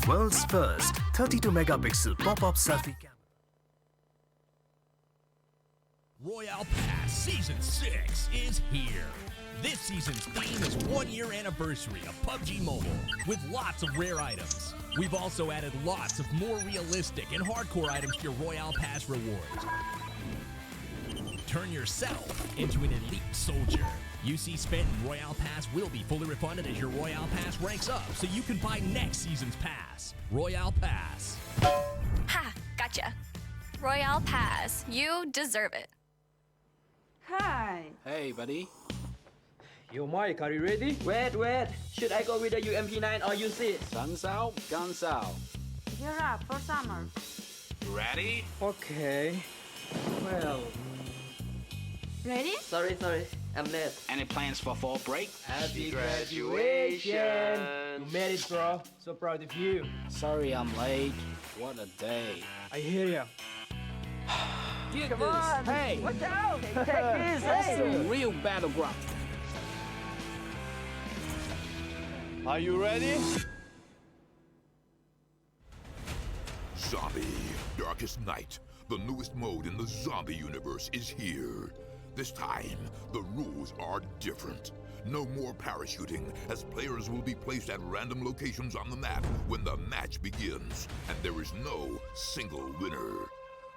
World's first 32-megapixel pop-up selfie camera. Royale Pass Season 6 is here. This season's theme is 1-year anniversary of PUBG Mobile, with lots of rare items. We've also added lots of more realistic and hardcore items to your Royale Pass rewards. Turn yourself into an elite soldier. UC spent in Royale Pass will be fully refunded as your Royale Pass ranks up, so you can buy next season's pass. Royale Pass. Ha! Gotcha. Royale Pass. You deserve it. Hi. Hey, buddy. Yo, Mike, are you ready? Wait. Should I go with the UMP9 or use it? Sun's out, guns out. Gear up for summer. Ready? Okay. Well... Ready? Sorry. I'm late. Any plans for fall break? Happy graduation! You made it, bro. So proud of you. Sorry I'm late. What a day. I hear ya. Get Come this. on! Hey! Watch out! Take this! That's Hey! some real battleground. Are you ready? Zombie, Darkest Night. The newest mode in the zombie universe is here. This time, the rules are different. No more parachuting, as players will be placed at random locations on the map when the match begins, and there is no single winner.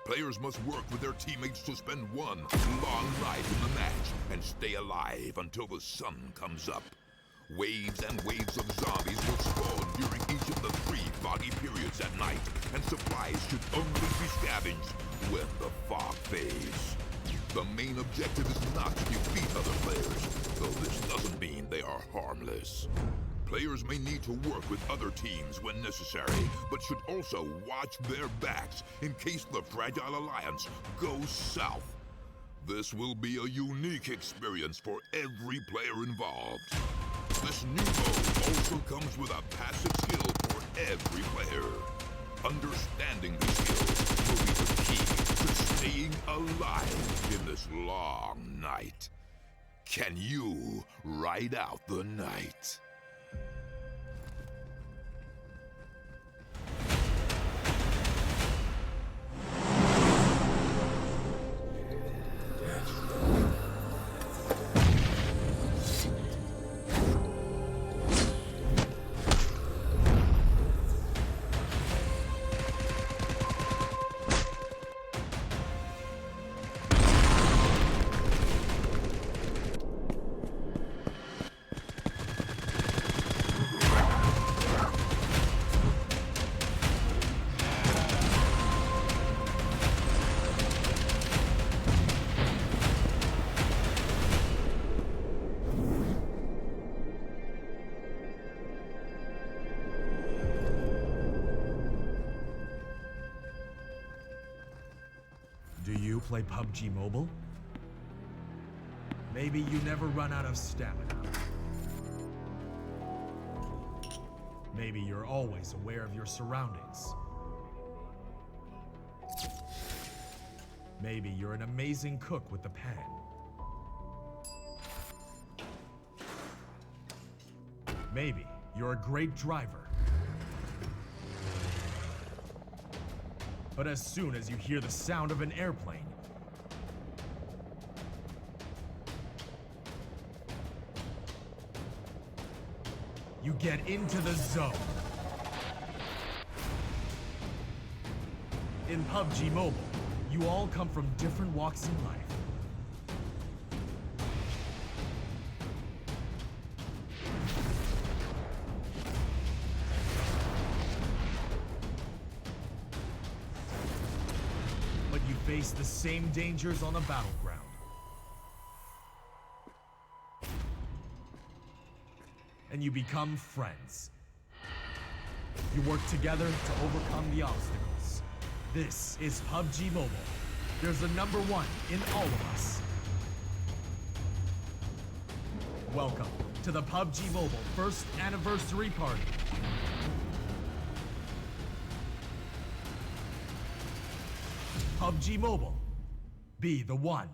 Players must work with their teammates to spend one long night in the match and stay alive until the sun comes up. Waves and waves of zombies will spawn during each of the 3 foggy periods at night, and supplies should only be scavenged when the fog fades. The main objective is not to defeat other players, though this doesn't mean they are harmless. Players may need to work with other teams when necessary, but should also watch their backs in case the Fragile Alliance goes south. This will be a unique experience for every player involved. This new mode also comes with a passive skill for every player. Understanding the skills will be the key to staying alive in this long night. Can you ride out the night? play PUBG Mobile? Maybe you never run out of stamina. Maybe you're always aware of your surroundings. Maybe you're an amazing cook with the pan. Maybe you're a great driver. But as soon as you hear the sound of an airplane, you get into the zone. In PUBG Mobile, you all come from different walks in life. But you face the same dangers on the battleground. And you become friends. You work together to overcome the obstacles. This is PUBG Mobile. There's a number one in all of us. Welcome to the PUBG Mobile first anniversary party. PUBG Mobile. Be the one.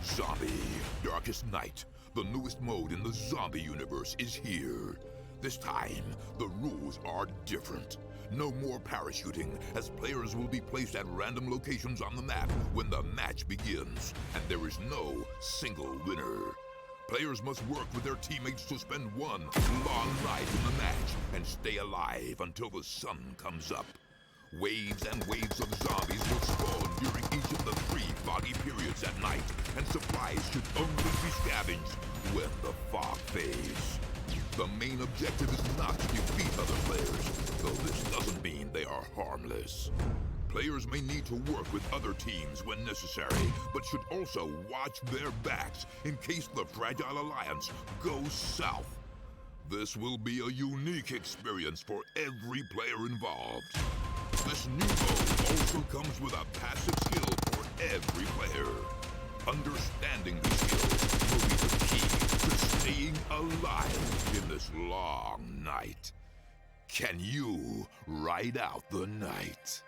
Zombie, Darkest Night, the newest mode in the zombie universe, is here. This time, the rules are different. No more parachuting, as players will be placed at random locations on the map when the match begins, and there is no single winner. Players must work with their teammates to spend one long night in the match and stay alive until the sun comes up. Waves and waves of zombies will spawn during each of the 3 foggy periods at night, and supplies should only be scavenged when the fog fades. The main objective is not to defeat other players, though this doesn't mean they are harmless. Players may need to work with other teams when necessary, but should also watch their backs in case the Fragile Alliance goes south. This will be a unique experience for every player involved. This new mode also comes with a passive skill for every player. Understanding the skills will be the key to staying alive in this long night. Can you ride out the night?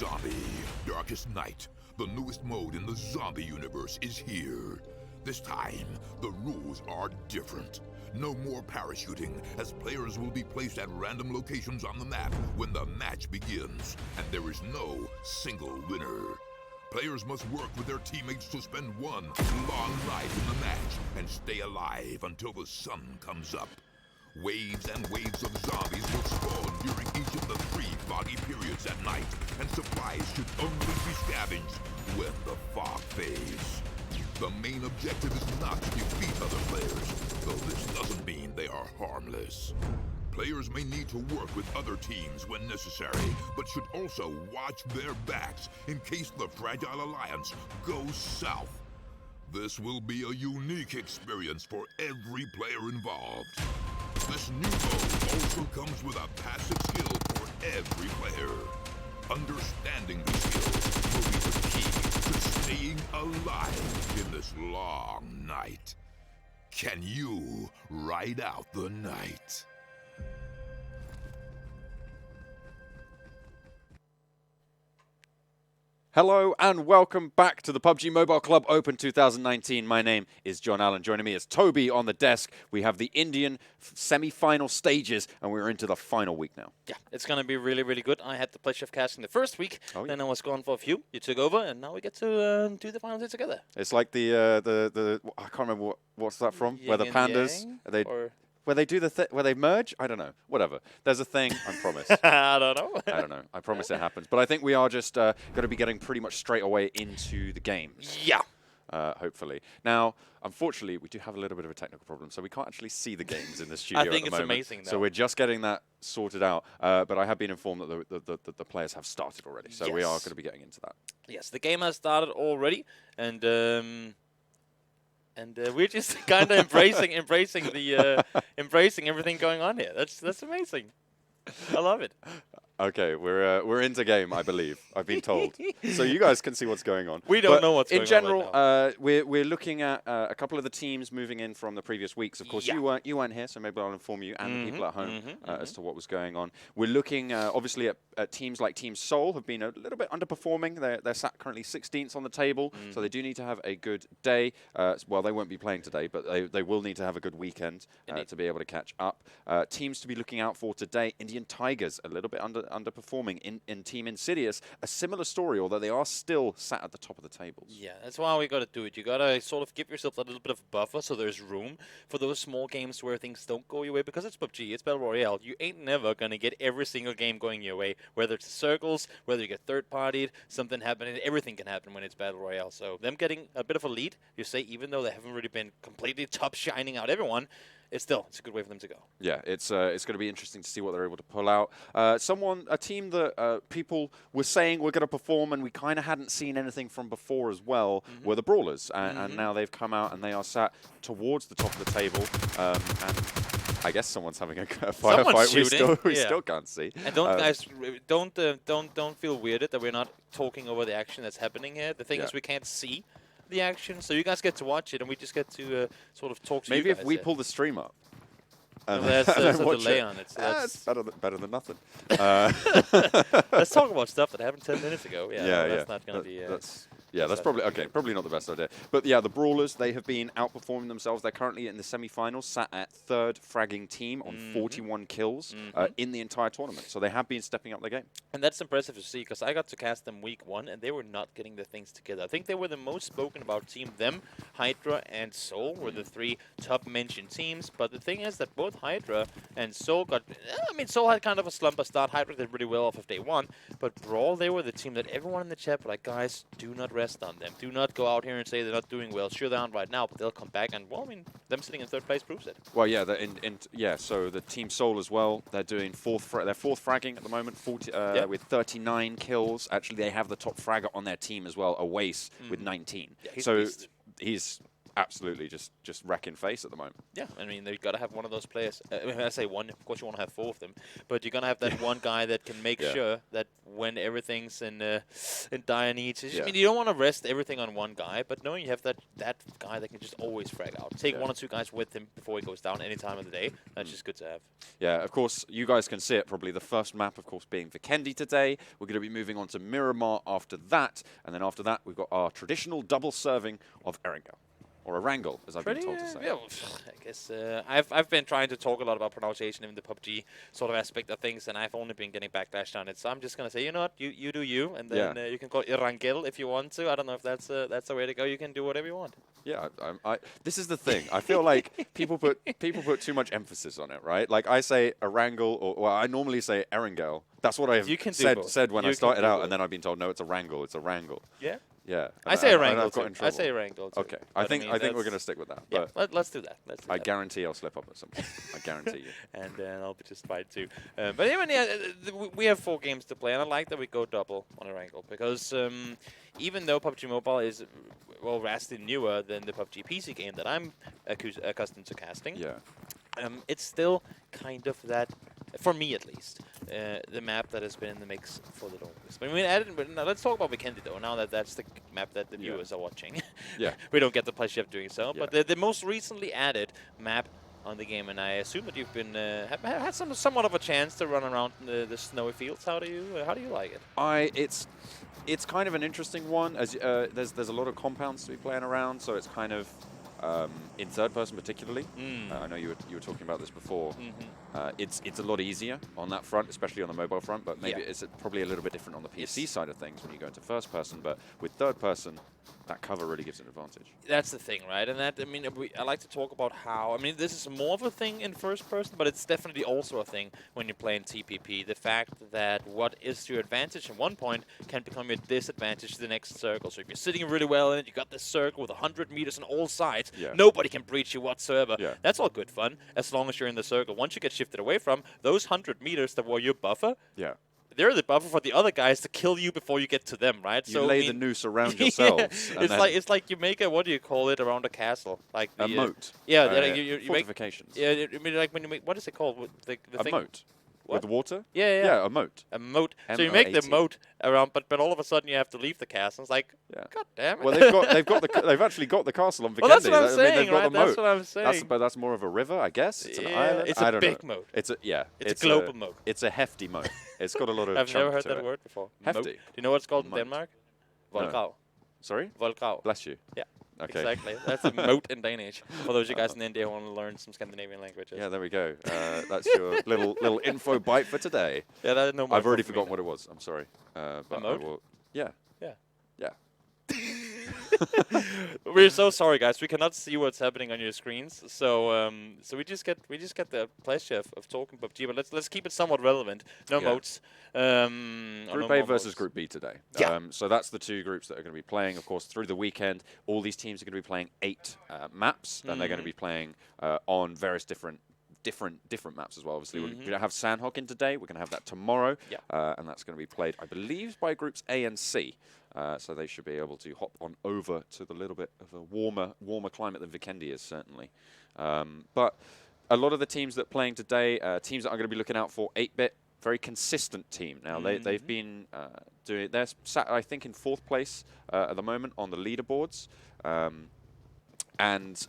Zombie, Darkest Night, the newest mode in the zombie universe, is here. This time, the rules are different. No more parachuting, as players will be placed at random locations on the map when the match begins, and there is no single winner. Players must work with their teammates to spend one long night in the match and stay alive until the sun comes up. Waves and waves of zombies will spawn during each of the 3 foggy periods at night, and supplies should only be scavenged when the fog fades. The main objective is not to defeat other players, though this doesn't mean they are harmless. Players may need to work with other teams when necessary, but should also watch their backs in case the Fragile Alliance goes south. This will be a unique experience for every player involved. This new mode also comes with a passive skill for every player. Understanding the skill will be the key to staying alive in this long night. Can you ride out the night? Hello and welcome back to the PUBG Mobile Club Open 2019. My name is John Allen. Joining me is Toby on the desk. We have the Indian semi-final stages and we're into the final week now. Yeah, it's going to be really, really good. I had the pleasure of casting the first week, then I was gone for a few. You took over and now we get to do the finals together. It's like the I can't remember what's that from? Yin where the and pandas, yang, where they do where they merge? I don't know. Whatever. There's a thing, I promise. I don't know. I don't know. I promise it happens. But I think we are just going to be getting pretty much straight away into the games. Yeah. Hopefully. Now, unfortunately, we do have a little bit of a technical problem, so we can't actually see the games in the studio I think at the it's moment. amazing, though. So we're just getting that sorted out. But I have been informed that the players have started already, so we are going to be getting into that. Yes, the game has started already, and we're just kind of embracing everything going on here. That's amazing. I love it. Okay, we're into game, I believe. I've been told. So you guys can see what's going on. We don't know what's going on. In general, we're looking at a couple of the teams moving in from the previous weeks. Of course, you weren't here, so maybe I'll inform you and the people at home as to what was going on. We're looking obviously at teams like Team Seoul have been a little bit underperforming. They're sat currently 16th on the table, so they do need to have a good day. Well, they won't be playing today, but they will need to have a good weekend to be able to catch up. Teams to be looking out for today: Indian Tigers, a little bit underperforming in Team Insidious. A similar story, although they are still sat at the top of the tables. Yeah, that's why we got to do it. You got to sort of give yourself a little bit of a buffer so there's room for those small games where things don't go your way, because it's PUBG, it's Battle Royale. You ain't never going to get every single game going your way, whether it's circles, whether you get third-partied, something happening. Everything can happen when it's Battle Royale. So them getting a bit of a lead, you say, even though they haven't really been completely top shining out everyone, it's a good way for them to go. Yeah, it's going to be interesting to see what they're able to pull out. A team that people were saying were going to perform and we kind of hadn't seen anything from before as well were the Brawlers. And now they've come out and they are sat towards the top of the table. And I guess someone's having a firefight. We still can't see. And guys, don't feel weirded that we're not talking over the action that's happening here. The thing is we can't see the action, so you guys get to watch it and we just get to sort of talk to Maybe you guys. If we pull the stream up. There's a delay on it. So that's better than nothing. Let's talk about stuff that happened 10 minutes ago. That's not going to be... that's probably not the best idea. But yeah, the Brawlers, they have been outperforming themselves. They're currently in the semi-finals, sat at 3rd fragging team on 41 kills in the entire tournament. So they have been stepping up their game. And that's impressive to see, because I got to cast them week 1, and they were not getting the things together. I think they were the most spoken about team. Them, HYDRA, and SKUL were the 3 top mentioned teams. But the thing is that both HYDRA and SKUL got... SKUL had kind of a slumper start. HYDRA did really well off of day 1. But Brawl, they were the team that everyone in the chat were like, guys, do not rest on them. Do not go out here and say they're not doing well. Sure, they aren't right now, but they'll come back. And, well, I mean, them sitting in 3rd place proves it. Well, yeah, so the Team Seoul as well, they're doing 4th fragging at the moment, with 39 kills. Actually, they have the top fragger on their team as well, Awace, with 19. Yeah, he's so a beast. he's absolutely just wrecking face at the moment. Yeah, I mean, you've got to have one of those players. I say one, of course you want to have 4 of them, but you're going to have that one guy that can make sure that when everything's in dire needs, I mean, you don't want to rest everything on one guy, but knowing you have that guy that can just always frag out. Take 1 or 2 guys with him before he goes down any time of the day. That's just good to have. Yeah, of course, you guys can see it. Probably the first map, of course, being Vikendi today. We're going to be moving on to Miramar after that, and then after that, we've got our traditional double serving of Erangel. Or Erangel, as I've been told to say. Yeah, well, I guess I've been trying to talk a lot about pronunciation in the PUBG sort of aspect of things, and I've only been getting backlash on it. So I'm just gonna say, you know what, you do you, and then you can call it Erangel if you want to. I don't know if that's the way to go. You can do whatever you want. Yeah, this is the thing. I feel like people put too much emphasis on it, right? Like I say Erangel, or I normally say Erangel. That's what I've said when I started out, and then I've been told no, it's a wrangle. It's a wrangle. Yeah. Yeah, I say Erangel. I've got in trouble. I say Erangel. Okay, I think we're going to stick with that. Yeah, but let's do that. I guarantee I'll slip up at some point. I guarantee you. And I'll be just fine too. But even we have 4 games to play, and I like that we go double on Erangel because even though PUBG Mobile is vastly newer than the PUBG PC game that I'm accustomed to casting, it's still kind of that. For me, at least, the map that has been in the mix for the longest. But I mean, but now let's talk about Vikendi, though. Now that that's the map that the viewers are watching. We don't get the pleasure of doing so. But the most recently added map on the game, and I assume that you've been have had somewhat of a chance to run around the snowy fields. How do you like it? It's kind of an interesting one. As there's a lot of compounds to be playing around, so it's kind of. In third person particularly, I know you were talking about this before. It's a lot easier on that front, especially on the mobile front, but maybe it's probably a little bit different on the PC side of things when you go into first person. But with third person, that cover really gives an advantage. That's the thing, right? And that, I mean, I like to talk about how, I mean, this is more of a thing in first person, but it's definitely also a thing when you're playing TPP. The fact that what is to your advantage at one point can become your disadvantage to the next circle. So if you're sitting really well in it, you got this circle with 100 meters on all sides, nobody can breach you whatsoever. That's all good fun, as long as you're in the circle. Once you get shifted away from, those 100 meters that were your buffer, they're the buffer for the other guys to kill you before you get to them, right? You lay the noose around yourselves. It's like you make a, what do you call it, around a castle? Like a moat. You fortifications. I mean, like when you make, what is it called? The a thing? Moat. With water? Yeah, a moat. A moat. So you make the moat around, but all of a sudden you have to leave the castle. It's like, God damn it. Well, they've actually got the castle on Vikendi. Well, that's what I'm saying, they've got the moat. That's what I'm saying. But that's more of a river, I guess. It's an island. It's a big moat. It's a It's a global moat. It's a hefty moat. It's got a lot of. I've never heard that word before. Hefty. Do you know what it's called in Denmark? Volkau. No. Sorry? Volkau. Bless you. Yeah. Okay. Exactly. That's a moat in Danish. For those of you guys in India who want to learn some Scandinavian languages. Yeah, there we go. That's your little info bite for today. Yeah, that is no. I've already forgotten what it was. I'm sorry. But a moat? I will. Yeah. We're so sorry, guys. We cannot see what's happening on your screens, so so we just get the pleasure of talking PUBG. But let's keep it somewhat relevant. No moats. Group A versus Group B today. So that's the 2 groups that are going to be playing. Of course, through the weekend, all these teams are going to be playing 8 maps, and they're going to be playing on various different maps as well. Obviously, we don't have Sandhawk in today. We're going to have that tomorrow, and that's going to be played, I believe, by groups A and C. So they should be able to hop on over to the little bit of a warmer climate than Vikendi is, certainly. But a lot of the teams that are playing today, teams that I'm going to be looking out for, 8-bit, very consistent team. Now, they've been doing, they're sat, I think, in 4th place at the moment on the leaderboards. And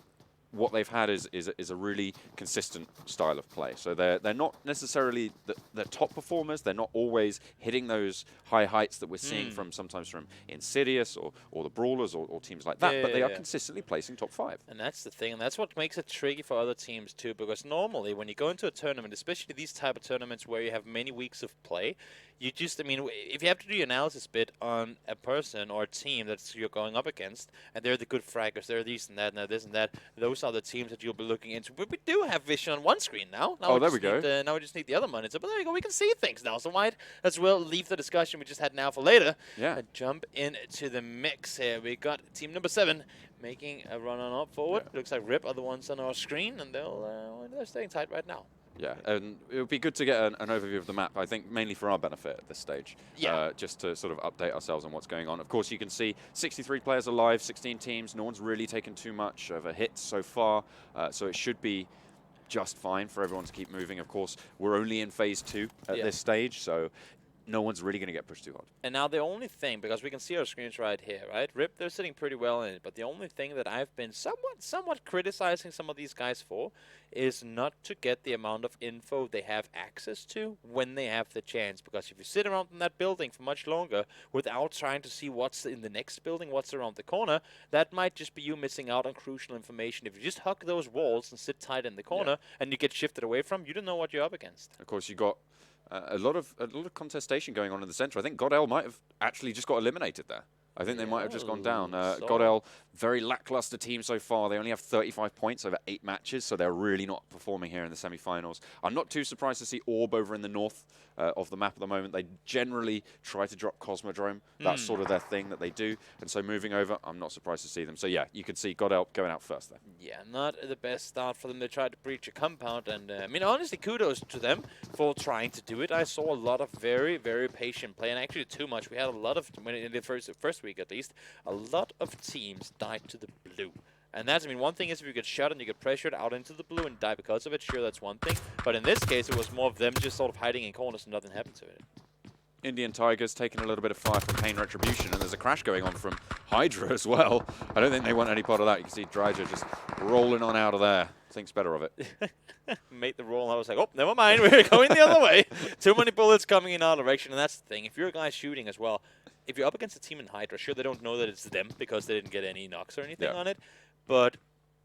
what they've had is a really consistent style of play. So they're not necessarily the top performers. They're not always hitting those high heights that we're seeing sometimes from Insidious or the Brawlers or teams like that. But they are consistently placing top 5. And that's the thing, and that's what makes it tricky for other teams too. Because normally when you go into a tournament, especially these type of tournaments where you have many weeks of play, you just, I mean, if you have to do your analysis bit on a person or a team that you're going up against, and they're the good fraggers, they're these and that, and this and that, those are the teams that you'll be looking into. But we do have vision on one screen now. There we go. Now we just need the other monitor. But there you go, we can see things now. So might as well leave the discussion we just had now for later. And jump into the mix here. We got team number 7 making a run on up forward. Looks like Rip are the ones on our screen, and they're staying tight right now. Yeah, and it would be good to get an overview of the map, I think, mainly for our benefit at this stage. Yeah. Just to sort of update ourselves on what's going on. Of course, you can see 63 players alive, 16 teams. No one's really taken too much of a hit so far, so it should be just fine for everyone to keep moving. Of course, we're only in phase 2 at this stage, so no one's really going to get pushed too hard. And now the only thing, because we can see our screens right here, right? RIP, they're sitting pretty well in it, but the only thing that I've been somewhat criticizing some of these guys for is not to get the amount of info they have access to when they have the chance. Because if you sit around in that building for much longer without trying to see what's in the next building, what's around the corner, that might just be you missing out on crucial information. If you just hug those walls and sit tight in the corner and you get shifted away from, you don't know what you're up against. Of course, you got a lot of contestation going on in the center. I think GODL might have actually just got eliminated there. I think they might have just gone down. GODL, very lackluster team so far. They only have 35 points over 8 matches, so they're really not performing here in the semifinals. I'm not too surprised to see Orb over in the north of the map at the moment. They generally try to drop Cosmodrome. That's sort of their thing that they do. And so moving over, I'm not surprised to see them. So yeah, you can see GODL going out first there. Yeah, not the best start for them. They tried to breach a compound, and I mean, honestly, kudos to them for trying to do it. I saw a lot of very, very patient play, and actually too much. We had a lot of, in the first week at least, a lot of teams died to the blue. And that's, I mean, one thing is if you get shot and you get pressured out into the blue and die because of it, sure, that's one thing. But in this case, it was more of them just sort of hiding in corners and nothing happened to it. Indian Tigers taking a little bit of fire from Pain Retribution, and there's a crash going on from HYDRA as well. I don't think they want any part of that. You can see Dryger just rolling on out of there. Thinks better of it. Made the roll, and I was like, oh, never mind, we're going the other way. Too many bullets coming in our direction, and that's the thing. If you're a guy shooting as well, if you're up against a team in HYDRA, sure, they don't know that it's them because they didn't get any knocks or anything on it. But,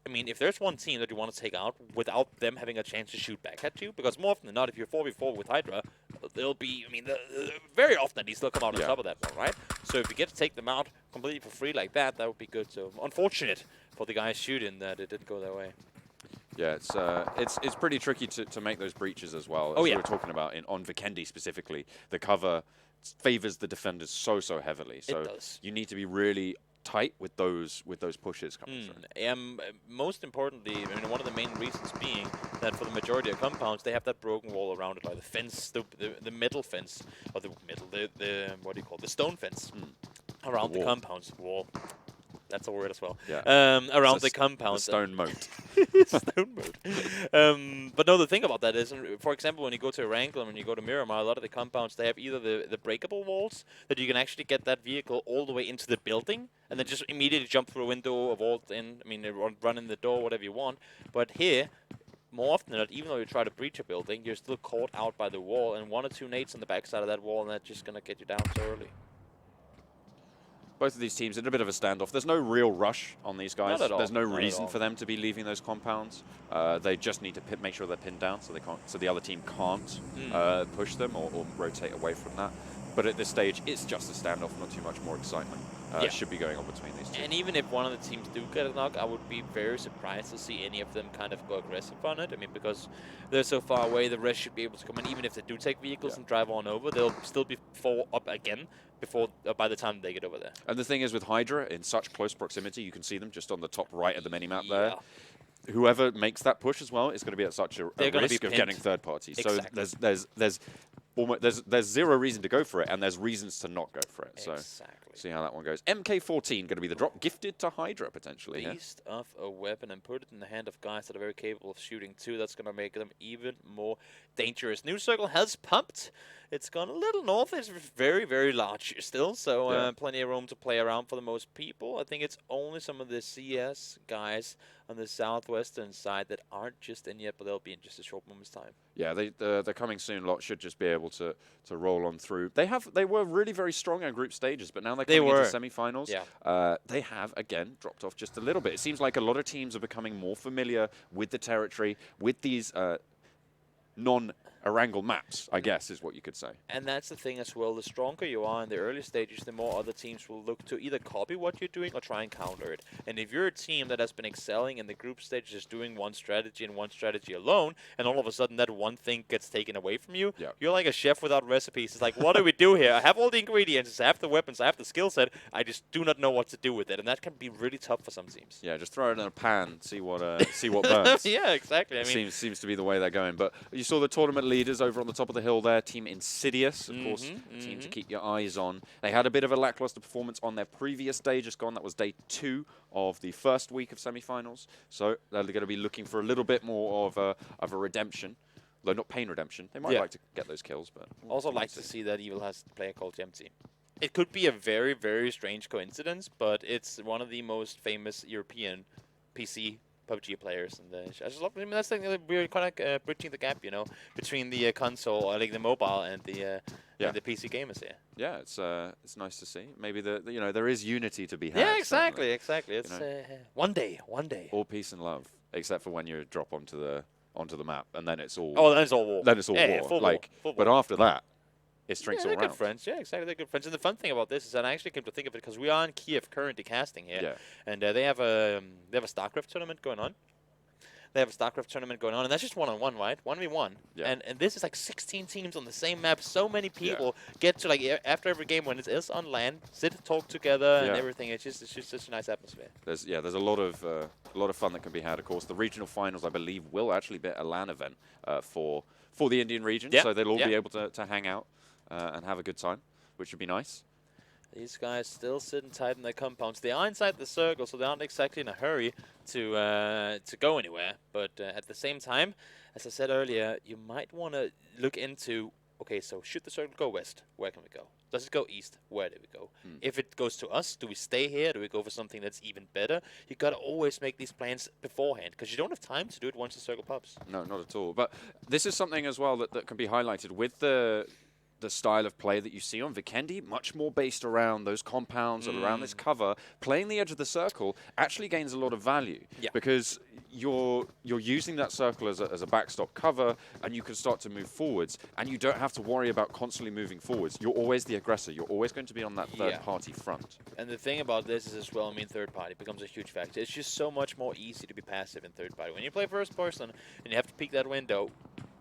I mean, if there's one team that you want to take out without them having a chance to shoot back at you, because more often than not, if you're 4v4 with HYDRA, they'll be, I mean, very often at least they'll come out on top of that one, right? So if you get to take them out completely for free like that, that would be good. So unfortunate for the guys shooting that it didn't go their way. Yeah, it's pretty tricky to make those breaches as well. As we were talking about on Vikendi specifically, the cover favors the defenders so heavily. So you need to be really tight with those pushes coming through. Most importantly, I mean, one of the main reasons being that for the majority of compounds, they have that broken wall around it, like the fence, the metal fence, or the what do you call it, the stone fence around the compounds wall. That's a word as well. Yeah. Around the compound. The stone moat. Stone moat. But no, the thing about that is, for example, when you go to Erangel and when you go to Miramar, a lot of the compounds, they have either the breakable walls that you can actually get that vehicle all the way into the building and then just immediately jump through a window or vault in. I mean, run in the door, whatever you want. But here, more often than not, even though you try to breach a building, you're still caught out by the wall, and 1 or 2 nades on the backside of that wall, and that's just going to get you down so early. Both of these teams in a bit of a standoff. There's no real rush on these guys. Not at all. There's no reason for them to be leaving those compounds. They just need to make sure they're pinned down so they can't, so the other team can't push them or rotate away from that. But at this stage, it's just a standoff, not too much more excitement. Should be going on between these two. And even if one of the teams do get a knock, I would be very surprised to see any of them kind of go aggressive on it. I mean, because they're so far away, the rest should be able to come in. Even if they do take vehicles and drive on over, they'll still be 4 up again by the time they get over there. And the thing is with HYDRA, in such close proximity, you can see them just on the top right of the minimap there. Whoever makes that push as well is going to be at such a risk of getting third parties. Exactly. So there's zero reason to go for it, and there's reasons to not go for it. So see how that one goes. MK14 going to be the drop, gifted to HYDRA potentially. Beast of a weapon, and put it in the hand of guys that are very capable of shooting too. That's going to make them even more dangerous. New circle has pumped. It's gone a little north. It's very, very large still, so plenty of room to play around for the most people. I think it's only some of the CS guys on the southwestern side that aren't just in yet, but they'll be in just a short moment's time. Yeah, they're coming soon. Lot should just be able to roll on through. They were really very strong in group stages, but now they're coming into semifinals. They have again dropped off just a little bit. It seems like a lot of teams are becoming more familiar with the territory, with these Erangel maps, I guess, is what you could say. And that's the thing as well. The stronger you are in the early stages, the more other teams will look to either copy what you're doing or try and counter it. And if you're a team that has been excelling in the group stages, just doing one strategy and one strategy alone, and all of a sudden that one thing gets taken away from you, you're like a chef without recipes. It's like, what do we do here? I have all the ingredients, I have the weapons, I have the skill set, I just do not know what to do with it. And that can be really tough for some teams. Yeah, just throw it in a pan, see what burns. Yeah, exactly. I mean, seems to be the way they're going. But you saw the tournament leaders over on the top of the hill there, TeamINSIDIOUS, of course, a team to keep your eyes on. They had a bit of a lackluster performance on their previous day just gone. That was day 2 of the first week of semifinals. So they're going to be looking for a little bit more of a redemption. Though not pain redemption. They might like to get those kills, but... Also like to see that Evil has a player called Gemty. It could be a very, very strange coincidence, but it's one of the most famous European PC PUBG players, and I just love. I mean, that's the thing. We're kind of bridging the gap, you know, between the console, like the mobile, and the PC gamers here. Yeah, it's nice to see. Maybe there is unity to be had. Yeah, exactly. It's one day. All peace and love, except for when you drop onto the map, and then it's all. Oh, then it's all war. Then it's all war. Full war. But after that, it's drinks all they're around. Good friends. Yeah, exactly. They're good friends. And the fun thing about this is that I actually came to think of it because we are in Kiev currently casting here, and they have a StarCraft tournament going on. And that's just one-on-one, right? 1v1. Yeah. And this is like 16 teams on the same map. So many people get to, like, after every game when it is on LAN, sit, talk together, and everything. It's just such a nice atmosphere. There's a lot of fun that can be had. Of course, the regional finals, I believe, will actually be a LAN event for the Indian region, so they'll all be able to hang out and have a good time, which would be nice. These guys still sitting tight in their compounds. They are inside the circle, so they aren't exactly in a hurry to go anywhere. But at the same time, as I said earlier, you might want to look into, okay, so should the circle go west? Where can we go? Does it go east? Where do we go? If it goes to us, do we stay here? Do we go for something that's even better? You got to always make these plans beforehand, because you don't have time to do it once the circle pops. No, not at all. But this is something as well that can be highlighted with the style of play that you see on Vikendi, much more based around those compounds and around this cover. Playing the edge of the circle actually gains a lot of value because you're using that circle as a backstop cover, and you can start to move forwards, and you don't have to worry about constantly moving forwards. You're always the aggressor. You're always going to be on that third-party front. And the thing about this is as well, I mean, third-party becomes a huge factor. It's just so much more easy to be passive in third-party. When you play first-person and you have to peek that window,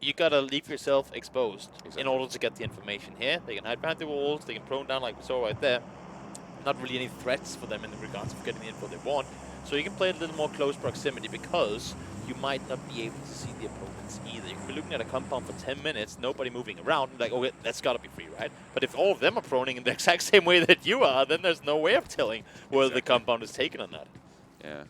you gotta leave yourself exposed in order to get the information here. They can hide behind the walls, they can prone down like we saw right there. Not really any threats for them in regards of getting the info they want. So you can play a little more close proximity because you might not be able to see the opponents either. You can be looking at a compound for 10 minutes, nobody moving around, like, okay, that's gotta be free, right? But if all of them are proning in the exact same way that you are, then there's no way of telling whether the compound is taken or not. Yeah.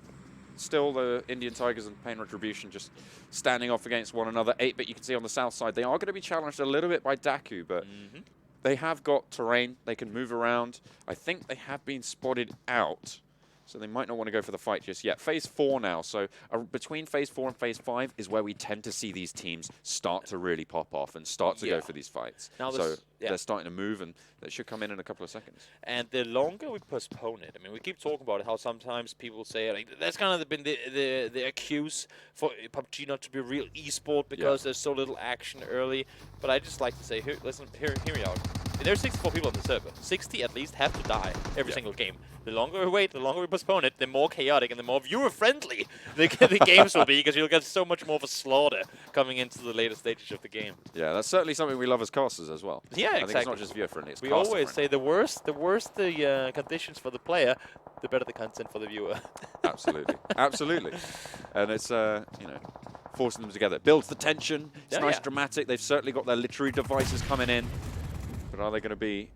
Still, the Indian Tigers and Pain Retribution just standing off against one another. 8-bit, you can see on the south side, they are going to be challenged a little bit by DAKU, but they have got terrain. They can move around. I think they have been spotted out, so they might not want to go for the fight just yet. Phase 4 now, so between Phase 4 and Phase 5 is where we tend to see these teams start to really pop off and start to go for these fights. Now so they're starting to move, and that should come in a couple of seconds. And the longer we postpone it, I mean, we keep talking about how sometimes people say, like, that's kind of been the excuse for PUBG not to be a real esport because there's so little action early. But I just like to say, here, listen, hear me out. There's 64 people on the server. 60 at least have to die every single game. The longer we wait, the longer we postpone it, the more chaotic and the more viewer-friendly the games will be, because you'll get so much more of a slaughter coming into the later stages of the game. Yeah, that's certainly something we love as casters as well. Yeah, exactly. I think it's not just viewer-friendly, it's we always say the worse the conditions for the player, the better the content for the viewer. Absolutely. Absolutely. And it's, forcing them together. Builds the tension. It's nice, dramatic. They've certainly got their literary devices coming in. But are they going to be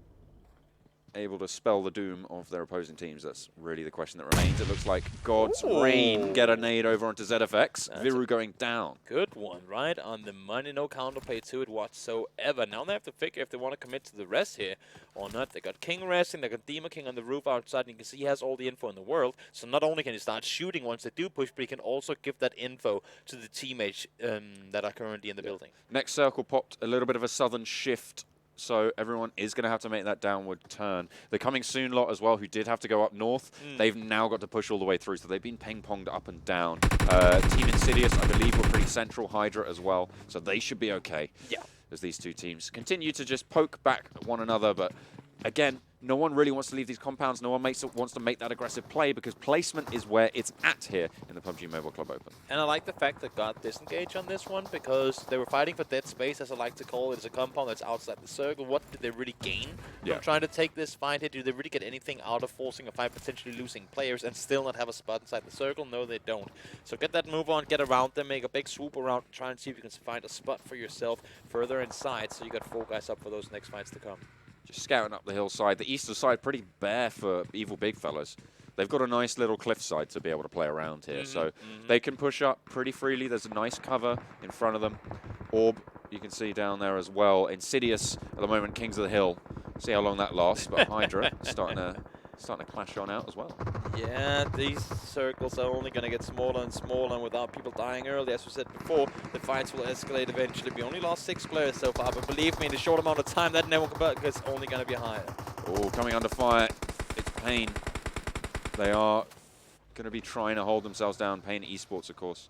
able to spell the doom of their opposing teams? That's really the question that remains. It looks like GodsReign get a nade over onto ZFX. Viru going down. Good one, right on the money. No counterplay to it whatsoever. Now they have to figure if they want to commit to the rest here or not. They got King resting, they got Demon King on the roof outside, and you can see he has all the info in the world. So not only can he start shooting once they do push, but he can also give that info to the teammates that are currently in the building. Next circle popped a little bit of a southern shift so everyone is going to have to make that downward turn. The Coming Soon lot as well, who did have to go up north, they've now got to push all the way through, so they've been ping-ponged up and down. Team Insidious, I believe, were pretty central, HYDRA as well, so they should be okay. Yeah. As these two teams continue to just poke back at one another, but again, no one really wants to leave these compounds. No one wants to make that aggressive play because placement is where it's at here in the PUBG Mobile Club Open. And I like the fact that God disengaged on this one because they were fighting for dead space, as I like to call it. It's a compound that's outside the circle. What did they really gain from trying to take this fight here? Do they really get anything out of forcing a fight, potentially losing players, and still not have a spot inside the circle? No, they don't. So get that move on, get around them, make a big swoop around, try and see if you can find a spot for yourself further inside so you got 4 guys up for those next fights to come. Just scouting up the hillside. The eastern side pretty bare for Evil Big Fellas. They've got a nice little cliffside to be able to play around here, so they can push up pretty freely. There's a nice cover in front of them. Orb, you can see down there as well. Insidious at the moment, Kings of the Hill. See how long that lasts, but HYDRA starting to clash on out as well. Yeah, these circles are only going to get smaller and smaller, and without people dying early, as we said before, the fights will escalate eventually. We only lost 6 players so far, but believe me, in a short amount of time, that network is only going to be higher. Oh, coming under fire, it's Pain. They are going to be trying to hold themselves down. Pain eSports, of course.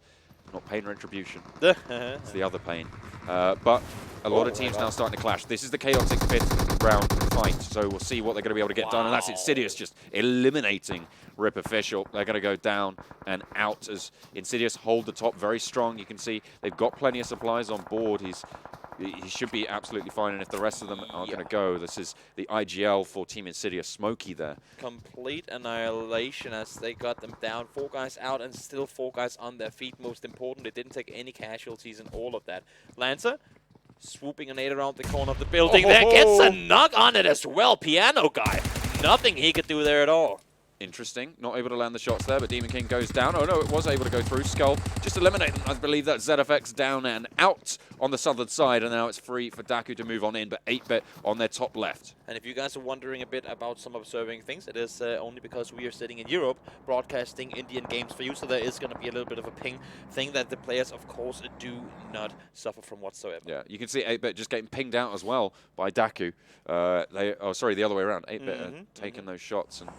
Not Pain Retribution. It's the other Pain. But a lot of teams now starting to clash. This is the chaotic 5th round fight, so we'll see what they're going to be able to get done. And that's Insidious just eliminating Rip Official. They're going to go down and out as Insidious hold the top very strong. You can see they've got plenty of supplies on board. He should be absolutely fine, and if the rest of them are going to go, this is the IGL for Team Insidious. Smokey there. Complete annihilation as they got them down. 4 guys out and still 4 guys on their feet. Most important, they didn't take any casualties in all of that. Lancer swooping a nade around the corner of the building. There gets a knock on it as well. Piano guy. Nothing he could do there at all. Interesting. Not able to land the shots there, but Demon King goes down. Oh no, it was able to go through. SKUL just eliminated them. I believe that's ZFX down and out on the southern side, and now it's free for DAKU to move on in, but 8-bit on their top left. And if you guys are wondering a bit about some observing things, it is only because we are sitting in Europe broadcasting Indian games for you, so there is going to be a little bit of a ping thing that the players, of course, do not suffer from whatsoever. Yeah, you can see 8-bit just getting pinged out as well by DAKU. The other way around. 8-bit taking those shots and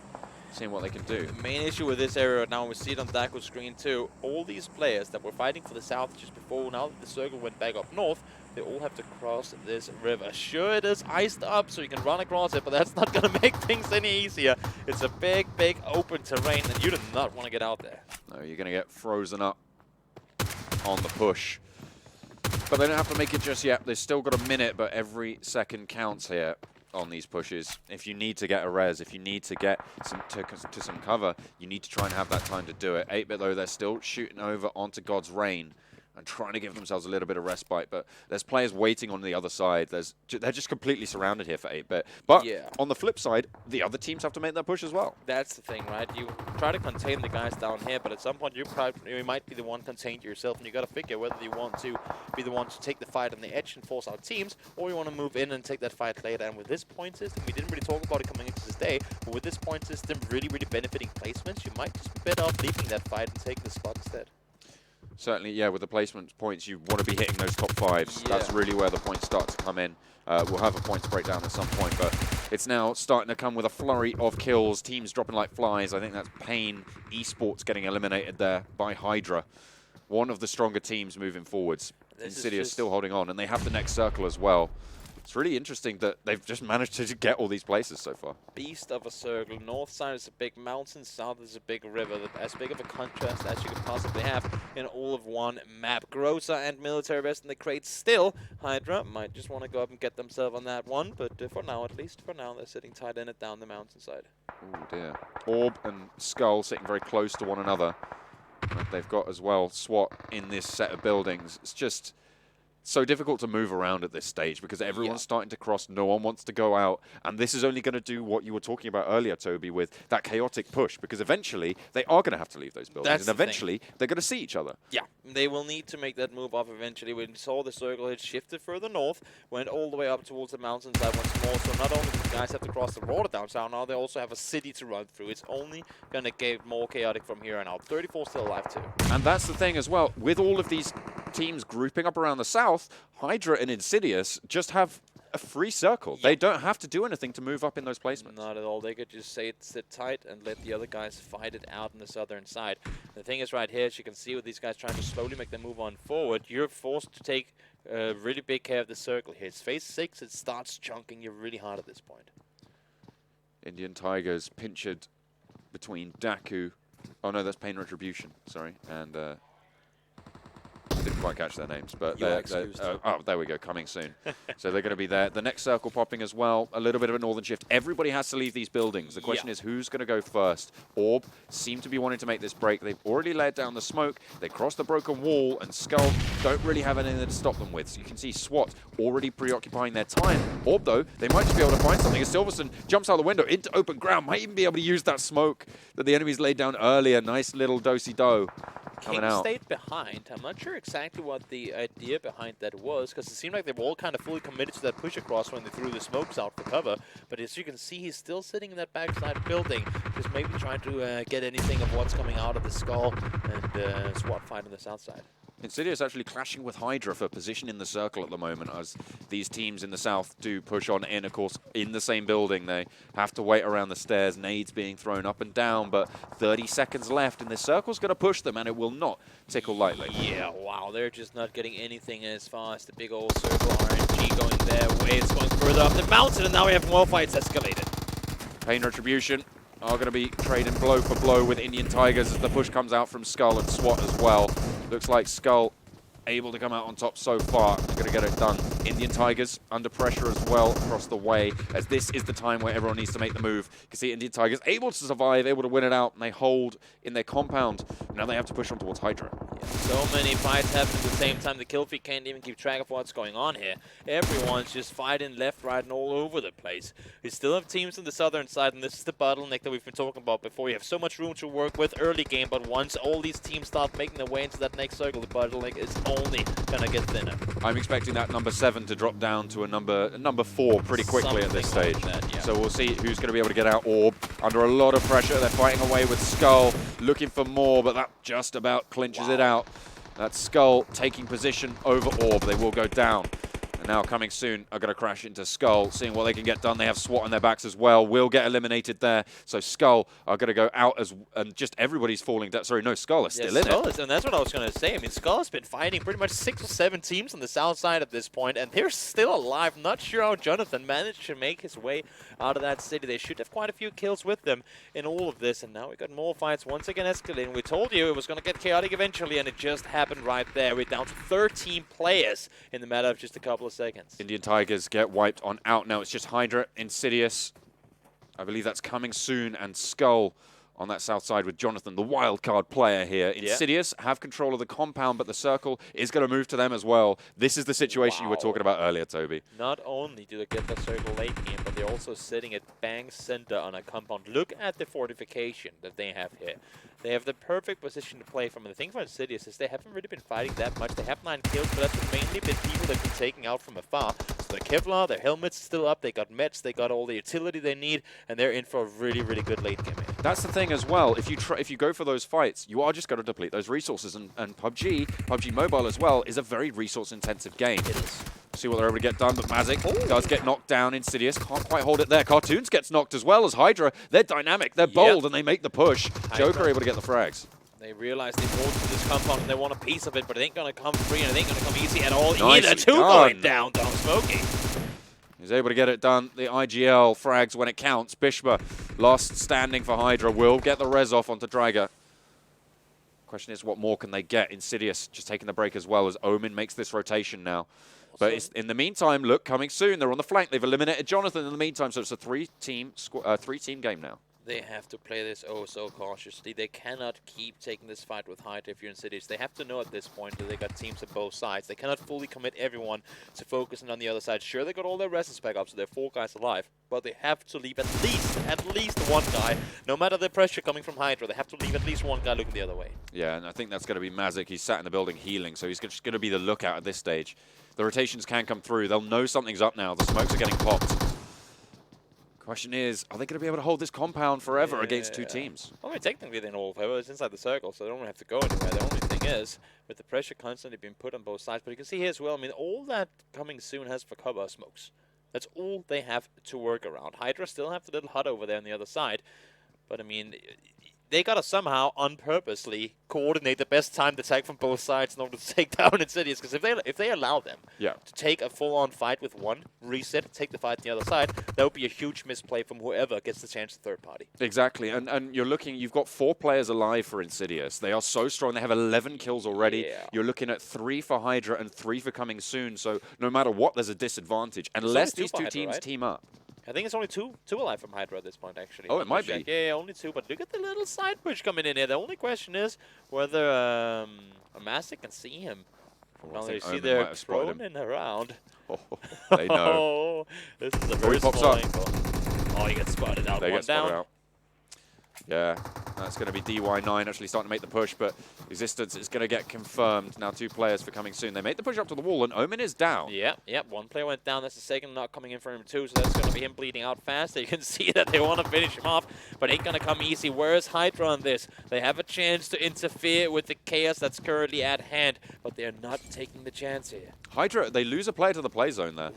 seeing what they can do. The main issue with this area right now, we see it on DAKU's screen too, all these players that were fighting for the south just before, now that the circle went back up north, they all have to cross this river. Sure, it is iced up, so you can run across it, but that's not going to make things any easier. It's a big, big open terrain, and you do not want to get out there. No, you're going to get frozen up on the push. But they don't have to make it just yet. They've still got a minute, but every second counts here on these pushes. If you need to get a res, if you need to get to some cover, you need to try and have that time to do it. 8-bit though, they're still shooting over onto GodsReign and trying to give themselves a little bit of respite, but there's players waiting on the other side. They're just completely surrounded here for 8-bit. But on the flip side, the other teams have to make that push as well. That's the thing, right? You try to contain the guys down here, but at some point you might be the one contained yourself, and you got to figure whether you want to be the one to take the fight on the edge and force out teams, or you want to move in and take that fight later. And with this point system, we didn't really talk about it coming into this day, but with this point system really benefiting placements, you might just be better off leaving that fight and taking the spot instead. Certainly, yeah, with the placement points, you want to be hitting those top 5s. That's really where the points start to come in. We'll have a points breakdown at some point, but it's now starting to come with a flurry of kills. Teams dropping like flies. I think that's Pain eSports getting eliminated there by HYDRA. One of the stronger teams moving forwards. Insidious still holding on, and they have the next circle as well. It's really interesting that they've just managed to get all these places so far. Beast of a circle. North side is a big mountain, south is a big river. As big of a contrast as you could possibly have in all of one map. Groza and military best in the crates still. HYDRA might just want to go up and get themselves on that one, but for now, at least for now, they're sitting tight in it down the mountainside. Oh dear. Orb and SKUL sitting very close to one another. And they've got as well SWAT in this set of buildings. It's just so difficult to move around at this stage because everyone's starting to cross, no one wants to go out, and this is only going to do what you were talking about earlier, Toby, with that chaotic push, because eventually they are going to have to leave those buildings, and eventually they're going to see each other. Yeah, they will need to make that move off eventually. We saw the circle had shifted further north, went all the way up towards the mountainside once more, so not only do the guys have to cross the water downtown, now they also have a city to run through. It's only going to get more chaotic from here on out. 34 still alive too. And that's the thing as well, with all of these teams grouping up around the south, HYDRA and Insidious just have a free circle. They don't have to do anything to move up in those placements. Not at all. They could just sit tight and let the other guys fight it out on the southern side. The thing is right here, as you can see with these guys trying to slowly make them move on forward, you're forced to take really big care of the circle here. It's phase 6, it starts chunking you really hard at this point. Indian Tigers pinchered between DAKU. Oh no, that's Pain Retribution, sorry. And didn't quite catch their names, but oh, there we go, coming soon. So they're going to be there. The next circle popping as well, a little bit of a northern shift. Everybody has to leave these buildings. The question is who's going to go first? Orb seem to be wanting to make this break. They've already laid down the smoke. They crossed the broken wall, and SKUL don't really have anything to stop them with. So you can see SWAT already preoccupying their time. Orb, though, they might just be able to find something. As Silverson jumps out the window into open ground, might even be able to use that smoke that the enemies laid down earlier. Nice little do-si-do. King stayed behind. I'm not sure exactly what the idea behind that was, because it seemed like they were all kind of fully committed to that push across when they threw the smokes out for cover. But as you can see, he's still sitting in that backside building, just maybe trying to get anything of what's coming out of the SKUL and SWAT fight on the south side. Insidious actually clashing with HYDRA for position in the circle at the moment, as these teams in the south do push on in. Of course, in the same building, they have to wait around the stairs, nades being thrown up and down, but 30 seconds left, and this circle's going to push them, and it will not tickle lightly. Yeah, wow, they're just not getting anything as far as the big old circle. RNG going their way, it's going further up the mountain, and now we have more fights escalated. Pain Retribution are going to be trading blow for blow with Indian Tigers as the push comes out from SKUL and SWAT as well. Looks like SKUL able to come out on top so far. They're going to get it done. Indian Tigers under pressure as well across the way, as this is the time where everyone needs to make the move. You can see Indian Tigers able to survive, able to win it out, and they hold in their compound. Now they have to push on towards HYDRA. Yeah, so many fights happening at the same time. The kill feed can't even keep track of what's going on here. Everyone's just fighting left, right, and all over the place. We still have teams on the southern side, and this is the bottleneck that we've been talking about before. You have so much room to work with early game, but once all these teams start making their way into that next circle, the bottleneck is only gonna get thinner. I'm expecting that number 7 to drop down to a number 4 pretty quickly at this stage. Like that, yeah. So we'll see who's going to be able to get out. Orb under a lot of pressure. They're fighting away with SKUL, looking for more, but that just about clinches it out. That's SKUL taking position over Orb. They will go down. And now coming soon are going to crash into SKUL, seeing what they can get done. They have SWAT on their backs as well. Will get eliminated there. So SKUL are going to go out and just everybody's falling down. Sorry, no, SKUL is still in it. And that's what I was going to say. I mean, SKUL has been fighting pretty much 6 or 7 teams on the south side at this point, and they're still alive. Not sure how Jonathan managed to make his way out of that city. They should have quite a few kills with them in all of this, and now we got more fights once again escalating. We told you it was going to get chaotic eventually, and it just happened right there. We're down to 13 players in the matter of just a couple of seconds. Indian Tigers get wiped on out. Now it's just HYDRA, Insidious. I believe that's coming soon, and SKUL on that south side with Jonathan, the wild card player here. Insidious have control of the compound, but the circle is going to move to them as well. This is the situation you were talking about earlier, Toby. Not only do they get the circle late game, but they're also sitting at bang center on a compound. Look at the fortification that they have here. They have the perfect position to play from. And the thing for Insidious is they haven't really been fighting that much. They have 9 kills, but that's mainly been people they've been taking out from afar. So their Kevlar, their helmet's still up, they got meds, they got all the utility they need, and they're in for a really, really good late game. That's the thing as well. If you go for those fights, you are just going to deplete those resources. And PUBG Mobile as well, is a very resource-intensive game. It is. See what they're able to get done, but Mazik does get knocked down. Insidious can't quite hold it there. Cartoons gets knocked as well as HYDRA. They're dynamic, they're bold, and they make the push. Joker able to get the frags. They realize they bought into this compound and they want a piece of it, but it ain't going to come free and it ain't going to come easy at all either. 2 going down, Smokey. He's able to get it done. The IGL frags when it counts. Bishba, last standing for HYDRA, will get the res off onto Draga. Question is, what more can they get? Insidious just taking the break as well as Omen makes this rotation now. But it's, in the meantime, look, coming soon. They're on the flank. They've eliminated Jonathan in the meantime, so it's a three-team game now. They have to play this oh so cautiously. They cannot keep taking this fight with HYDRA if you're Insidious. They have to know at this point that they got teams at both sides. They cannot fully commit everyone to focusing on the other side. Sure, they got all their rests back up, so they're 4 guys alive, but they have to leave at least one guy. No matter the pressure coming from HYDRA, they have to leave at least one guy looking the other way. Yeah, and I think that's going to be Mazik. He's sat in the building healing, so he's just going to be the lookout at this stage. The rotations can come through. They'll know something's up now. The smokes are getting popped. Question is, are they going to be able to hold this compound forever against 2 teams? I mean, technically they know forever. It's inside the circle, so they don't have to go anywhere. The only thing is, with the pressure constantly being put on both sides, but you can see here as well, I mean, all that coming soon has for cover smokes. That's all they have to work around. HYDRA still have the little hut over there on the other side. But, I mean, they got to somehow, unpurposely, coordinate the best timed attack from both sides in order to take down Insidious. Because if they allow them to take a full-on fight with one, reset, take the fight on the other side, that would be a huge misplay from whoever gets the chance to third party. Exactly, and you're looking, you've got 4 players alive for Insidious. They are so strong. They have 11 kills already. Yeah. You're looking at 3 for HYDRA and 3 for coming soon. So no matter what, there's a disadvantage unless these two teams team up. I think it's only two alive from HYDRA at this point, actually. Oh, it might be. Yeah, only 2. But look at the little side push coming in here. The only question is whether Massic can see him. Well, they see they're droning around. Oh, they know. Oh, this is a very small angle. Oh, he gets spotted out. They One get spotted down. out. Yeah, that's going to be DY9 actually starting to make the push, but Existence is going to get confirmed. Now 2 players for coming soon. They make the push up to the wall, and Omen is down. Yep. 1 player went down. That's the second not coming in for him too, so that's going to be him bleeding out fast. You can see that they want to finish him off, but ain't going to come easy. Where's HYDRA on this? They have a chance to interfere with the chaos that's currently at hand, but they're not taking the chance here. HYDRA, they lose a player to the play zone there.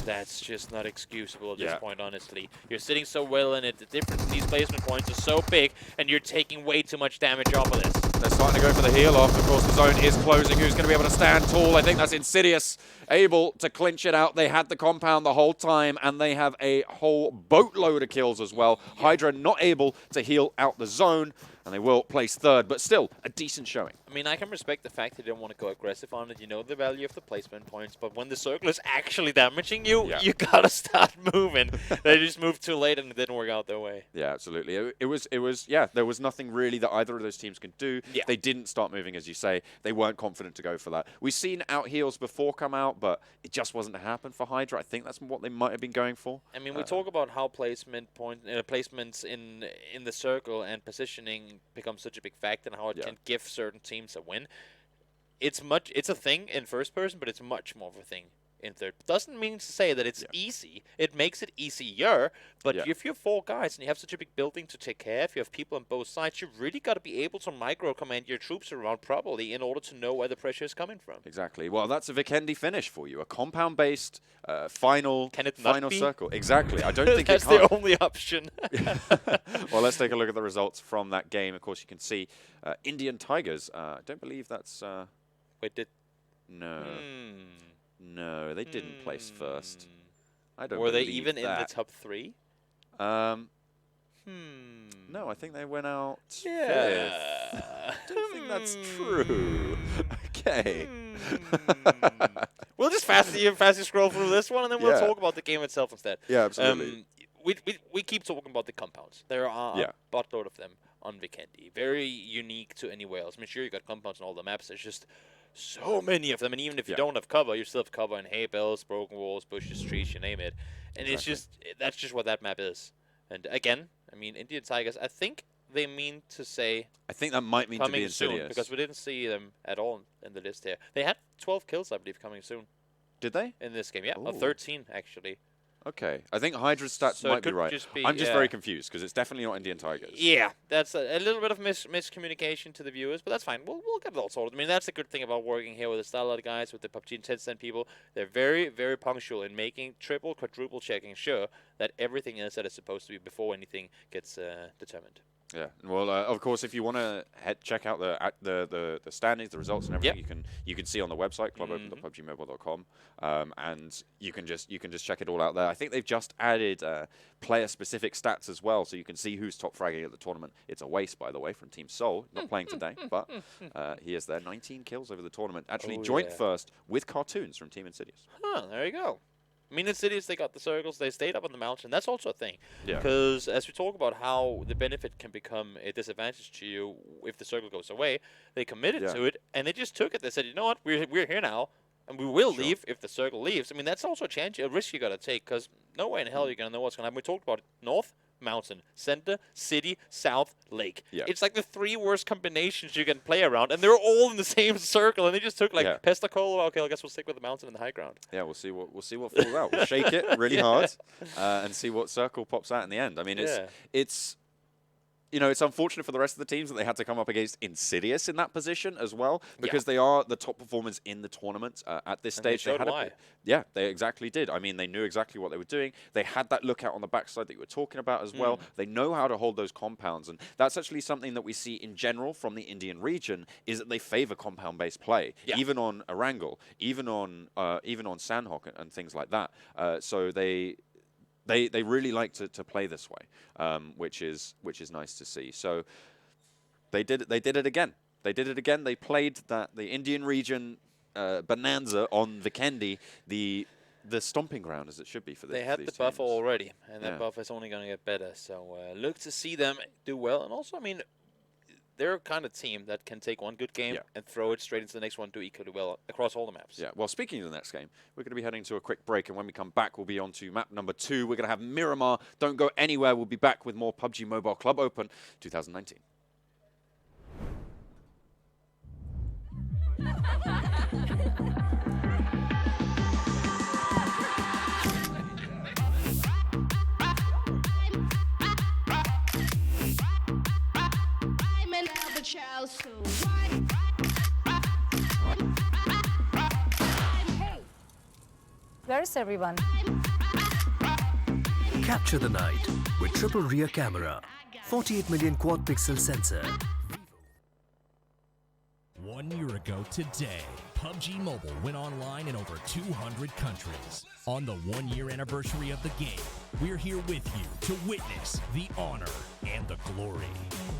That's just not excusable at this point, honestly. You're sitting so well in it. The difference in these placement points is so big, and you're taking way too much damage off of this. They're starting to go for the heal off. Of course, the zone is closing. Who's going to be able to stand tall? I think that's Insidious, able to clinch it out. They had the compound the whole time, and they have a whole boatload of kills as well. HYDRA not able to heal out the zone, and they will place 3rd, but still a decent showing. I mean, I can respect the fact they didn't want to go aggressive on it. You know the value of the placement points, but when the circle is actually damaging you, you gotta start moving. They just moved too late and it didn't work out their way. Yeah, absolutely. It was, yeah, there was nothing really that either of those teams could do. Yeah. They didn't start moving, as you say. They weren't confident to go for that. We've seen out heals before come out, but it just wasn't to happen for HYDRA. I think that's what they might have been going for. I mean, we talk about how placements in the circle and positioning become such a big factor and how it can give certain teams a win. It's a thing in first person, but it's much more of a thing in third. Doesn't mean to say that it's easy. It makes it easier, but if you're 4 guys and you have such a big building to take care of, you have people on both sides, you really got to be able to micro-command your troops around properly in order to know where the pressure is coming from. Exactly. Well, that's a Vikendi finish for you. A compound-based final be? circle. Exactly. I don't think that's it can't. the only option. Well, let's take a look at the results from that game. Of course, you can see Indian Tigers. I don't believe that's... Wait, did... No. No, they didn't place first. I don't Were they believe even in the top 3? No, I think they went out 5th. I don't think that's true. Okay. We'll just fastly scroll through this one, and then we'll talk about the game itself instead. Yeah, absolutely. We keep talking about the compounds. There are a buttload of them on Vikendi. Very unique to anywhere else. I mean, sure, you got compounds on all the maps. There's just so many of them, and even if you don't have cover, you still have cover in hay bales, broken walls, bushes, trees, you name it. And it's just, that's just what that map is. And again, I mean, Indian Tigers, I think they mean to say... I think that might mean to be Insidious. Soon, because we didn't see them at all in the list here. They had 12 kills, I believe, coming soon. Did they? In this game, yeah. 13, actually. Okay. I think HYDRA's stats might be right. I'm just very confused, because it's definitely not Indian Tigers. Yeah, that's a little bit of miscommunication to the viewers, but that's fine. We'll get it all sorted. I mean, that's the good thing about working here with the Starlight guys, with the PUBG and Tencent people. They're very, very punctual in making triple, quadruple checking sure that everything is that it's supposed to be before anything gets determined. Yeah, well, of course, if you want to check out the standings, the results, and everything, you can see on the website clubopen.pubgmobile.com, and you can just check it all out there. I think they've just added player-specific stats as well, so you can see who's top fragging at the tournament. It's a waste, by the way, from Team Seoul, not playing today, but he is there. 19 kills over the tournament, actually joint first with Cartoons from Team Insidious. Huh, there you go. I mean, Insidious, they got the circles, they stayed up on the mountain. That's also a thing. Yeah. Because as we talk about how the benefit can become a disadvantage to you if the circle goes away, they committed to it, and they just took it. They said, you know what, we're here now, and we will leave if the circle leaves. I mean, that's also a risk you got to take, because no way in hell you're going to know what's going to happen. We talked about North, Mountain, Center, City, South, Lake. Yeah. It's like the 3 worst combinations you can play around, and they're all in the same circle, and they just took like Pestacola. Okay, I guess we'll stick with the mountain and the high ground. Yeah, we'll see what falls out. We'll shake it really hard and see what circle pops out in the end. I mean, you know, it's unfortunate for the rest of the teams that they had to come up against Insidious in that position as well, because they are the top performers in the tournament at this stage. They showed why. Yeah, they exactly did. I mean, they knew exactly what they were doing. They had that lookout on the backside that you were talking about as well. They know how to hold those compounds, and that's actually something that we see in general from the Indian region, is that they favor compound-based play, even on Erangel, even on Sandhawk and things like that. So they really like to play this way, which is nice to see. So they did it again. They did it again. They played the Indian region bonanza on Vikendi, the stomping ground as it should be for this. They had the buffer already, and that buffer is only going to get better. So look to see them do well. And also, I mean, they're a kind of team that can take one good game and throw it straight into the next one, do equally well across all the maps. Yeah, well, speaking of the next game, we're going to be heading to a quick break, and when we come back, we'll be on to map number 2. We're going to have Miramar. Don't go anywhere. We'll be back with more PUBG Mobile Club Open 2019. Where is everyone? Capture the night with triple rear camera, 48 million quad pixel sensor. 1 year ago today, PUBG Mobile went online in over 200 countries. On the 1 year anniversary of the game, we're here with you to witness the honor and the glory.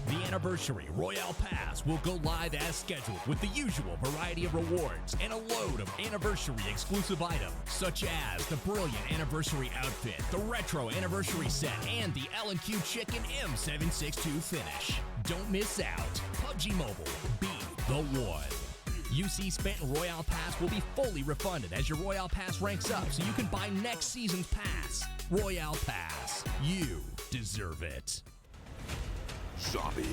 The anniversary Royale Pass will go live as scheduled with the usual variety of rewards and a load of anniversary exclusive items, such as the brilliant anniversary outfit, the retro anniversary set, and the L&Q Chicken M762 finish. Don't miss out. PUBG Mobile, be the one. UC spent in Royale Pass will be fully refunded as your Royale Pass ranks up, so you can buy next season's pass. Royale Pass. You deserve it. Zombie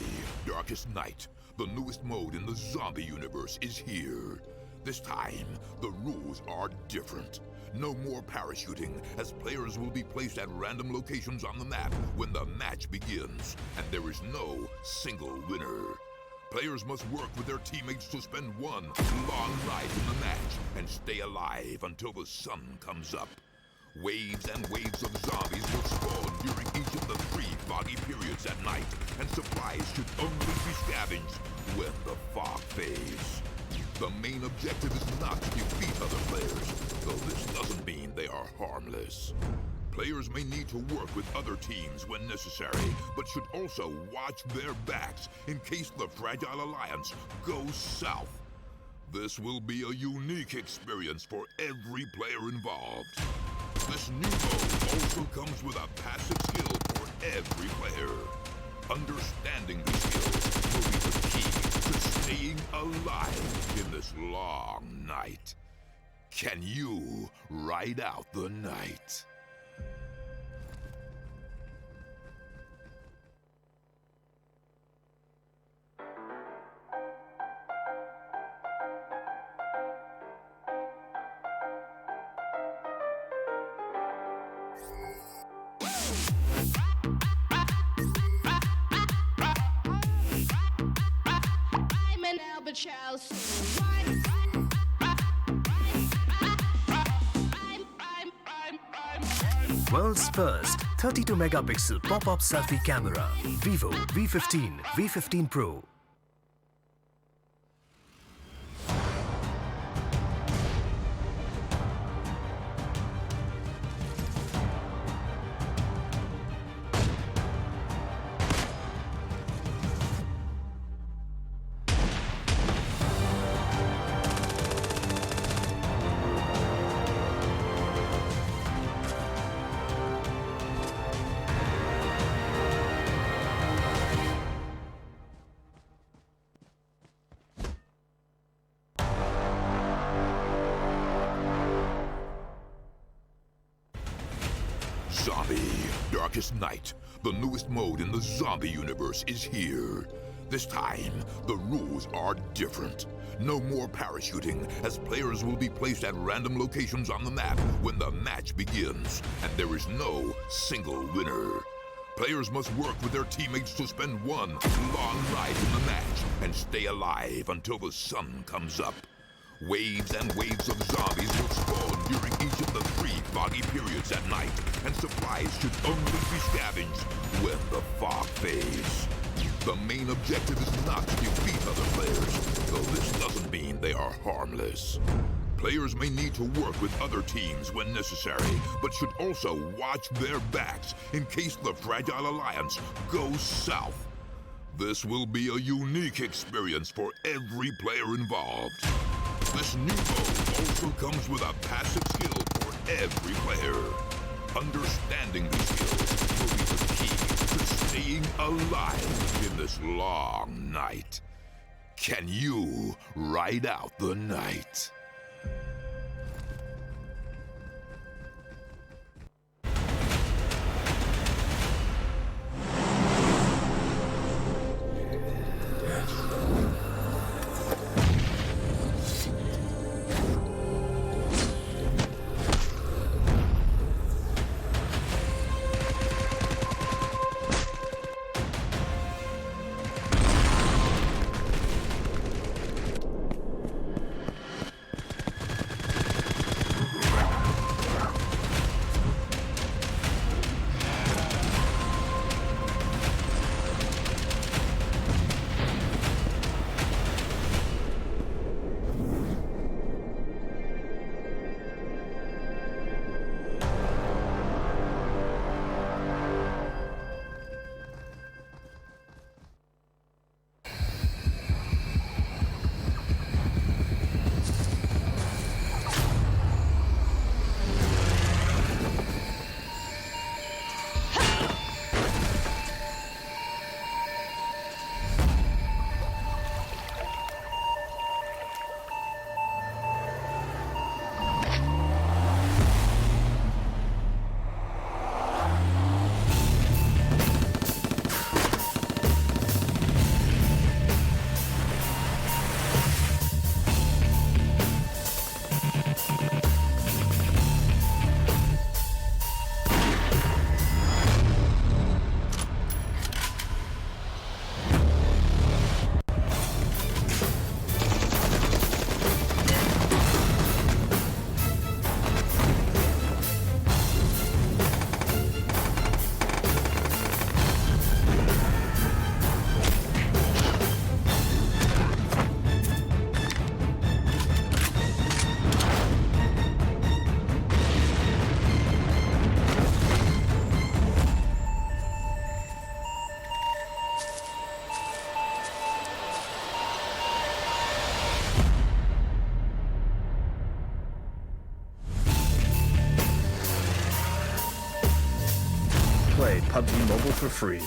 Darkest Night, the newest mode in the zombie universe, is here. This time, the rules are different. No more parachuting, as players will be placed at random locations on the map when the match begins, and there is no single winner. Players must work with their teammates to spend one long night in the match and stay alive until the sun comes up. Waves and waves of zombies will spawn during each of the 3 foggy periods at night, and supplies should only be scavenged when the fog fades. The main objective is not to defeat other players, though this doesn't mean they are harmless. Players may need to work with other teams when necessary, but should also watch their backs in case the Fragile Alliance goes south. This will be a unique experience for every player involved. This new mode also comes with a passive skill for every player. Understanding these skills will be the key to staying alive in this long night. Can you ride out the night? World's first 32 megapixel pop-up selfie camera, Vivo V15, V15 Pro. Zombie Darkest Night, the newest mode in the zombie universe, is here. This time, the rules are different. No more parachuting, as players will be placed at random locations on the map when the match begins, and there is no single winner. Players must work with their teammates to spend one long night in the match and stay alive until the sun comes up. Waves and waves of zombies will spawn during each of the 3 foggy periods at night, and supplies should only be scavenged when the fog fades. The main objective is not to defeat other players, though this doesn't mean they are harmless. Players may need to work with other teams when necessary, but should also watch their backs in case the Fragile Alliance goes south. This will be a unique experience for every player involved. This new mode also comes with a passive skill for every player. Understanding these skills will be the key to staying alive in this long night. Can you ride out the night? Play PUBG Mobile for free.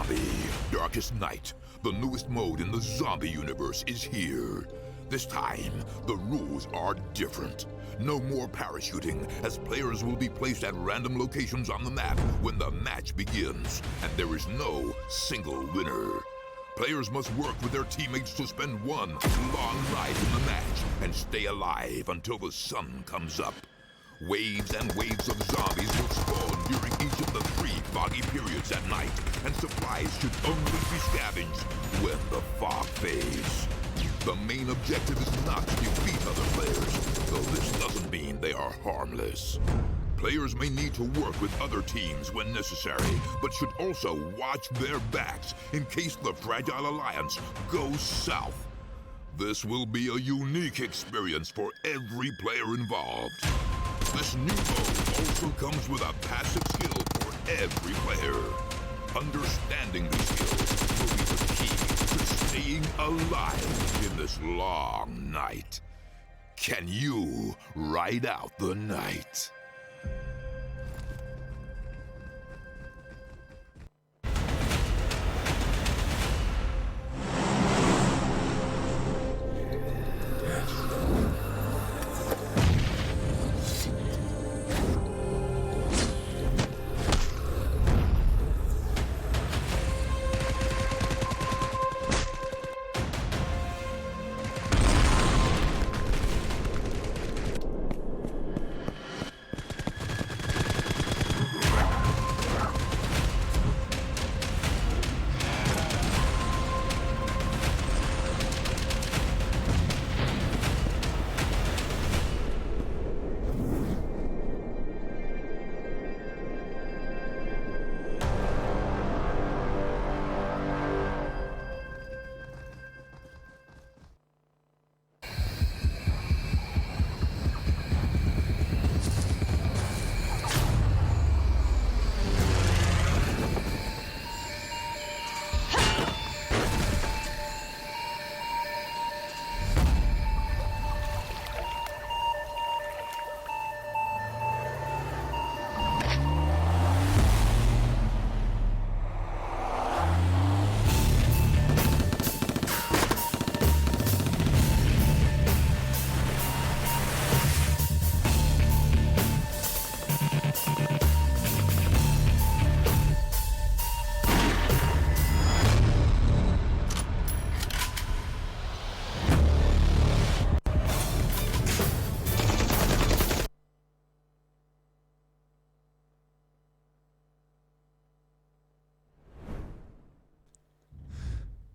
Zombie, Darkest Night, the newest mode in the zombie universe, is here. This time, the rules are different. No more parachuting, as players will be placed at random locations on the map when the match begins, and there is no single winner. Players must work with their teammates to spend one long night in the match and stay alive until the sun comes up. Waves and waves of zombies will spawn during each of the 3 foggy periods at night, and supplies should only be scavenged when the fog fades. The main objective is not to defeat other players, though this doesn't mean they are harmless. Players may need to work with other teams when necessary, but should also watch their backs in case the Fragile Alliance goes south. This will be a unique experience for every player involved. This new mode also comes with a passive skill for every player. Understanding these skills will be the key to staying alive in this long night. Can you ride out the night?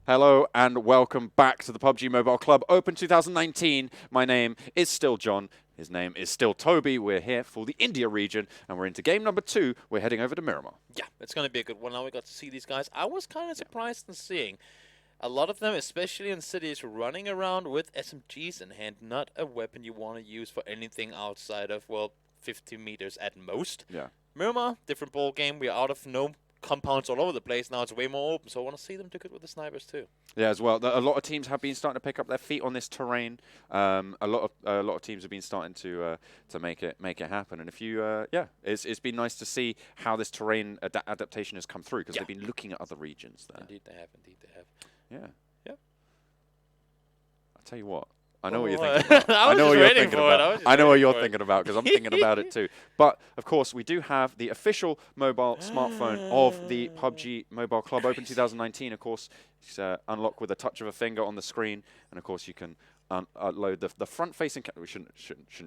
Hello and welcome back to the PUBG Mobile Club Open 2019. My name is still John. His name is still Toby. We're here for the India region and we're into game number 2. We're heading over to Miramar. Yeah, it's going to be a good one. Now we got to see these guys. I was kind of surprised in seeing a lot of them, especially in cities, running around with SMGs in hand. Not a weapon you want to use for anything outside of, well, 50 meters at most. Yeah. Miramar, different ball game. We're out of compounds all over the place. Now it's way more open, so I want to see them do good with the snipers too. Yeah, as well. A lot of teams have been starting to pick up their feet on this terrain. A lot of teams have been starting to make it happen. And if you, it's been nice to see how this terrain adaptation has come through because they've been looking at other regions there. Indeed, they have. Indeed, they have. Yeah. Yeah. I'll tell you what. I know what you're thinking about. I know what you're thinking about. I know what you're thinking about because I'm thinking about it too. But of course, we do have the official mobile smartphone of the PUBG Mobile Club Open 2019. Of course, it's unlocked with a touch of a finger on the screen, and of course, you can upload the front-facing. We shouldn't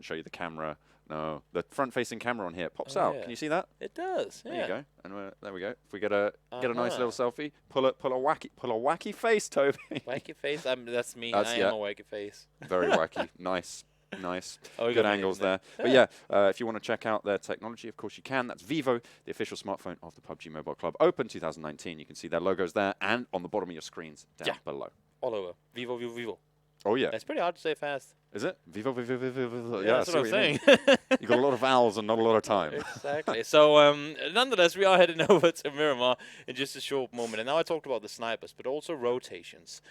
show you the camera. No, the front-facing camera on here pops out. Yeah. Can you see that? It does. Yeah. There you go. And there we go. If we get a nice little selfie, pull a wacky face, Toby. Wacky face. That's me. I am a wacky face. Very wacky. Nice. Good angles there. But yeah, if you want to check out their technology, of course you can. That's Vivo, the official smartphone of the PUBG Mobile Club Open 2019. You can see their logos there and on the bottom of your screens down below. All over. Vivo. Oh, yeah. That's pretty hard to say fast. Is it? Vivo. Yeah, that's what I'm saying. You got a lot of vowels and not a lot of time. Exactly. So, nonetheless, we are heading over to Miramar in just a short moment. And now I talked about the snipers, but also rotations.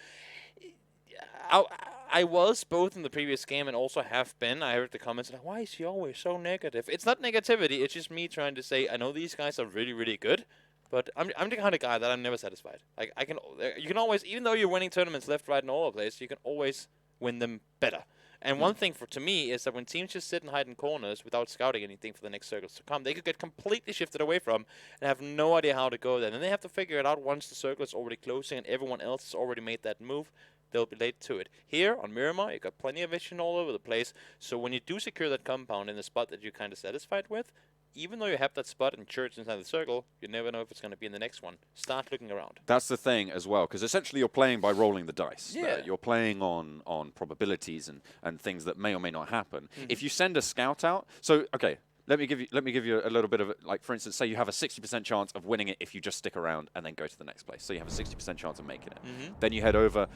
I was both in the previous game and also have been. I heard the comments like, why is he always so negative? It's not negativity. It's just me trying to say, I know these guys are really, really good, But I'm the kind of guy that I'm never satisfied. Like you can always, even though you're winning tournaments left, right, and all over the place, you can always win them better. And one thing to me is that when teams just sit and hide in corners without scouting anything for the next circles to come, they could get completely shifted away from and have no idea how to go there. And they have to figure it out once the circle is already closing and everyone else has already made that move. They'll be late to it. Here on Miramar, you got plenty of vision all over the place. So when you do secure that compound in the spot that you're kind of satisfied with, even though you have that spot and church inside the circle, you never know if it's going to be in the next one. Start looking around. That's the thing as well, because essentially you're playing by rolling the dice. Yeah. You're playing on probabilities and things that may or may not happen. If you send a scout out, so okay, let me give you a little bit of like, for instance, say you have a 60% chance of winning it if you just stick around and then go to the next place. So you have a 60% chance of making it. Then you head over.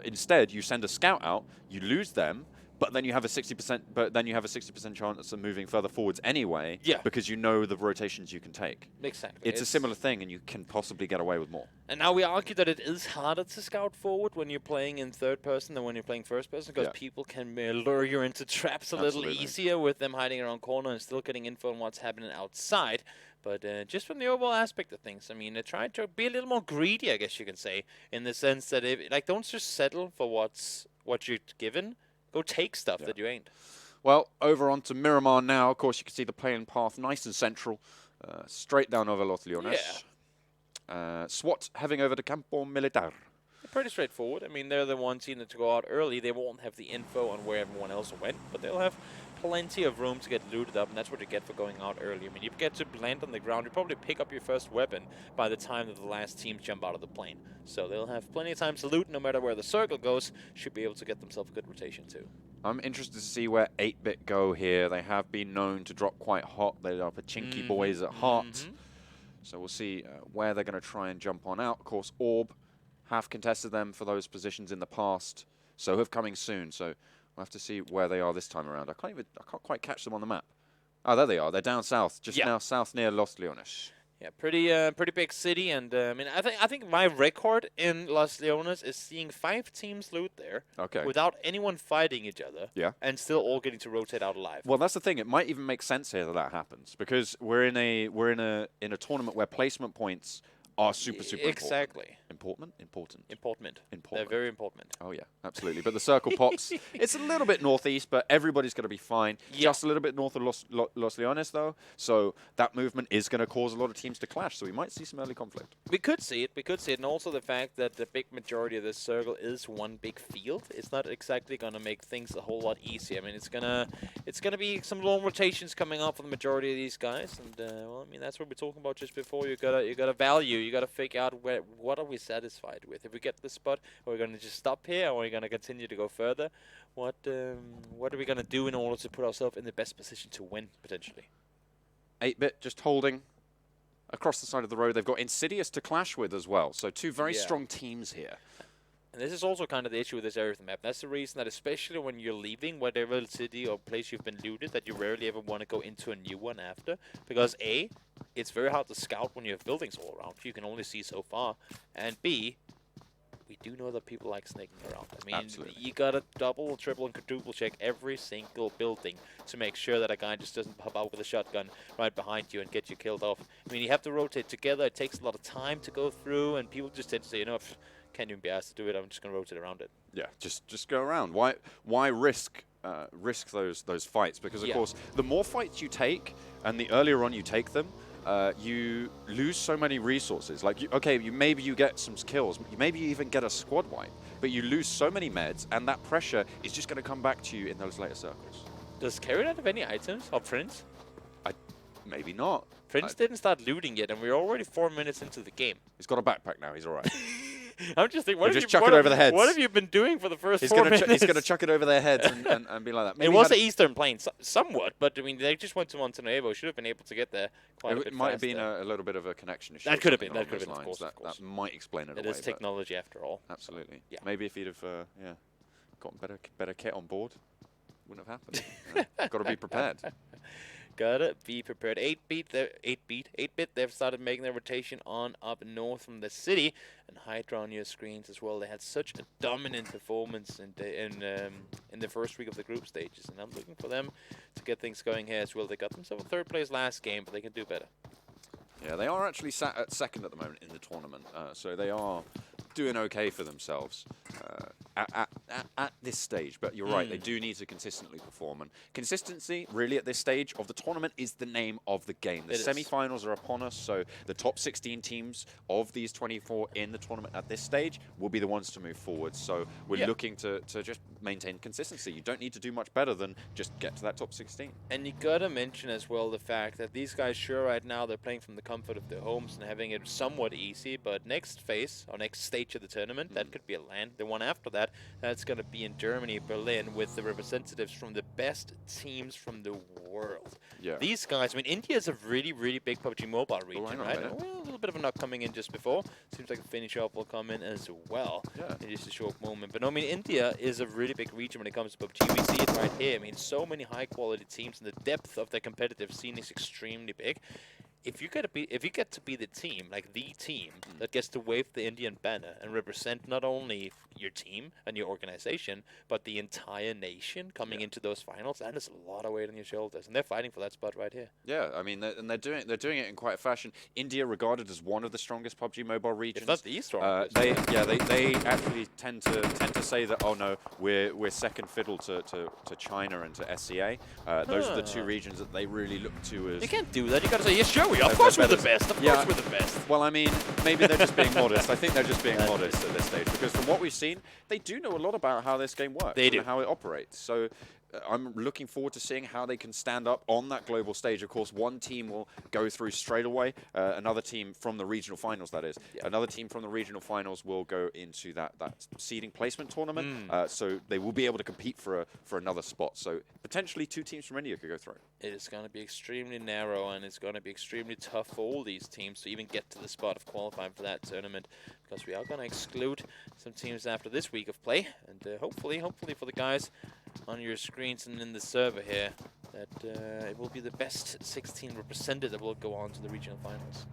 Instead, you send a scout out. You lose them. But then you have a 60%. But then you have a 60% chance of moving further forwards anyway. Yeah. Because you know the rotations you can take. Exactly. It's a similar thing, and you can possibly get away with more. And now we argue that it is harder to scout forward when you're playing in third person than when you're playing first person, because people can lure you into traps a little easier with them hiding around corner and still getting info on what's happening outside. But just from the overall aspect of things, I mean, they're trying to be a little more greedy, I guess you can say, in the sense that don't just settle for what you're given. Go take stuff that you ain't. Well, over onto Miramar now. Of course, you can see the playing path nice and central. Straight down over Los Leones. SWAT heading over to Campo Militar. They're pretty straightforward. I mean, they're the one team that to go out early. They won't have the info on where everyone else went, but they'll have plenty of room to get looted up, and that's what you get for going out early. I mean, you get to land on the ground. You probably pick up your first weapon by the time that the last team jump out of the plane. So they'll have plenty of time to loot no matter where the circle goes. Should be able to get themselves a good rotation too. I'm interested to see where 8-Bit go here. They have been known to drop quite hot. They are pachinki boys at heart. So we'll see where they're going to try and jump on out. Of course, Orb have contested them for those positions in the past. So have coming soon. So we'll have to see where they are this time around. I can't quite catch them on the map. Oh, there they are. They're down south, just now south near Los Leones. Yeah, pretty big city, and I mean, I think my record in Los Leones is seeing 5 teams loot there, without anyone fighting each other, and still all getting to rotate out alive. Well, that's the thing. It might even make sense here that happens, because we're in a tournament where placement points are super important. Important. They're very important. Oh yeah, absolutely. But the circle pops. It's a little bit northeast, but everybody's going to be fine. Just a little bit north of Los Leones, though. So that movement is going to cause a lot of teams to clash. So we might see some early conflict. We could see it. And also the fact that the big majority of this circle is one big field. It's not exactly going to make things a whole lot easier. I mean, it's gonna be some long rotations coming up for the majority of these guys. And well, I mean, that's what we're talking about just before. You gotta value. You gotta figure out what are we satisfied with. If we get the spot, are we going to just stop here, or are we going to continue to go further? What are we going to do in order to put ourselves in the best position to win, potentially? 8-Bit just holding across the side of the road. They've got Insidious to clash with as well. So 2 very strong teams here. And this is also kind of the issue with this area of the map. That's the reason that especially when you're leaving whatever city or place you've been looted, that you rarely ever want to go into a new one after. Because A, it's very hard to scout when you have buildings all around. You can only see so far. And B, we do know that people like snaking around. I mean, you gotta double, triple, and quadruple check every single building to make sure that a guy just doesn't pop out with a shotgun right behind you and get you killed off. I mean, you have to rotate together. It takes a lot of time to go through, and people just tend to say, you know, can't even be asked to do it. I'm just gonna rotate around it. Yeah, just go around. Why risk those fights? Because of course, the more fights you take, and the earlier on you take them, you lose so many resources. Like, maybe you get some kills, maybe you even get a squad wipe, but you lose so many meds, and that pressure is just going to come back to you in those later circles. Does Carry not have any items or Prince? Maybe not. Prince didn't start looting yet, and we're already 4 minutes into the game. He's got a backpack now. He's all right. I'm just thinking, what have you been doing for the first 4 minutes? He's going to chuck it over their heads and be like that. Maybe it was the Eastern Plain, somewhat, but I mean, they just went to Montenegro. Should have been able to get there quite a bit faster. It might have been a little bit of a connection issue. That could have been, of course. That might explain it away. It is technology after all. Absolutely. Yeah. Maybe if he'd have gotten better kit on board, wouldn't have happened. Got to be prepared. Gotta be prepared. 8-bit, they've started making their rotation on up north from the city, and HYDRA on your screens as well. They had such a dominant performance in the first week of the group stages, and I'm looking for them to get things going here as well. They got themselves a 3rd place last game, but they can do better. Yeah, they are actually sat at second at the moment in the tournament, so they are doing okay for themselves at this stage. But you're right, they do need to consistently perform. And consistency, really, at this stage of the tournament is the name of the game. The semi-finals are upon us, so the top 16 teams of these 24 in the tournament at this stage will be the ones to move forward. So we're looking to just maintain consistency. You don't need to do much better than just get to that top 16. And you gotta mention as well the fact that these guys, sure, right now they're playing from the comfort of their homes and having it somewhat easy, but next phase, or next stage of the tournament, that could be a LAN. The one after that, that's gonna be in Germany, Berlin, with the representatives from the best teams from the world. Yeah. These guys, I mean, India is a really, really big PUBG Mobile region, right? Well, a little bit of a knock coming in just before. Seems like a finish up will come in as well in just a short moment. But no, I mean, India is a really big region when it comes to PUBG. We see it right here. I mean, so many high-quality teams, and the depth of the competitive scene is extremely big. If you get to be the team, like the team, that gets to wave the Indian banner and represent not only your team and your organization, but the entire nation coming into those finals, that is a lot of weight on your shoulders, and they're fighting for that spot right here. Yeah, I mean, they're doing it in quite a fashion. India regarded as one of the strongest PUBG Mobile regions. If not the strongest. They actually tend to say that, oh no, we're second fiddle to China and to SCA. Those are the two regions that they really look to as. You can't do that. You got to say, yes, sure, of course we're the best. Of course we're the best. Well, I mean, maybe they're just being modest. I think they're just being modest at this stage, because from what we've seen, they do know a lot about how this game works and how it operates. So I'm looking forward to seeing how they can stand up on that global stage. Of course, one team will go through straight away. Another team from the regional finals, that is. Another team from the regional finals will go into that seeding placement tournament. So they will be able to compete for another spot. So potentially 2 teams from India could go through. It is going to be extremely narrow, and it's going to be extremely tough for all these teams to even get to the spot of qualifying for that tournament, because we are going to exclude some teams after this week of play. And hopefully for the guys on your screens and in the server here, that it will be the best 16 represented that will go on to the regional finals.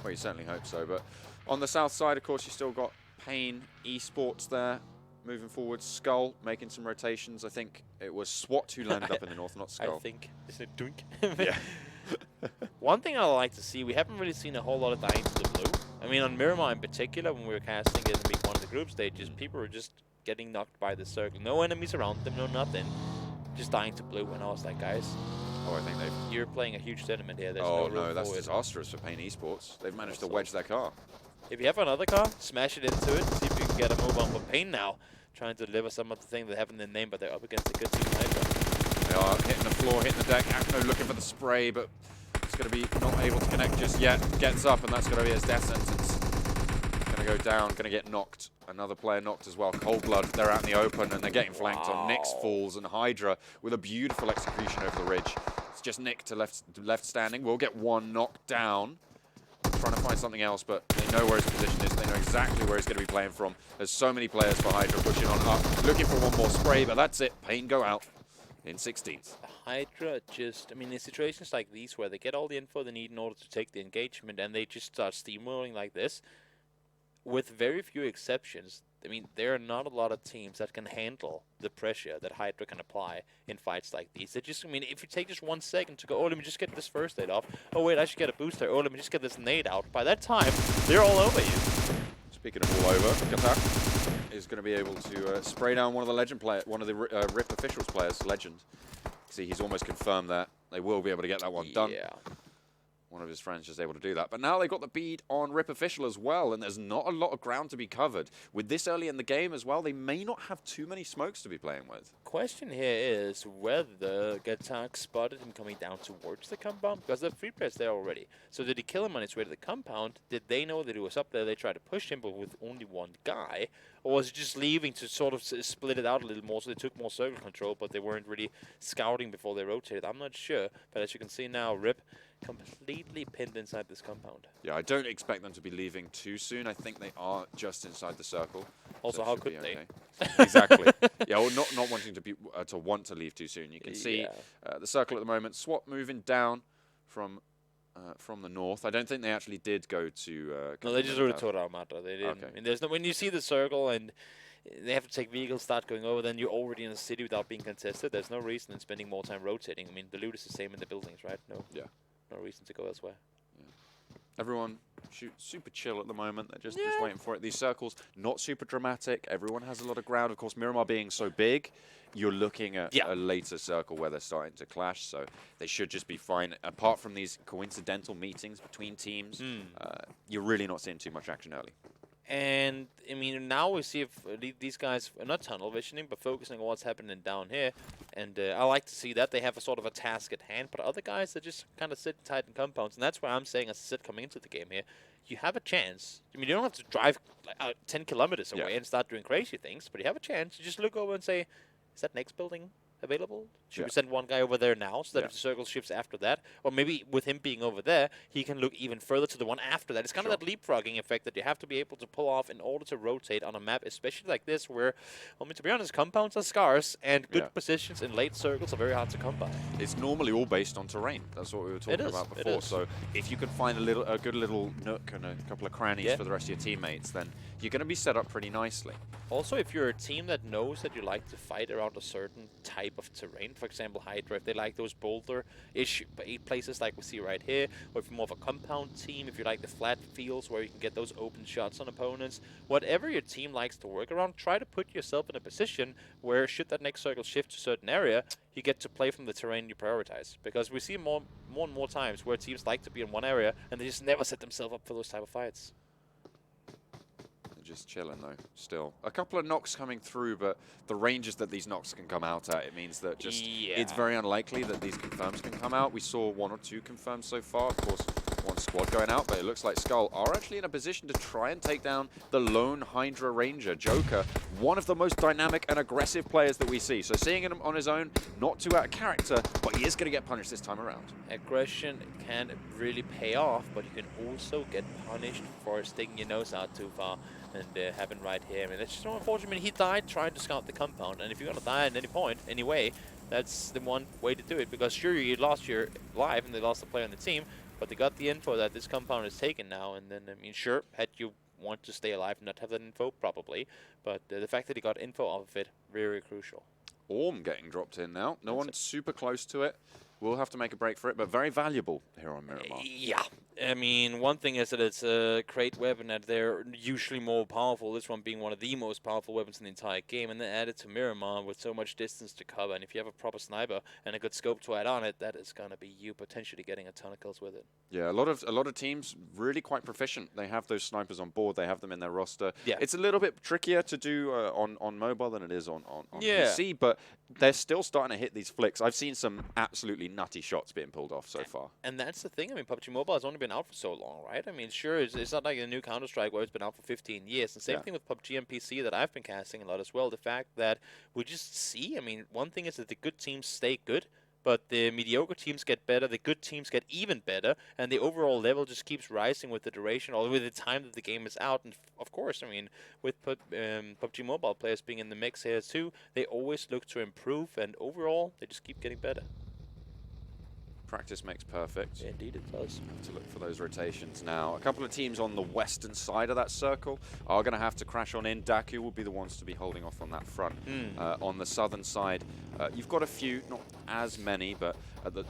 Well, you certainly hope so. But on the south side, of course, you still got Pain eSports there moving forward. SKUL making some rotations. I think it was SWAT who landed up in the north, not SKUL. I think. Isn't it Dunk? Yeah. One thing I like to see, we haven't really seen a whole lot of dying to the blue. I mean, on Miramar in particular, when we were casting it in week 1 of the group stages, people were just getting knocked by the circle. No enemies around them, no nothing. Just dying to blue, and I was like, guys, I think you're playing a huge tournament here. There's no, that's disastrous for Pain eSports. They've managed to wedge their car. If you have another car, smash it into it, see if you can get a move on for Pain now. Trying to deliver some of the things they have in their name, but they're up against a good team HYDRA. They are hitting the floor, hitting the deck. Akno looking for the spray, but it's going to be not able to connect just yet. Gets up, and that's going to be his death sentence. Going to go down, going to get knocked. Another player knocked as well. Cold Blood, they're out in the open, and they're getting flanked on Nyx falls, and HYDRA with a beautiful execution over the ridge. It's just Nick to left standing. We'll get one knocked down. Trying to find something else, but they know where his position is. They know exactly where he's going to be playing from. There's so many players for HYDRA pushing on up, looking for one more spray, but that's it. Pain go out in 16th. HYDRA just, I mean, in situations like these where they get all the info they need in order to take the engagement, and they just start steamrolling like this, with very few exceptions. I mean, there are not a lot of teams that can handle the pressure that HYDRA can apply in fights like these. They just, I mean, if you take just 1 second to go, oh, let me just get this first aid off. Oh, wait, I should get a booster. Oh, let me just get this nade out. By that time, they're all over you. Speaking of all over, Qatar is going to be able to spray down one of the RIP officials players, Legend. See, he's almost confirmed that they will be able to get that one done. Yeah. One of his friends just able to do that. But now they've got the bead on RIP Official as well, and there's not a lot of ground to be covered. With this early in the game as well, they may not have too many smokes to be playing with. Question here is whether Gatak spotted him coming down towards the compound, because there are 3 players there already. So did he kill him on his way to the compound? Did they know that he was up there? They tried to push him, but with only 1 guy? Or was he just leaving to sort of split it out a little more, so they took more circle control, but they weren't really scouting before they rotated? I'm not sure, but as you can see now, RIP completely pinned inside this compound. Yeah, I don't expect them to be leaving too soon. I think they are just inside the circle. Also, how could they? Exactly. Yeah, well, not wanting to be to want to leave too soon. You can see the circle at the moment. SWAT moving down from the north. I don't think they actually did go to. No, they just rode to Ramata. They didn't. Okay. I mean, there's no, when you see the circle and they have to take vehicles, start going over, then you're already in the city without being contested. There's no reason in spending more time rotating. I mean, the loot is the same in the buildings, right? No. Yeah. No reason to go elsewhere. Everyone super chill at the moment. They're just waiting for it. These circles, not super dramatic. Everyone has a lot of ground. Of course, Miramar being so big, you're looking at a later circle where they're starting to clash, so they should just be fine. Apart from these coincidental meetings between teams, you're really not seeing too much action early. And, I mean, now we see if these guys are not tunnel visioning, but focusing on what's happening down here. And I like to see that. They have a sort of a task at hand, but other guys, they just kind of sit tight in compounds. And that's why I'm saying, as I said coming into the game here, you have a chance. I mean, you don't have to drive 10 kilometers away and start doing crazy things, but you have a chance. You just look over and say, is that next building available? Should we send one guy over there now so that if the circle shifts after that? Or maybe with him being over there, he can look even further to the one after that. It's kind of that leapfrogging effect that you have to be able to pull off in order to rotate on a map, especially like this where, I mean, to be honest, compounds are scarce and good positions in late circles are very hard to come by. It's normally all based on terrain. That's what we were talking about before. So if you can find a good little nook and a couple of crannies for the rest of your teammates, then you're going to be set up pretty nicely. Also, if you're a team that knows that you like to fight around a certain type of terrain, for example, HYDRA, if they like those boulder-ish places like we see right here, or if you're more of a compound team, if you like the flat fields where you can get those open shots on opponents, whatever your team likes to work around, try to put yourself in a position where, should that next circle shift to a certain area, you get to play from the terrain you prioritize. Because we see more and more times where teams like to be in one area, and they just never set themselves up for those type of fights. Just chilling though, still. A couple of knocks coming through, but the ranges that these knocks can come out at, it means that just it's very unlikely that these confirms can come out. We saw 1 or 2 confirms so far. Of course, 1 squad going out, but it looks like SKUL are actually in a position to try and take down the lone HYDRA Ranger. Joker, one of the most dynamic and aggressive players that we see. So seeing him on his own, not too out of character, but he is going to get punished this time around. Aggression can really pay off, but you can also get punished for sticking your nose out too far. And happened right here. I mean, it's just so unfortunate. I mean, he died trying to scout the compound, and if you're gonna die at any point, anyway, that's the one way to do it. Because sure, you lost your life, and they lost the player on the team, but they got the info that this compound is taken now. And then, I mean, sure, had you want to stay alive and not have that info, probably, but the fact that he got info off of it, very crucial. Orm getting dropped in now. No one's super close to it. We'll have to make a break for it, but very valuable here on Miramar. Yeah. I mean, one thing is that it's a great weapon, that they're usually more powerful, this one being one of the most powerful weapons in the entire game, and then added to Miramar with so much distance to cover, and if you have a proper sniper and a good scope to add on it, that is going to be you potentially getting a ton of kills with it. Yeah, a lot of teams really quite proficient. They have those snipers on board, they have them in their roster. Yeah. It's a little bit trickier to do on mobile than it is on PC, but they're still starting to hit these flicks. I've seen some absolutely nutty shots being pulled off so far. And that's the thing. I mean, PUBG Mobile has only been out for so long, right? I mean, sure, it's not like a new Counter-Strike where it's been out for 15 years. And same thing with PUBG and PC that I've been casting a lot as well. The fact that we just see, I mean, one thing is that the good teams stay good, but the mediocre teams get better, the good teams get even better, and the overall level just keeps rising with the duration or with the time that the game is out. And of course, I mean, with PUBG Mobile players being in the mix here too, they always look to improve, and overall, they just keep getting better. Practice makes perfect. Yeah, indeed it does. Have to look for those rotations now. A couple of teams on the western side of that circle are going to have to crash on in. DAKU will be the ones to be holding off on that front. On the southern side, you've got a few, not as many, but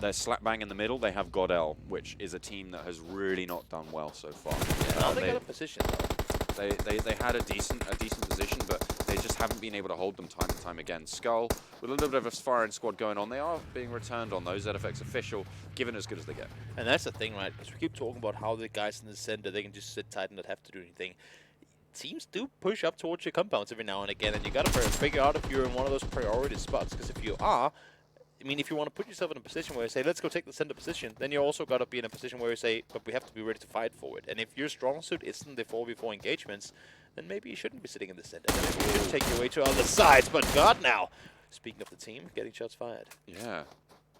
they're slap bang in the middle. They have GODL, which is a team that has really not done well so far. Yeah, now they got a position though. They had a decent position, but they just haven't been able to hold them time and time again. SKUL, with a little bit of a firing squad going on, they are being returned on those. ZFX official, given as good as they get. And that's the thing, right? Because we keep talking about how the guys in the center, they can just sit tight and not have to do anything. Teams do push up towards your compounds every now and again, and you got to figure out if you're in one of those priority spots. Because if you are, I mean, if you want to put yourself in a position where you say, let's go take the center position, then you also got to be in a position where you say, but we have to be ready to fight for it. And if your strong suit isn't the 4v4 engagements, then maybe you shouldn't be sitting in the center. Then maybe you should take your way to other sides. But God, now, speaking of the team, getting shots fired. Yeah.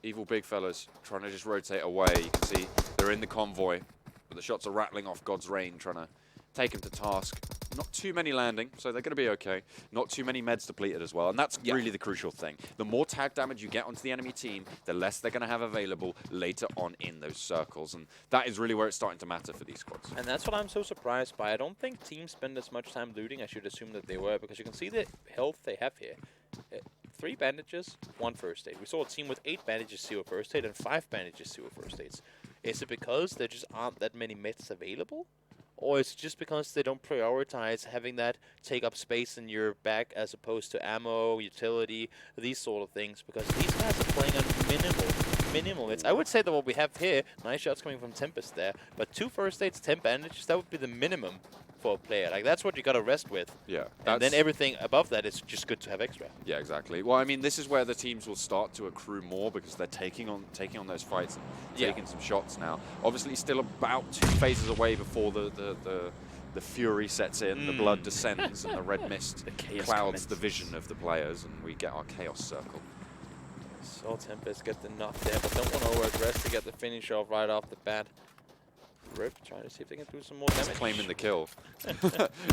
Evil big fellas trying to just rotate away. You can see they're in the convoy, but the shots are rattling off GodsReign, trying to take him to task. Not too many landing, so they're going to be okay. Not too many meds depleted as well, and that's really the crucial thing. The more tag damage you get onto the enemy team, the less they're going to have available later on in those circles, and that is really where it's starting to matter for these squads. And that's what I'm so surprised by. I don't think teams spend as much time looting. I should assume that they were, because you can see the health they have here. 3 bandages, 1 first aid. We saw a team with 8 bandages, 0 first aid, and 5 bandages, 0 first aids. Is it because there just aren't that many meds available? Or is it just because they don't prioritize having that take up space in your back as opposed to ammo, utility, these sort of things? Because these guys are playing on minimal hits. I would say that what we have here, nice shots coming from Tempest there, but 2 first aids, 10 bandages, that would be the minimum for a player. Like, that's what you gotta rest with. Yeah. And then everything above that is just good to have extra. Yeah, exactly. Well, I mean, this is where the teams will start to accrue more because they're taking on those fights and taking some shots now. Obviously, still about 2 phases away before the fury sets in, the blood descends, and the red mist clouds the vision of the players, and we get our chaos circle. So Tempest get the knock there, but don't want to over-aggress to get the finish off right off the bat. Rip, trying to see if they can do some more damage. Claiming the kill.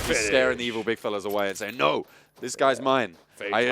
Just scaring the evil big fellas away and saying, no, this guy's mine. I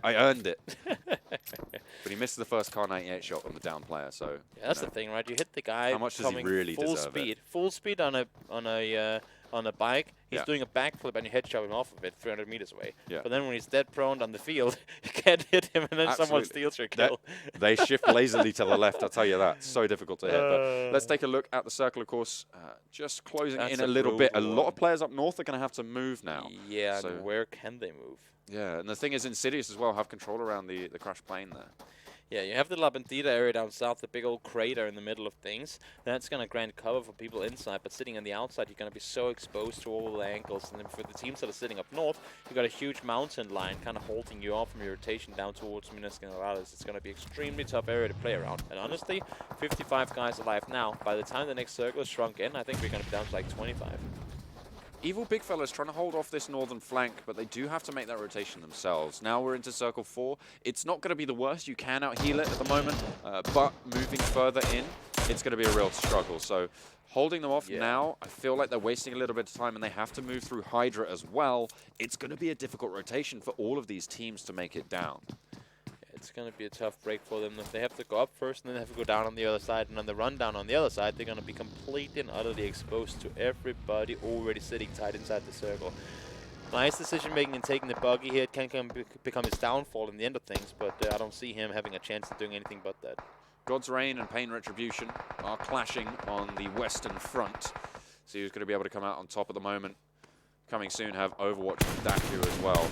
earned it. But he missed the first Car 98 shot on the down player, so... Yeah, that's the thing, right? You hit the guy how much does he really deserve it? Full speed on a bike. He's doing a backflip and you headshot him off of it 300 meters away. Yeah. But then when he's dead prone on the field, you can't hit him and then someone steals your kill. They shift lazily to the left, I'll tell you that. So difficult to hit. But let's take a look at the circle, of course. Just closing in a little bit. A lot of players up north are going to have to move now. Yeah, so and where can they move? Yeah, and the thing is, Insidious as well have control around the crash plane there. Yeah, you have the La Bandida area down south, the big old crater in the middle of things. That's going to grant cover for people inside, but sitting on the outside, you're going to be so exposed to all the angles. And then for the teams that are sitting up north, you've got a huge mountain line kind of holding you off from your rotation down towards Minas Generales. It's going to be extremely tough area to play around. And honestly, 55 guys alive now. By the time the next circle is shrunk in, I think we're going to be down to like 25. Evil big fellas trying to hold off this northern flank, but they do have to make that rotation themselves. Now we're into circle 4. It's not going to be the worst. You can out-heal it at the moment, but moving further in, it's going to be a real struggle. So holding them off now, I feel like they're wasting a little bit of time, and they have to move through HYDRA as well. It's going to be a difficult rotation for all of these teams to make it down. It's going to be a tough break for them. If they have to go up first and then have to go down on the other side, and on the rundown on the other side, they're going to be completely and utterly exposed to everybody already sitting tight inside the circle. Nice decision making and taking the buggy here. It can become his downfall in the end of things, but I don't see him having a chance of doing anything but that. GodsReign and Pain Retribution are clashing on the western front. See who's going to be able to come out on top at the moment. Coming soon have Overwatch and DAKU as well.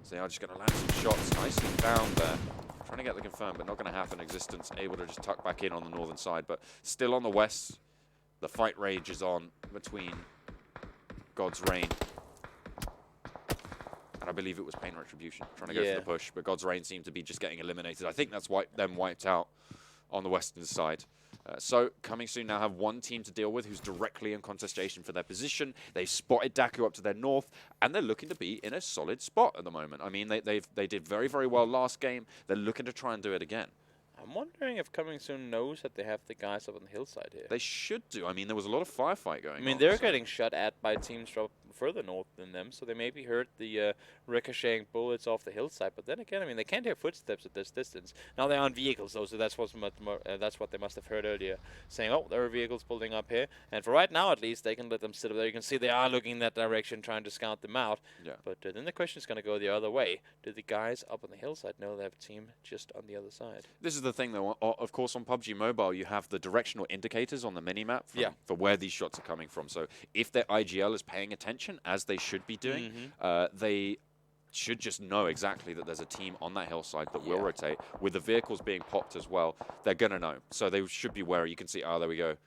So they are just going to land some shots. Nicely found there. Trying to get the confirm, but not going to happen. Existence able to just tuck back in on the northern side. But still on the west, the fight rages on between GodsReign. And I believe it was Pain Retribution trying to go for the push. But GodsReign seemed to be just getting eliminated. I think that's them wiped out on the western side. So coming soon now have one team to deal with who's directly in contestation for their position. They've spotted DAKU up to their north, and they're looking to be in a solid spot at the moment. I mean, they did very, very well last game. They're looking to try and do it again. I'm wondering if Coming Soon knows that they have the guys up on the hillside here. They should do. I mean, there was a lot of firefight going on. I mean, they're getting shot at by teams from further north than them, so they maybe heard the ricocheting bullets off the hillside. But then again, I mean, they can't hear footsteps at this distance. Now they're on vehicles, though, so that's what they must have heard earlier, saying, oh, there are vehicles pulling up here. And for right now, at least, they can let them sit up there. You can see they are looking in that direction, trying to scout them out. Yeah. But then the question is going to go the other way. Do the guys up on the hillside know they have a team just on the other side? This is the thing, though. Of course, on PUBG Mobile, you have the directional indicators on the minimap for where these shots are coming from. So if their IGL is paying attention, as they should be doing, they should just know exactly that there's a team on that hillside that will rotate. With the vehicles being popped as well, they're going to know. So they should be wary. You can see, there we go.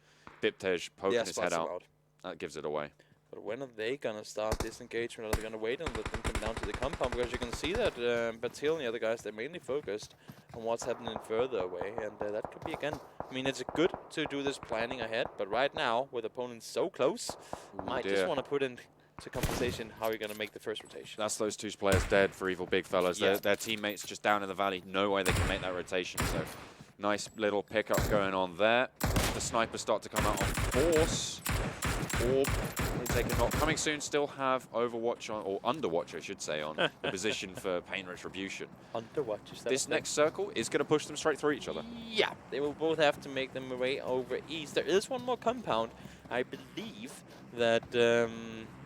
Biptej poking his head out. That gives it away. But when are they going to start this engagement? Are they going to wait and let them come down to the compound? Because you can see that Batil and the other guys, they're mainly focused on what's happening further away. And that could be, again, I mean, it's good to do this planning ahead. But right now, with opponents so close, might just want to put into conversation how you're going to make the first rotation. That's those 2 players dead for Evil Big Fellas. Their teammates just down in the valley know why they can make that rotation. So nice little pickup going on there. The snipers start to come out on force. Or they take a knock. Coming soon, still have Overwatch on, or Underwatch, I should say, on the position for Pain Retribution. Underwatch, is that this next circle is going to push them straight through each other. Yeah, they will both have to make them way over east. There is one more compound. I believe that the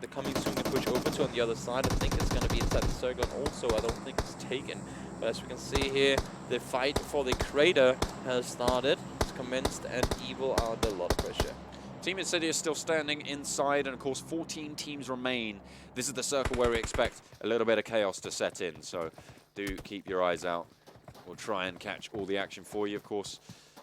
Coming Soon they push over to on the other side. I think it's going to be inside the circle, and also I don't think it's taken. But as we can see here, the fight for the crater has started. commenced, and Evil are under a lot of pressure. Team Insidious still standing inside, and of course 14 teams remain. This is the circle where we expect a little bit of chaos to set in, so do keep your eyes out. We'll try and catch all the action for you, of course.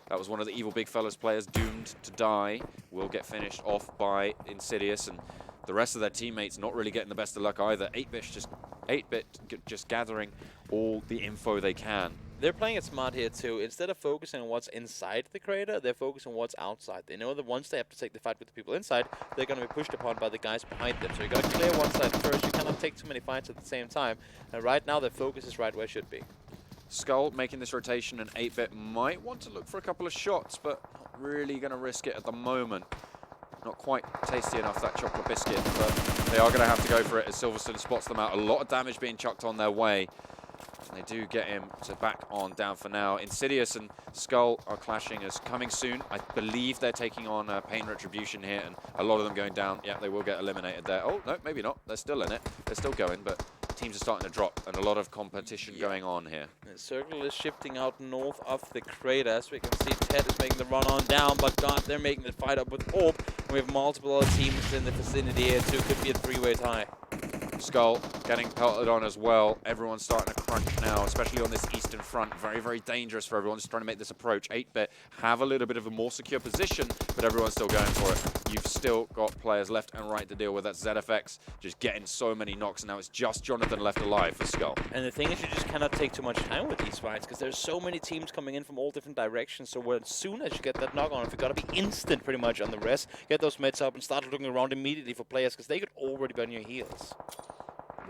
That was one of the Evil Big Fellas players doomed to die. Will get finished off by Insidious, and the rest of their teammates not really getting the best of luck either. 8-bit just gathering all the info they can. They're playing it smart here too. Instead of focusing on what's inside the crater, they're focusing on what's outside. They know that once they have to take the fight with the people inside, they're going to be pushed upon by the guys behind them. So you got to clear one side first. You cannot take too many fights at the same time. And right now, their focus is right where it should be. SKUL making this rotation, and 8-bit might want to look for a couple of shots, but not really going to risk it at the moment. Not quite tasty enough, that chocolate biscuit, but they are going to have to go for it as Silverstone spots them out. A lot of damage being chucked on their way. And they do get him to back on down for now. Insidious and SKUL are clashing as coming soon. I believe they're taking on Pain Retribution here, and a lot of them going down. Yeah, they will get eliminated there. Oh, no, maybe not. They're still in it. They're still going, but teams are starting to drop, and a lot of competition going on here. The circle is shifting out north of the crater. As we can see, Ted is making the run on down, but God, they're making the fight up with Orb. And we have multiple other teams in the vicinity here too. Could be a three-way tie. SKUL getting pelted on as well. Everyone's starting to crunch now, especially on this eastern front. Very, very dangerous for everyone just trying to make this approach. 8-bit have a little bit of a more secure position, but everyone's still going for it. You've still got players left and right to deal with. That's ZFX just getting so many knocks, and now it's just Jonathan left alive for SKUL. And the thing is, you just cannot take too much time with these fights, because there's so many teams coming in from all different directions. So as soon as you get that knock on, if you got to be instant pretty much on the rest, get those meds up and start looking around immediately for players, because they could already be on your heels.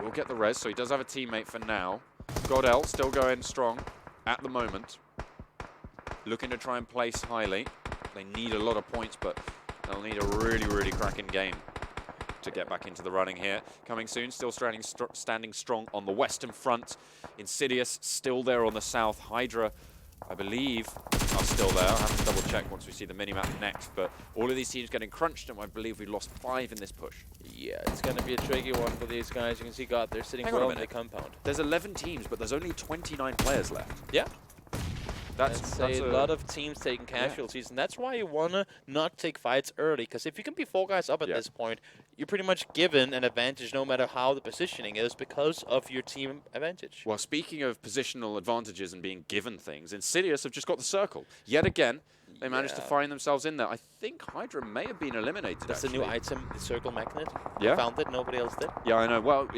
Will get the res, so he does have a teammate for now. GODL still going strong at the moment. Looking to try and place highly. They need a lot of points, but they'll need a really, really cracking game to get back into the running here. Coming soon, still standing strong on the western front. Insidious still there on the south. HYDRA, I believe, are still there. I'll have to double check once we see the minimap next, but all of these teams getting crunched, and I believe we lost 5 in this push. Yeah, it's going to be a tricky one for these guys. You can see, God, they're sitting well in the compound. There's 11 teams, but there's only 29 players left. Yeah. That's a lot of teams taking casualties, and that's why you want to not take fights early, because if you can be 4 guys up at this point, you're pretty much given an advantage no matter how the positioning is because of your team advantage. Well, speaking of positional advantages and being given things, Insidious have just got the circle. Yet again, they managed to find themselves in there. I think HYDRA may have been eliminated, That's a new item, the circle magnet. Yeah. I found it, nobody else did. Yeah, I know. Well,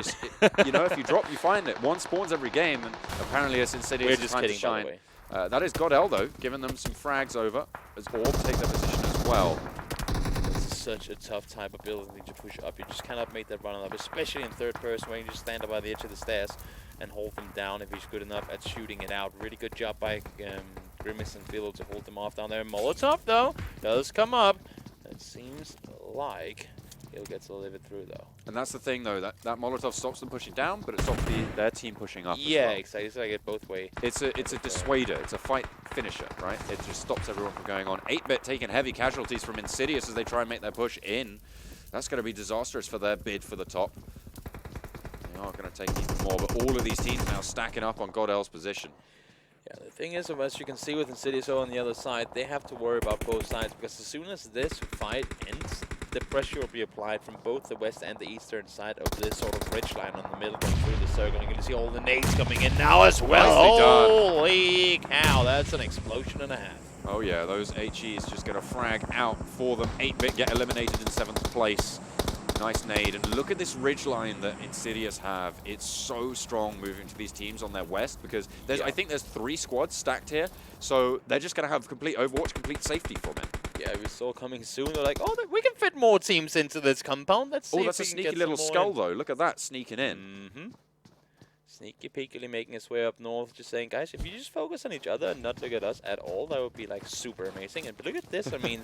you know, if you drop, you find it. One spawns every game, and apparently it's Insidious is trying to shine. By the way. That is GODL, though, giving them some frags over as Orb take their position as well. This is such a tough type of ability to push up. You just cannot make that run up, especially in third person where you just stand up by the edge of the stairs and hold them down if he's good enough at shooting it out. Really good job by Grimace and Philo to hold them off down there. Molotov, though, does come up. It seems like he'll get to live it through, though. And that's the thing, though, that Molotov stops them pushing down, but it stops their team pushing up Yeah, as well. exactly. It's like it both ways. It's a dissuader. It's a fight finisher, right? It just stops everyone from going on. 8-bit taking heavy casualties from Insidious as they try and make their push in. That's going to be disastrous for their bid for the top. They are going to take even more, but all of these teams now stacking up on GODL's position. Yeah, the thing is, as you can see with Insidious on the other side, they have to worry about both sides, because as soon as this fight ends, the pressure will be applied from both the west and the eastern side of this sort of ridgeline on the middle going through the circle. You're going to see all the nades coming in now as well. Holy cow, that's an explosion and a half. Oh yeah, those HEs just going to frag out for them. 8-bit get eliminated in 7th place. Nice nade, and look at this ridgeline that Insidious have. It's so strong moving to these teams on their west, because there's I think there's 3 squads stacked here, so they're just going to have complete Overwatch, complete safety from it. Yeah, we saw coming soon. They're like, oh, we can fit more teams into this compound. Let's see. Oh, that's a sneaky little SKUL, though. Look at that, sneaking in. Mm-hmm. Sneaky peekily making his way up north, just saying, guys, if you just focus on each other and not look at us at all, that would be like super amazing. And look at this. I mean,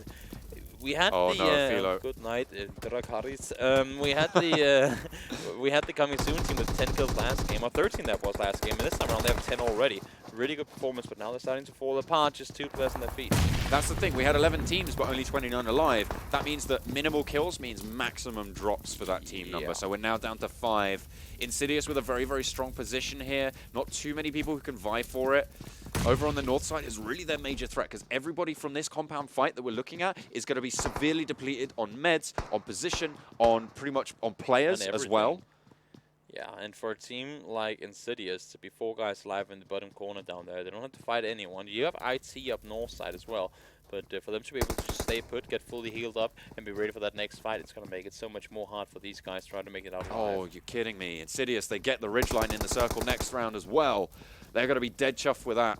we had good night, Drakaris. We had the coming soon team with 10 kills last game, or 13 that was last game, and this time around they have 10 already. Really good performance, but now they're starting to fall apart. Just 2 players on their feet. That's the thing. We had 11 teams, but only 29 alive. That means that minimal kills means maximum drops for that team number. So we're now down to 5. Insidious with a very, very strong position here. Not too many people who can vie for it. Over on the north side is really their major threat, because everybody from this compound fight that we're looking at is going to be severely depleted on meds, on position, on pretty much on players as well. Yeah, and for a team like Insidious to be 4 guys alive in the bottom corner down there, they don't have to fight anyone. You have IT up north side as well, but for them to be able to just stay put, get fully healed up, and be ready for that next fight, it's going to make it so much more hard for these guys trying to make it out alive. Oh, you're kidding me. Insidious, they get the ridgeline in the circle next round as well. They're going to be dead chuffed with that.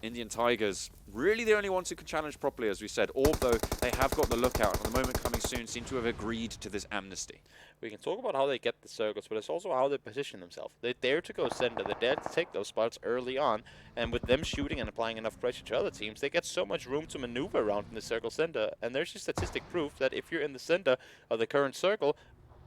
Indian Tigers, really the only ones who can challenge properly, as we said. Orb, though, they have got the lookout, and the moment coming soon seem to have agreed to this amnesty. We can talk about how they get the circles, but it's also how they position themselves. They dare to go center, they dare to take those spots early on, and with them shooting and applying enough pressure to other teams, they get so much room to maneuver around in the circle center, and there's just statistic proof that if you're in the center of the current circle,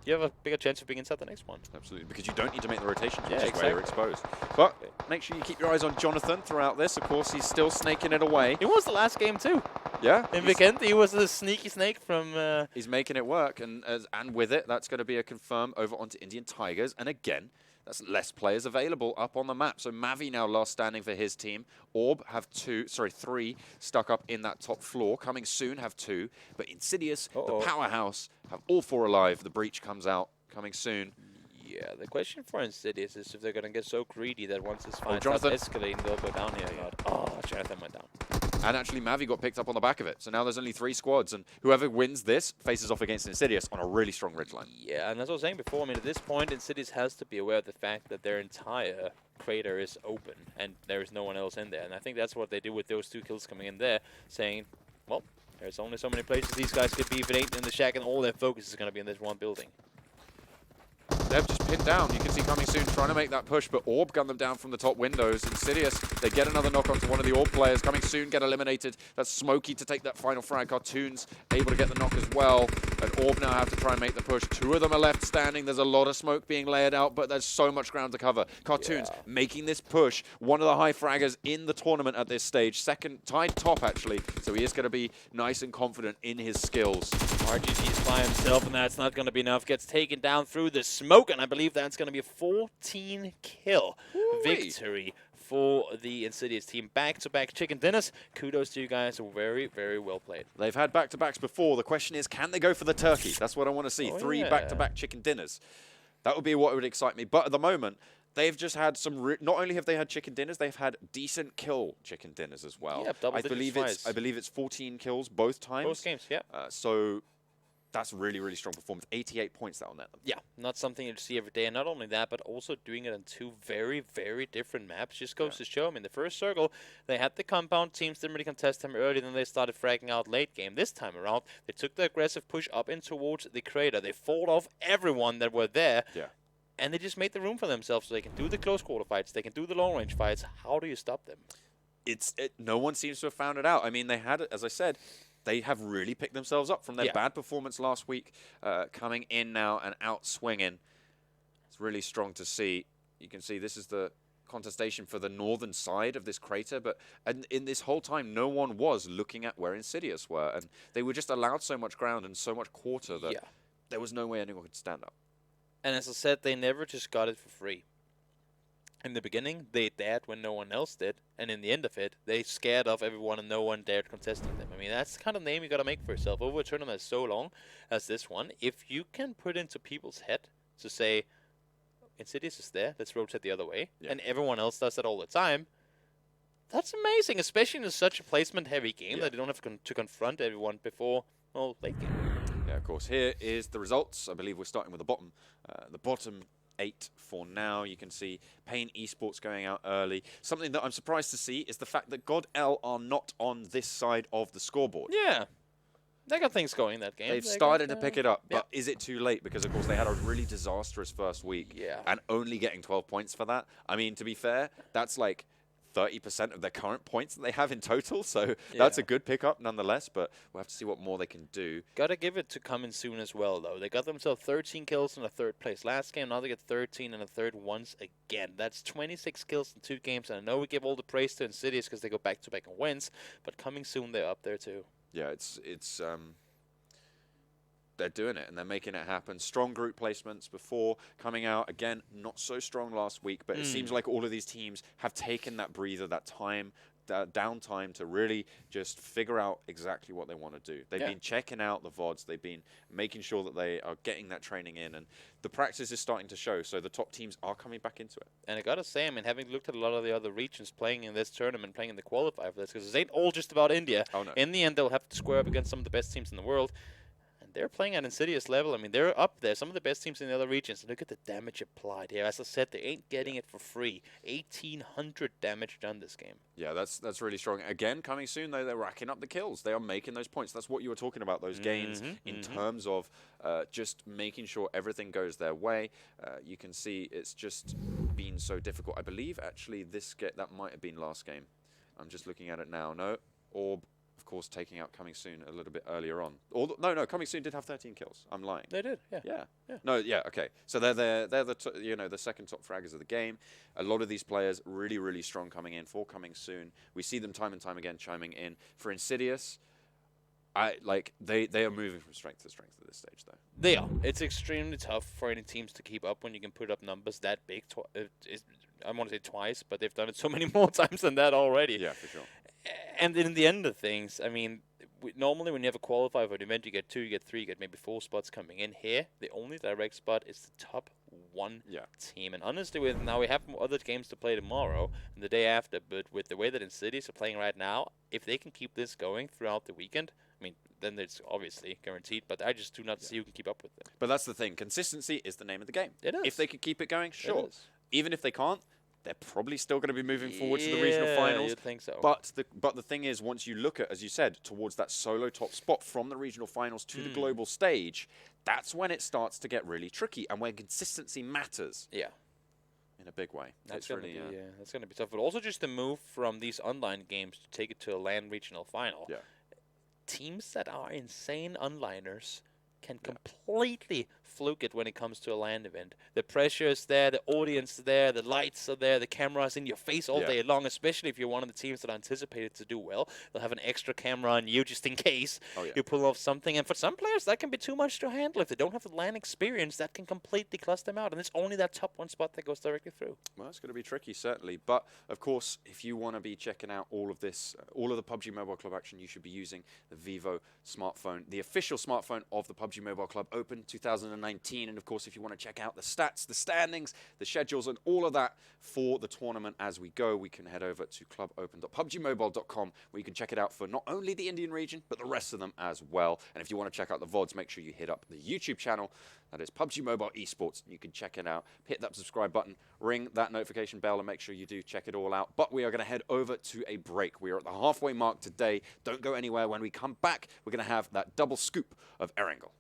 you have a bigger chance of being inside the next one. Absolutely, because you don't need to make the rotation, which is exactly. where you're exposed. But make sure you keep your eyes on Jonathan throughout this. Of course, he's still snaking it away. He was the last game too. Yeah. In Vikendi, he was the sneaky snake from... He's making it work, and with it, that's going to be a confirm over onto Indian Tigers. And again, that's less players available up on the map. So Mavi now last standing for his team. Orb have 3 stuck up in that top floor. Coming soon have 2. But Insidious, the powerhouse, have all 4 alive. The breach comes out coming soon. Yeah, the question for Insidious is if they're going to get so greedy that once this fight starts escalating, they'll go down here. Oh, Jonathan went down. And actually, Mavi got picked up on the back of it. So now there's only 3 squads, and whoever wins this faces off against Insidious on a really strong ridgeline. Yeah, and as I was saying before, I mean, at this point, Insidious has to be aware of the fact that their entire crater is open, and there is no one else in there. And I think that's what they do with those 2 kills coming in there, saying, well, there's only so many places these guys could be if it ain't in the shack, and all their focus is going to be in this one building. They've just pinned down. You can see coming soon trying to make that push, but Orb gunned them down from the top windows. Insidious, they get another knock onto one of the Orb players. Coming soon, get eliminated. That's Smokey to take that final frag. Cartoons able to get the knock as well. And Orb now have to try and make the push. 2 of them are left standing. There's a lot of smoke being layered out, but there's so much ground to cover. Cartoons making this push. One of the high fraggers in the tournament at this stage. Second, tied top, actually. So he is going to be nice and confident in his skills. RGT is by himself, and that's not going to be enough. Gets taken down through the smoke, and I believe that's going to be a 14-kill victory for the Insidious team. Back-to-back chicken dinners. Kudos to you guys. Very, very well played. They've had back-to-backs before. The question is, can they go for the turkey? That's what I want to see. 3 back-to-back chicken dinners. That would be what would excite me. But at the moment, they've just had some... not only have they had chicken dinners, they've had decent kill chicken dinners as well. Yeah, I believe it's 14 kills both times. Both games, yeah. So... that's really, really strong performance. 88 points that will net them. Yeah, not something you see every day. And not only that, but also doing it on 2 very, very different maps. Just goes to show. I mean, the first circle, they had the compound teams, didn't really contest them early, then they started fragging out late game. This time around, they took the aggressive push up in towards the crater. They fought off everyone that were there. Yeah. And they just made the room for themselves so they can do the close quarter fights. They can do the long range fights. How do you stop them? No one seems to have found it out. I mean, they had, as I said, they have really picked themselves up from their bad performance last week, coming in now and out swinging. It's really strong to see. You can see this is the contestation for the northern side of this crater, but in this whole time, no one was looking at where Insidious were, and they were just allowed so much ground and so much quarter that there was no way anyone could stand up. And as I said, they never just got it for free. In the beginning, they dared when no one else did, and in the end of it, they scared off everyone and no one dared contesting them. I mean, that's the kind of name you got to make for yourself. Over a tournament as so long as this one, if you can put into people's head to say, Insidious is there, let's rotate the other way, and everyone else does that all the time, that's amazing, especially in such a placement-heavy game that you don't have to confront everyone before, well, late game. Yeah, of course. Here is the results. I believe we're starting with the bottom. The bottom 8 for now. You can see Pain Esports going out early. Something that I'm surprised to see is the fact that GODL are not on this side of the scoreboard. Yeah. They got things going in that game. They've started to pick it up, but is it too late? Because, of course, they had a really disastrous first week. And only getting 12 points for that. I mean, to be fair, that's like 30% of their current points that they have in total. So that's a good pickup nonetheless, but we'll have to see what more they can do. Gotta give it to Coming Soon as well, though. They got themselves 13 kills in a third place last game. Now they get 13 in a third once again. That's 26 kills in 2 games. And I know we give all the praise to Insidious because they go back-to-back and wins, but Coming Soon, they're up there too. Yeah, it's they're doing it and they're making it happen. Strong group placements before coming out. Again, not so strong last week, but it seems like all of these teams have taken that breather, that time, that downtime to really just figure out exactly what they want to do. They've been checking out the VODs. They've been making sure that they are getting that training in, and the practice is starting to show. So the top teams are coming back into it. And I gotta say, I mean, having looked at a lot of the other regions playing in this tournament, playing in the qualifier for this, because it ain't all just about India. Oh, no. In the end, they'll have to square up against some of the best teams in the world. They're playing at Insidious level. I mean, they're up there. Some of the best teams in the other regions. Look at the damage applied here. As I said, they ain't getting it for free. 1,800 damage done this game. Yeah, that's really strong. Again, Coming Soon, though, they're racking up the kills. They are making those points. That's what you were talking about, those gains in terms of just making sure everything goes their way. You can see it's just been so difficult. I believe, actually, that might have been last game. I'm just looking at it now. No, Orb, of course, taking out Coming Soon a little bit earlier on. No, Coming Soon did have 13 kills. I'm lying. They did, yeah. No, yeah, okay. So they're the second top fraggers of the game. A lot of these players really, really strong coming in for Coming Soon. We see them time and time again chiming in. For Insidious, they are moving from strength to strength at this stage, though. They are. It's extremely tough for any teams to keep up when you can put up numbers that big. I want to say twice, but they've done it so many more times than that already. Yeah, for sure. And in the end of things, I mean, normally when you have a qualifier for an event, you get 2, you get 3, you get maybe 4 spots coming in. Here, the only direct spot is the top 1 team. And honestly, now we have other games to play tomorrow and the day after, but with the way that Insidious are playing right now, if they can keep this going throughout the weekend, I mean, then it's obviously guaranteed, but I just do not see who can keep up with it. But that's the thing. Consistency is the name of the game. It is. If they could keep it going, sure. Even if they can't, they're probably still going to be moving forward to the regional finals. You'd think so. But the thing is, once you look at, as you said, towards that solo top spot from the regional finals to the global stage, that's when it starts to get really tricky and when consistency matters. Yeah. In a big way. That's going to be that's going to be tough. But also just the move from these online games to take it to a LAN regional final. Yeah. Teams that are insane onliners can completely fluke it when it comes to a LAN event. The pressure is there, the audience is there, the lights are there, the camera's in your face all day long, especially if you're one of the teams that are anticipated to do well. They'll have an extra camera on you just in case you pull off something. And for some players, that can be too much to handle. If they don't have the LAN experience, that can completely cluster them out. And it's only that top 1 spot that goes directly through. Well, it's going to be tricky, certainly. But, of course, if you want to be checking out all of this, all of the PUBG Mobile Club action, you should be using the Vivo smartphone, the official smartphone of the PUBG Mobile Club Open 2019. And, of course, if you want to check out the stats, the standings, the schedules, and all of that for the tournament as we go, we can head over to clubopen.pubgmobile.com, where you can check it out for not only the Indian region, but the rest of them as well. And if you want to check out the VODs, make sure you hit up the YouTube channel. That is PUBG Mobile Esports. You can check it out. Hit that subscribe button, ring that notification bell, and make sure you do check it all out. But we are going to head over to a break. We are at the halfway mark today. Don't go anywhere. When we come back, we're going to have that double scoop of Erangel.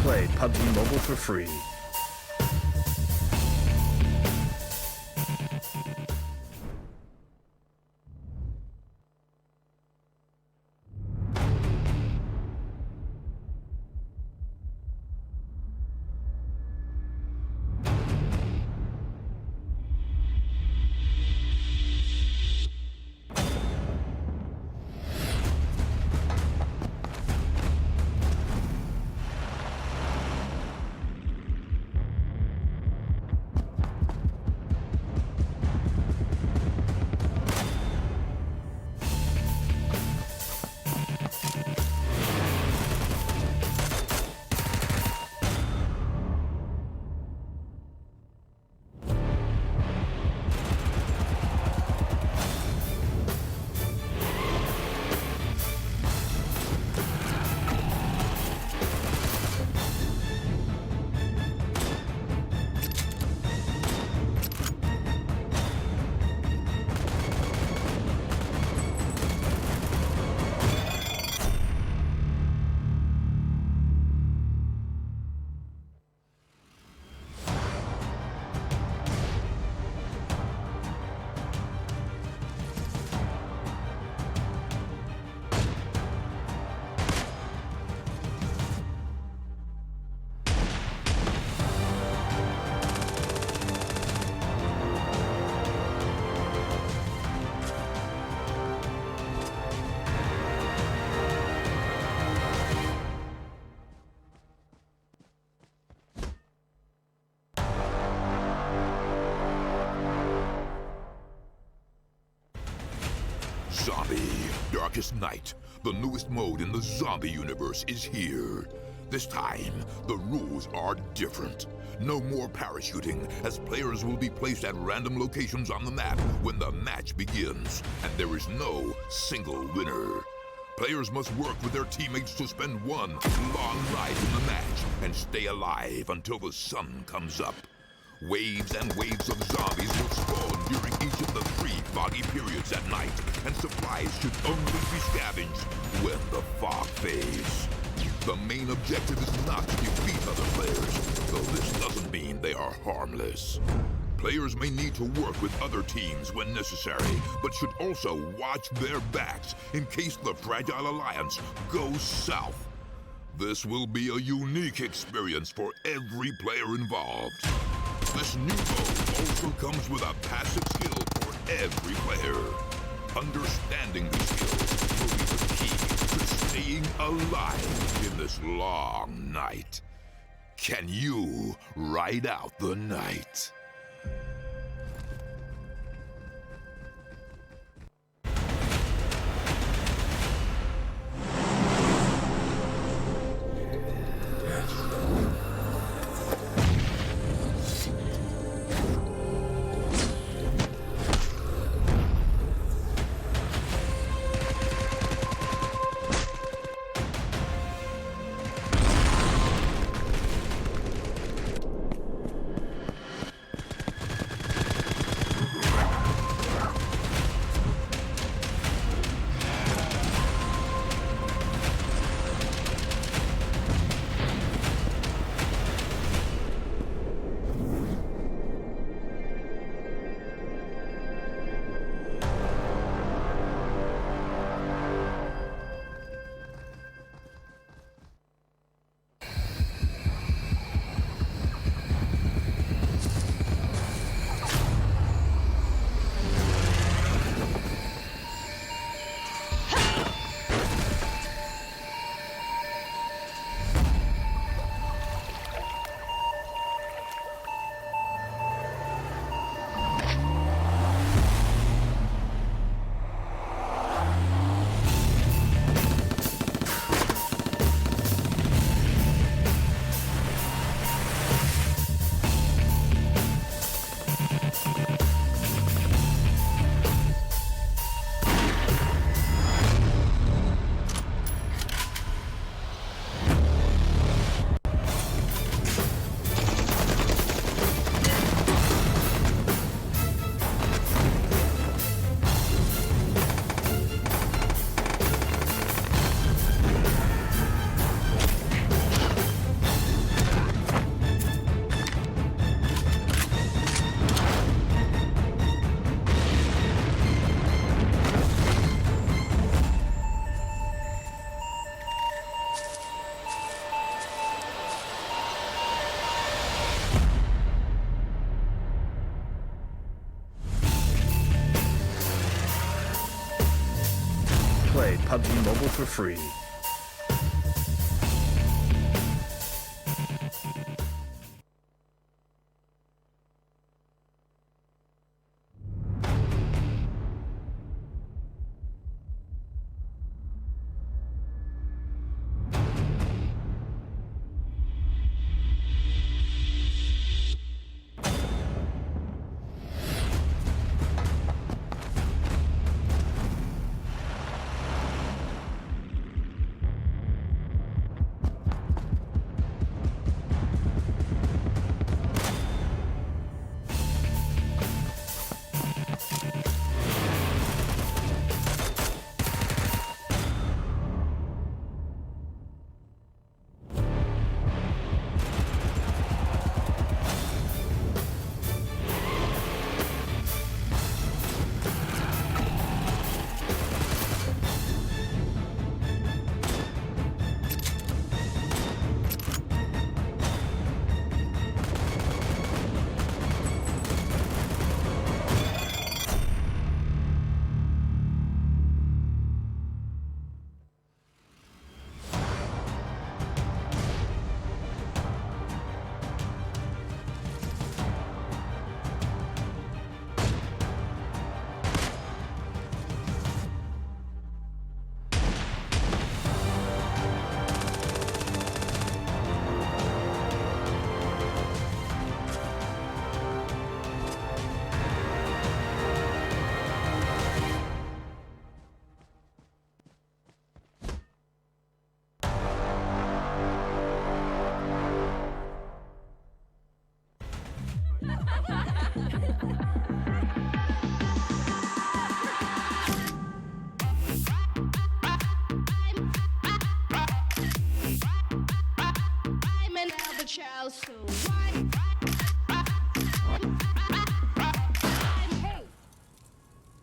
Play PUBG Mobile for free. Zombie, Darkest Night, the newest mode in the zombie universe, is here. This time, the rules are different. No more parachuting, as players will be placed at random locations on the map when the match begins, and there is no single winner. Players must work with their teammates to spend one long night in the match and stay alive until the sun comes up. Waves and waves of zombies will spawn during each of the 3 foggy periods at night, and supplies should only be scavenged when the fog fades. The main objective is not to defeat other players, though this doesn't mean they are harmless. Players may need to work with other teams when necessary, but should also watch their backs in case the Fragile Alliance goes south. This will be a unique experience for every player involved. This new mode also comes with a passive skill for every player. Understanding these skills will be the key to staying alive in this long night. Can you ride out the night? Play PUBG Mobile for free.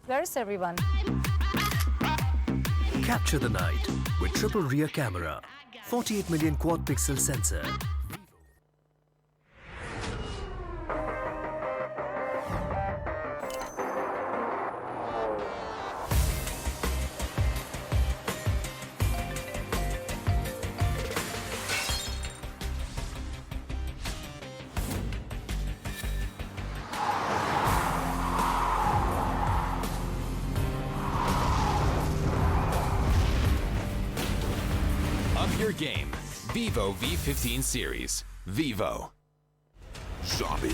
Where is everyone? Capture the night with triple rear camera, 48 million quad pixel sensor. Up your game. Vivo V15 series. Vivo. Zombie,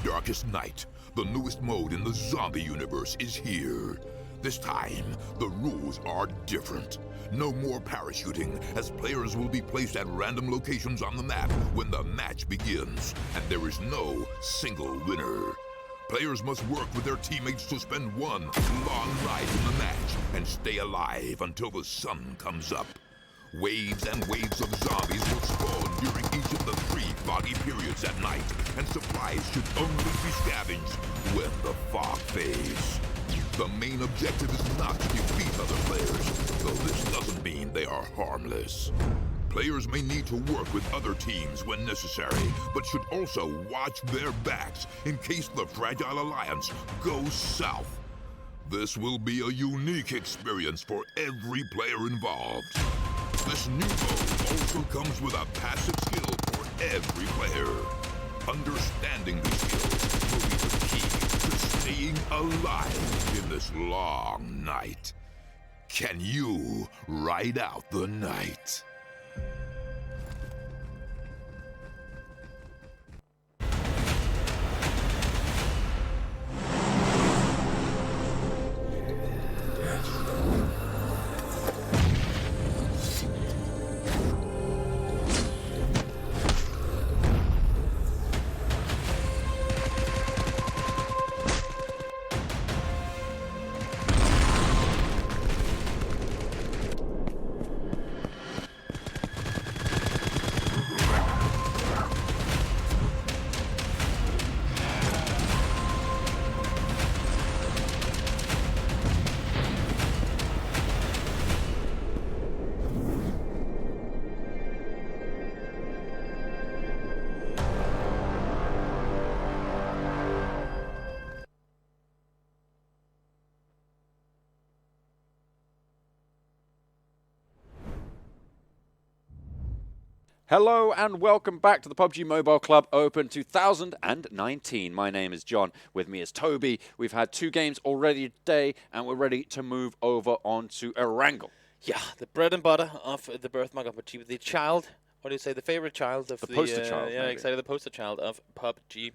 Darkest Night. The newest mode in the zombie universe is here. This time, the rules are different. No more parachuting, as players will be placed at random locations on the map when the match begins, and there is no single winner. Players must work with their teammates to spend one long night in the match and stay alive until the sun comes up. Waves and waves of zombies will spawn during each of the 3 foggy periods at night, and supplies should only be scavenged when the fog fades. The main objective is not to defeat other players, though this doesn't mean they are harmless. Players may need to work with other teams when necessary, but should also watch their backs in case the Fragile Alliance goes south. This will be a unique experience for every player involved. This new mode also comes with a passive skill for every player. Understanding these skills will be the key to staying alive in this long night. Can you ride out the night? Hello and welcome back to the PUBG Mobile Club Open 2019. My name is John. With me is Toby. We've had 2 games already today, and we're ready to move over on to Erangel. Yeah, the bread and butter of the birthmark of PUBG. The child, what do you say, the favorite child of the poster child, yeah, maybe. exactly, the poster child of PUBG.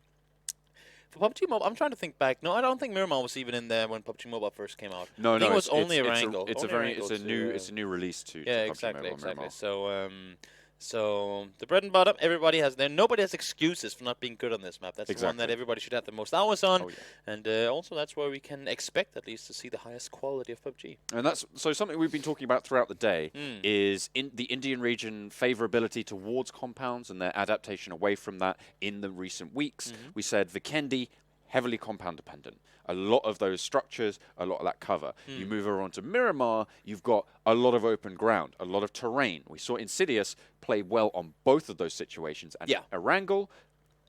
For PUBG Mobile, I'm trying to think back. No, I don't think Miramar was even in there when PUBG Mobile first came out. No, I think no, it was only Erangel. It's a new release to yeah, PUBG exactly, Mobile exactly. Miramar. So the bread and butter, everybody has there. Nobody has excuses for not being good on this map. That's the one that everybody should have the most hours on, and also that's where we can expect at least to see the highest quality of PUBG. And that's so something we've been talking about throughout the day is in the Indian region favorability towards compounds and their adaptation away from that in the recent weeks. We said Vikendi, heavily compound dependent. A lot of those structures, a lot of that cover. You move over onto Miramar, you've got a lot of open ground, a lot of terrain. We saw Insidious play well on both of those situations. And Erangel,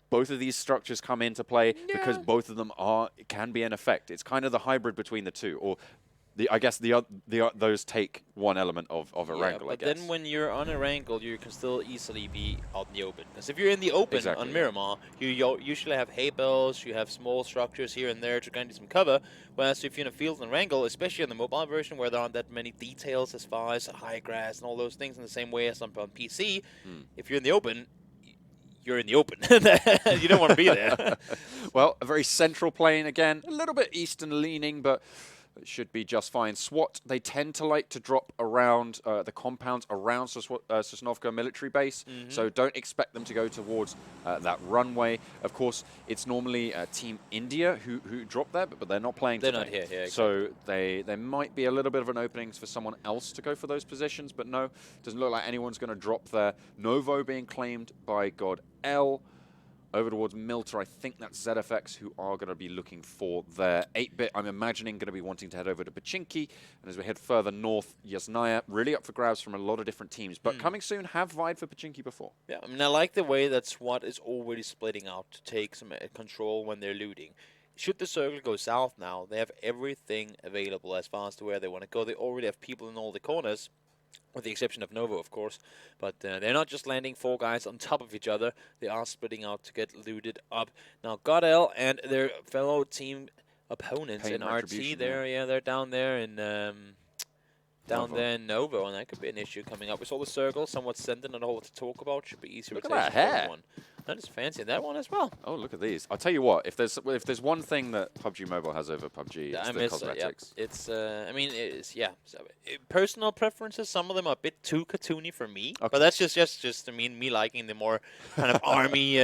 both of these structures come into play because both of them can be an effect. It's kind of the hybrid between the two, or I guess those take one element of Erangel. But then when you're on Erangel, you can still easily be out in the open. Because if you're in the open on Miramar, you usually have hay bales, you have small structures here and there to kind of some cover. Whereas if you're in a field in Erangel, especially in the mobile version where there aren't that many details as far as high grass and all those things in the same way as on PC, if you're in the open, you're in the open. You don't want to be there. Well, a very central plane again, a little bit eastern leaning, but should be just fine. SWAT, they tend to like to drop around the compounds around Sosnovka military base, so don't expect them to go towards that runway. Of course, it's normally Team India who drop there, but they're not playing today. They're not here, yeah, exactly. So there might be a little bit of an opening for someone else to go for those positions, but no, doesn't look like anyone's going to drop there. Novo being claimed by GODL. Over towards Milter, I think that's ZFX who are going to be looking for their 8-bit. I'm imagining going to be wanting to head over to Pachinki. And as we head further north, Yasnaya, really up for grabs from a lot of different teams. But coming soon, have vied for Pachinki before. Yeah, I mean, I like the way that SWAT is already splitting out to take some control when they're looting. Should the circle go south now, they have everything available as far as to where they want to go. They already have people in all the corners. With the exception of Novo, of course. But they're not just landing 4 guys on top of each other. They are splitting out to get looted up. Now, GODL and their fellow team opponents in RT, they're down there in Novo, and that could be an issue coming up. We saw the circle, somewhat centered, not a whole lot to talk about. Should be easy rotation. Look at that hair. One. That is fancy. That one as well. Oh, look at these. I'll tell you what, if there's one thing that PUBG Mobile has over PUBG, it's the cosmetics. It's, I mean, it's, yeah. So, personal preferences, some of them are a bit too cartoony for me. Okay. But that's just I mean, me liking the more kind of army,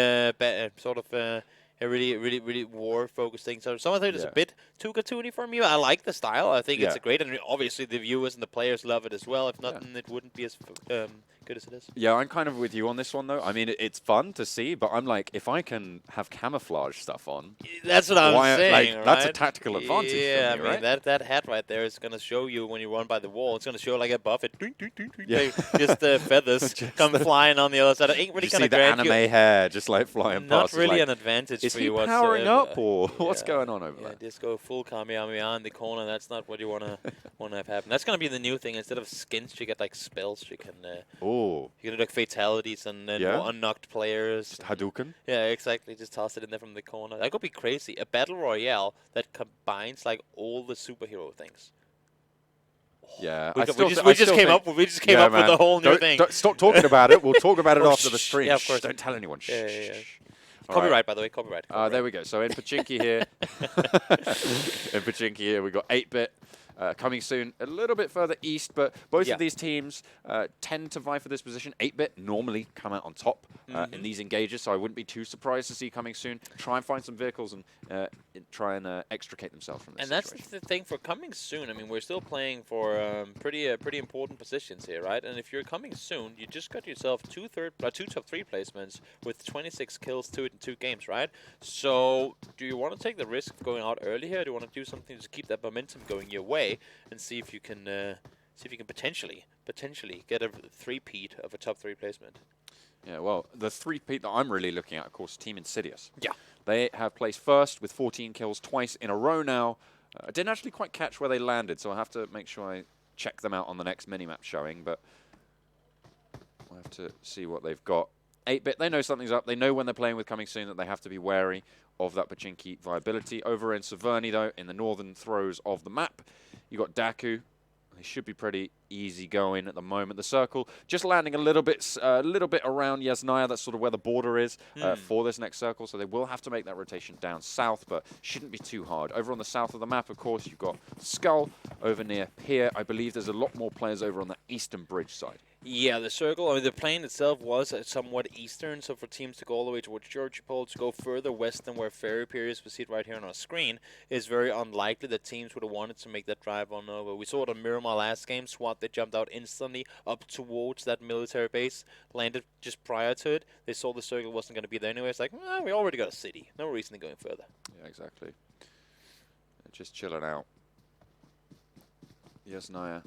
sort of, really war-focused thing. So some of it is a bit too cartoony for me. I like the style. I think it's great, and obviously the viewers and the players love it as well. If not, then it wouldn't be as good as it is. Yeah, I'm kind of with you on this one, though. I mean, it's fun to see, but I'm like, if I can have camouflage stuff on... That's what I'm saying, like, right? That's a tactical advantage for me, I mean, right? that hat right there is going to show you when you run by the wall. It's going to show like above it. Just the feathers come flying on the other side. It ain't really going to grant you... the anime hair just like flying not past. Not really like, an advantage is for he you whatsoever. powering up, or what's going on over there? Just go full Kamehameha in the corner. That's not what you want to have happen. That's going to be the new thing. Instead of skins, you get like spells. You can you can do like fatalities and unknocked players. Just Hadouken? Yeah, exactly. Just toss it in there from the corner. That could be crazy. A battle royale that combines like all the superhero things. Yeah, we just came up with the whole new thing. Don't stop talking about it. We'll talk about it after the stream. Yeah, of course. Don't tell anyone. Yeah. Copyright, by the way. Copyright. There we go. So in Pachinki here, we got 8-bit. Coming soon, a little bit further east, but both of these teams tend to vie for this position. 8-bit normally come out on top in these engages, so I wouldn't be too surprised to see coming soon. Try and find some vehicles and try and extricate themselves from this situation. That's the thing for coming soon. I mean, we're still playing for pretty important positions here, right? And if you're coming soon, you just got yourself two top 3 placements with 26 kills, 2 games, right? So do you want to take the risk of going out early here? Do you want to do something to keep that momentum going your way? And see if you can potentially get a 3-peat of a top 3 placement. Yeah, well, the 3-peat that I'm really looking at, of course, TeamINSIDIOUS. Yeah, they have placed first with 14 kills twice in a row now. I didn't actually quite catch where they landed, so I have to make sure I check them out on the next minimap showing. But we'll have to see what they've got. 8-bit, they know something's up. They know when they're playing with coming soon that they have to be wary of that Pachinki viability. Over in Severny, though, in the northern throes of the map, you got DAKU. They should be pretty easy going at the moment. The circle just landing a little bit around Yasnaya. That's sort of where the border is for this next circle. So they will have to make that rotation down south, but shouldn't be too hard. Over on the south of the map, of course, you've got SKUL over near Pier. I believe there's a lot more players over on the eastern bridge side. Yeah, the circle, I mean, the plane itself was somewhat eastern, so for teams to go all the way towards Georgopol, to go further west than where Ferry Pier is, we see it right here on our screen, is very unlikely that teams would have wanted to make that drive on over. We saw it on Miramar last game. SWAT, they jumped out instantly up towards that military base, landed just prior to it. They saw the circle wasn't going to be there anyway. It's like, we already got a city. No reason to go any further. Yeah, exactly. Just chilling out. Yasnaya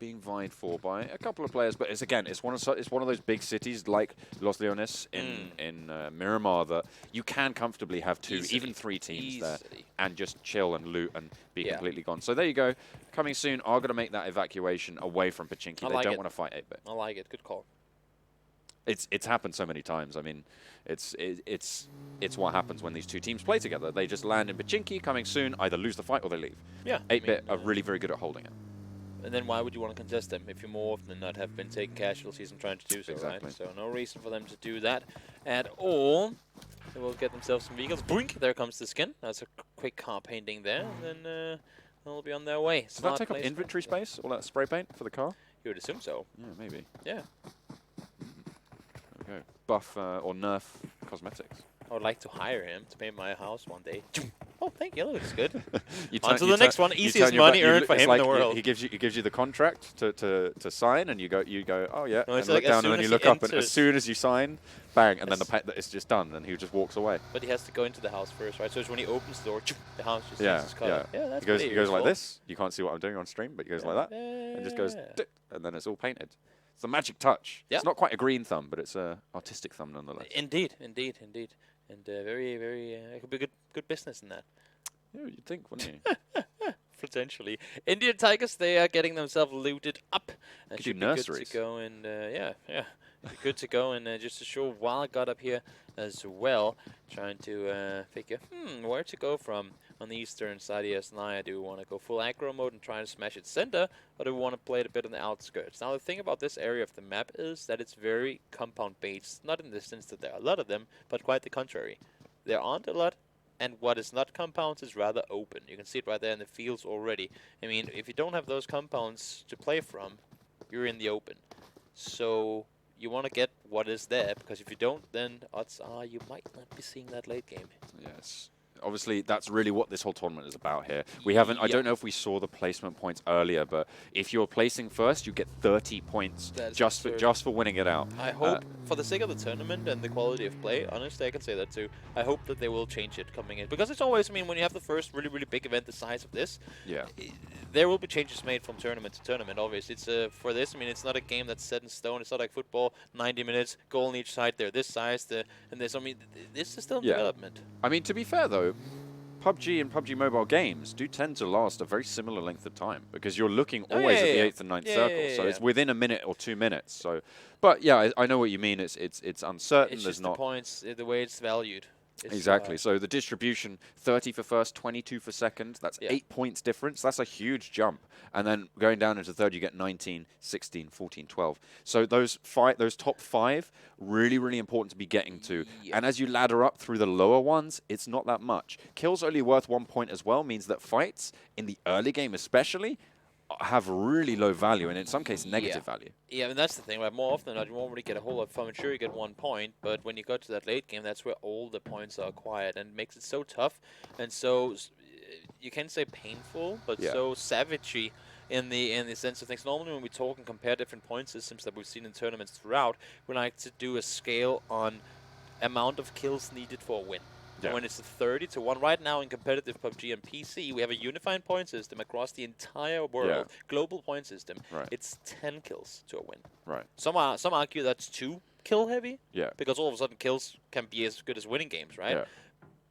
being vied for by a couple of players, but it's one of those big cities like Los Leones in Miramar that you can comfortably have 2, even 3 teams there and just chill and loot and be completely gone. So there you go. Coming soon are going to make that evacuation away from Pachinki. They don't want to fight 8-bit. I like it. Good call. It's happened so many times. I mean, it's what happens when these 2 teams play together. They just land in Pachinki. Coming soon, either lose the fight or they leave. Yeah, 8-bit are really very good at holding it. And then why would you want to contest them if you more often than not have been taking casualties and trying to do so, right? So no reason for them to do that at all. They will get themselves some vehicles. Boink! There comes the skin. That's a quick car painting there, and then they'll be on their way. Does that take up inventory space, all that spray paint for the car? You would assume so. Yeah, maybe. Yeah. Okay. Buff or nerf cosmetics. I would like to hire him to paint my house one day. Oh, thank you. That looks good. On to the next one. Easiest money earned for him in the world. He gives you the contract to sign, and you go, oh yeah, no, and look down, and then you look up, and as soon as you sign, bang, and then it's just done, and he just walks away. But he has to go into the house first, right? So it's when he opens the door, the house just changes yeah. color. Yeah, that's he goes like this. You can't see what I'm doing on stream, but he goes like that, and just goes, and then it's all painted. It's the magic touch. Yeah. It's not quite a green thumb, but it's a artistic thumb nonetheless. Indeed. And very, it could be good business in that. Yeah, you'd think, wouldn't you? Potentially. Indian Tigers, they are getting themselves looted up. Could should do be nurseries. good to go and, be good to go. And just to show Wild got up here as well, trying to figure, where to go from on the eastern side of ES9. Do we want to go full aggro mode and try to smash it center, or do we want to play it a bit on the outskirts? Now, the thing about this area of the map is that it's very compound-based, not in the sense that there are a lot of them, but quite the contrary. There aren't a lot, and what is not compounds is rather open. You can see it right there in the fields already. I mean, if you don't have those compounds to play from, you're in the open. So you want to get what is there, because if you don't, then odds are you might not be seeing that late game. Yes. Obviously, that's really what this whole tournament is about here. We haven't, I don't know if we saw the placement points earlier, but if you're placing first, you get 30 points just for winning it out. I hope, for the sake of the tournament and the quality of play, honestly, I can say that too. I hope that they will change it coming in. Because it's always, I mean, when you have the first really, really big event the size of this, there will be changes made from tournament to tournament, obviously. It's for this, I mean, it's not a game that's set in stone. It's not like football, 90 minutes, goal on each side. They're this size, and this, I mean, this is still in development. I mean, to be fair, though, PUBG and PUBG Mobile games do tend to last a very similar length of time because you're looking always at the 8th and 9th circle, so it's within a minute or 2 minutes. So, but yeah, I know what you mean. It's uncertain. It's There's just not the points, the way it's valued. Exactly. So the distribution, 30 for first, 22 for second. That's 8 points difference. That's a huge jump. And then going down into third, you get 19, 16, 14, 12. So those top 5, really, really important to be getting to. And as you ladder up through the lower ones, it's not that much. Kills only worth 1 point as well means that fights, in the early game especially, have really low value and in some cases negative value. Yeah, and that's the thing, right? More often than not, you won't really get a whole lot of fun. Sure, you get 1 point, but when you go to that late game, that's where all the points are acquired, and it makes it so tough and so, you can say painful, but so savagey in the sense of things. Normally when we talk and compare different point systems that we've seen in tournaments throughout, we like to do a scale on amount of kills needed for a win. Yeah. When it's 30 to 1. Right now in competitive PUBG and PC, we have a unified point system across the entire world, global point system. It's 10 kills to a win. Right. Some argue that's too kill heavy. Yeah. Because all of a sudden kills can be as good as winning games, right? Yeah.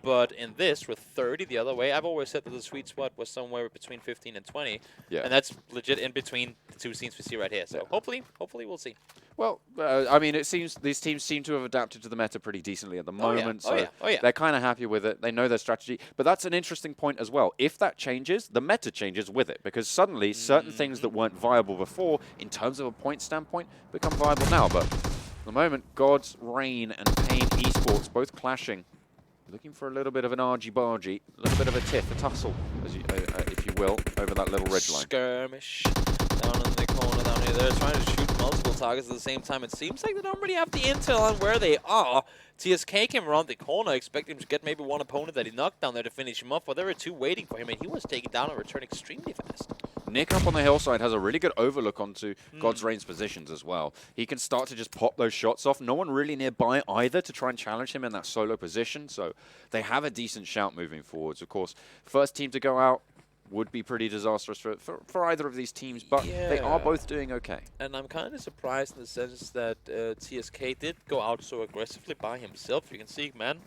But in this, with 30 the other way, I've always said that the sweet spot was somewhere between 15 and 20. Yeah. And that's legit in between the two scenes we see right here. So hopefully we'll see. Well, I mean, it seems these teams seem to have adapted to the meta pretty decently at the moment. So they're kind of happy with it. They know their strategy. But that's an interesting point as well. If that changes, the meta changes with it. Because suddenly, certain things that weren't viable before, in terms of a point standpoint, become viable now. But at the moment, GodsReign and Pain eSports both clashing. Looking for a little bit of an argy-bargy, a little bit of a tiff, a tussle, as you, if you will, over that little ridge line. Skirmish down in the corner down here. They're trying to shoot multiple targets at the same time. It seems like they don't really have the intel on where they are. TSK came around the corner, expecting him to get maybe one opponent that he knocked down there to finish him off, but there were 2 waiting for him, and he was taken down and returned extremely fast. Nick up on the hillside has a really good overlook onto GodsReign's positions as well. He can start to just pop those shots off. No one really nearby either to try and challenge him in that solo position, so they have a decent shout moving forwards. Of course, first team to go out would be pretty disastrous for either of these teams, but they are both doing okay. And I'm kind of surprised in the sense that TSK did go out so aggressively by himself. You can see, man,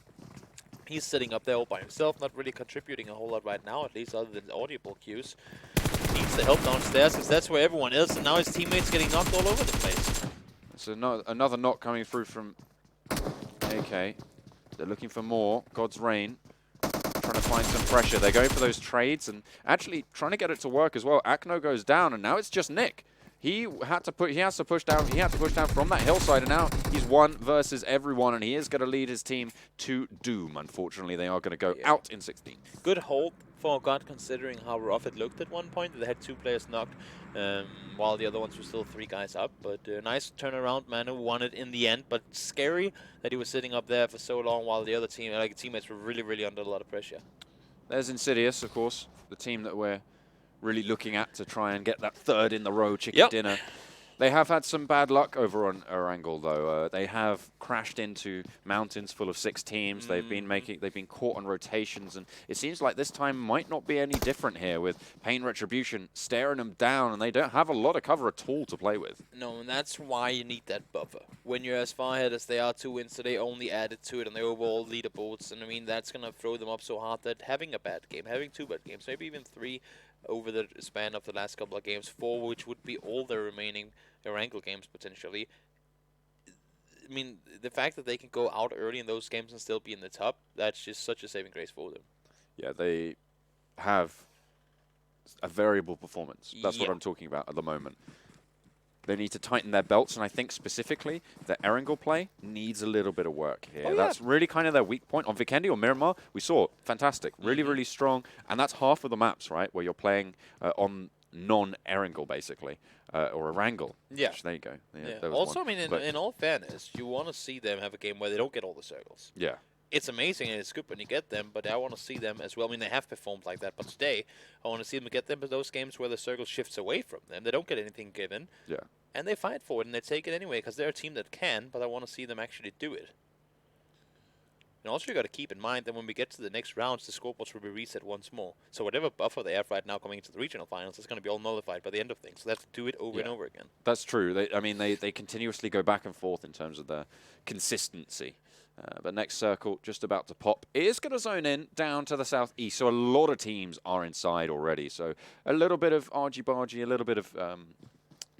he's sitting up there all by himself, not really contributing a whole lot right now, at least other than audible cues. Needs the help downstairs, because that's where everyone is, and now his teammates getting knocked all over the place. So another knock coming through from AK. They're looking for more. GodsReign trying to find some pressure. They're going for those trades and actually trying to get it to work as well. Akno goes down, and now it's just Nick. he has to push down from that hillside, and now he's one versus everyone, and he is going to lead his team to doom. Unfortunately, they are going to go out in 16. Good hold for God, considering how rough it looked at one point. They had 2 players knocked, while the other ones were still 3 guys up. But nice turnaround. Manu won it in the end, but scary that he was sitting up there for so long while the other teammates were really, really under a lot of pressure. There's Insidious, of course, the team that we're really looking at to try and get that 3rd in the row chicken dinner. They have had some bad luck over on Erangel, though. They have crashed into mountains full of 6 teams. They've been caught on rotations, and it seems like this time might not be any different here with Pain Retribution staring them down, and they don't have a lot of cover at all to play with. No, and that's why you need that buffer. When you're as far ahead as they are 2 wins today, only added to it on the overall leaderboards, and I mean, that's going to throw them up so hard that having a bad game, having 2 bad games, maybe even 3 over the span of the last couple of games, 4, which would be all the remaining Erangel games potentially. I mean, the fact that they can go out early in those games and still be in the top, that's just such a saving grace for them. Yeah, they have a variable performance. That's what I'm talking about at the moment. They need to tighten their belts, and I think specifically the Erangel play needs a little bit of work here. That's really kind of their weak point. On Vikendi or Miramar, we saw fantastic, really, really strong, and that's half of the maps, right, where you're playing on non-Erangel, basically, or Erangel. Yeah. Which, there you go. Yeah. Also, I mean, in all fairness, you want to see them have a game where they don't get all the circles. Yeah. It's amazing and it's good when you get them, but I want to see them as well. I mean, they have performed like that, but today I want to see them get them to those games where the circle shifts away from them. They don't get anything given. Yeah. And they fight for it, and they take it anyway, because they're a team that can, but I want to see them actually do it. And also you got to keep in mind that when we get to the next rounds, the scoreboards will be reset once more. So whatever buffer they have right now coming into the regional finals is going to be all nullified by the end of things. So they have to do it over and over again. That's true. They continuously go back and forth in terms of their consistency. But next circle, just about to pop, is going to zone in down to the southeast. So a lot of teams are inside already. So a little bit of argy-bargy, a little bit of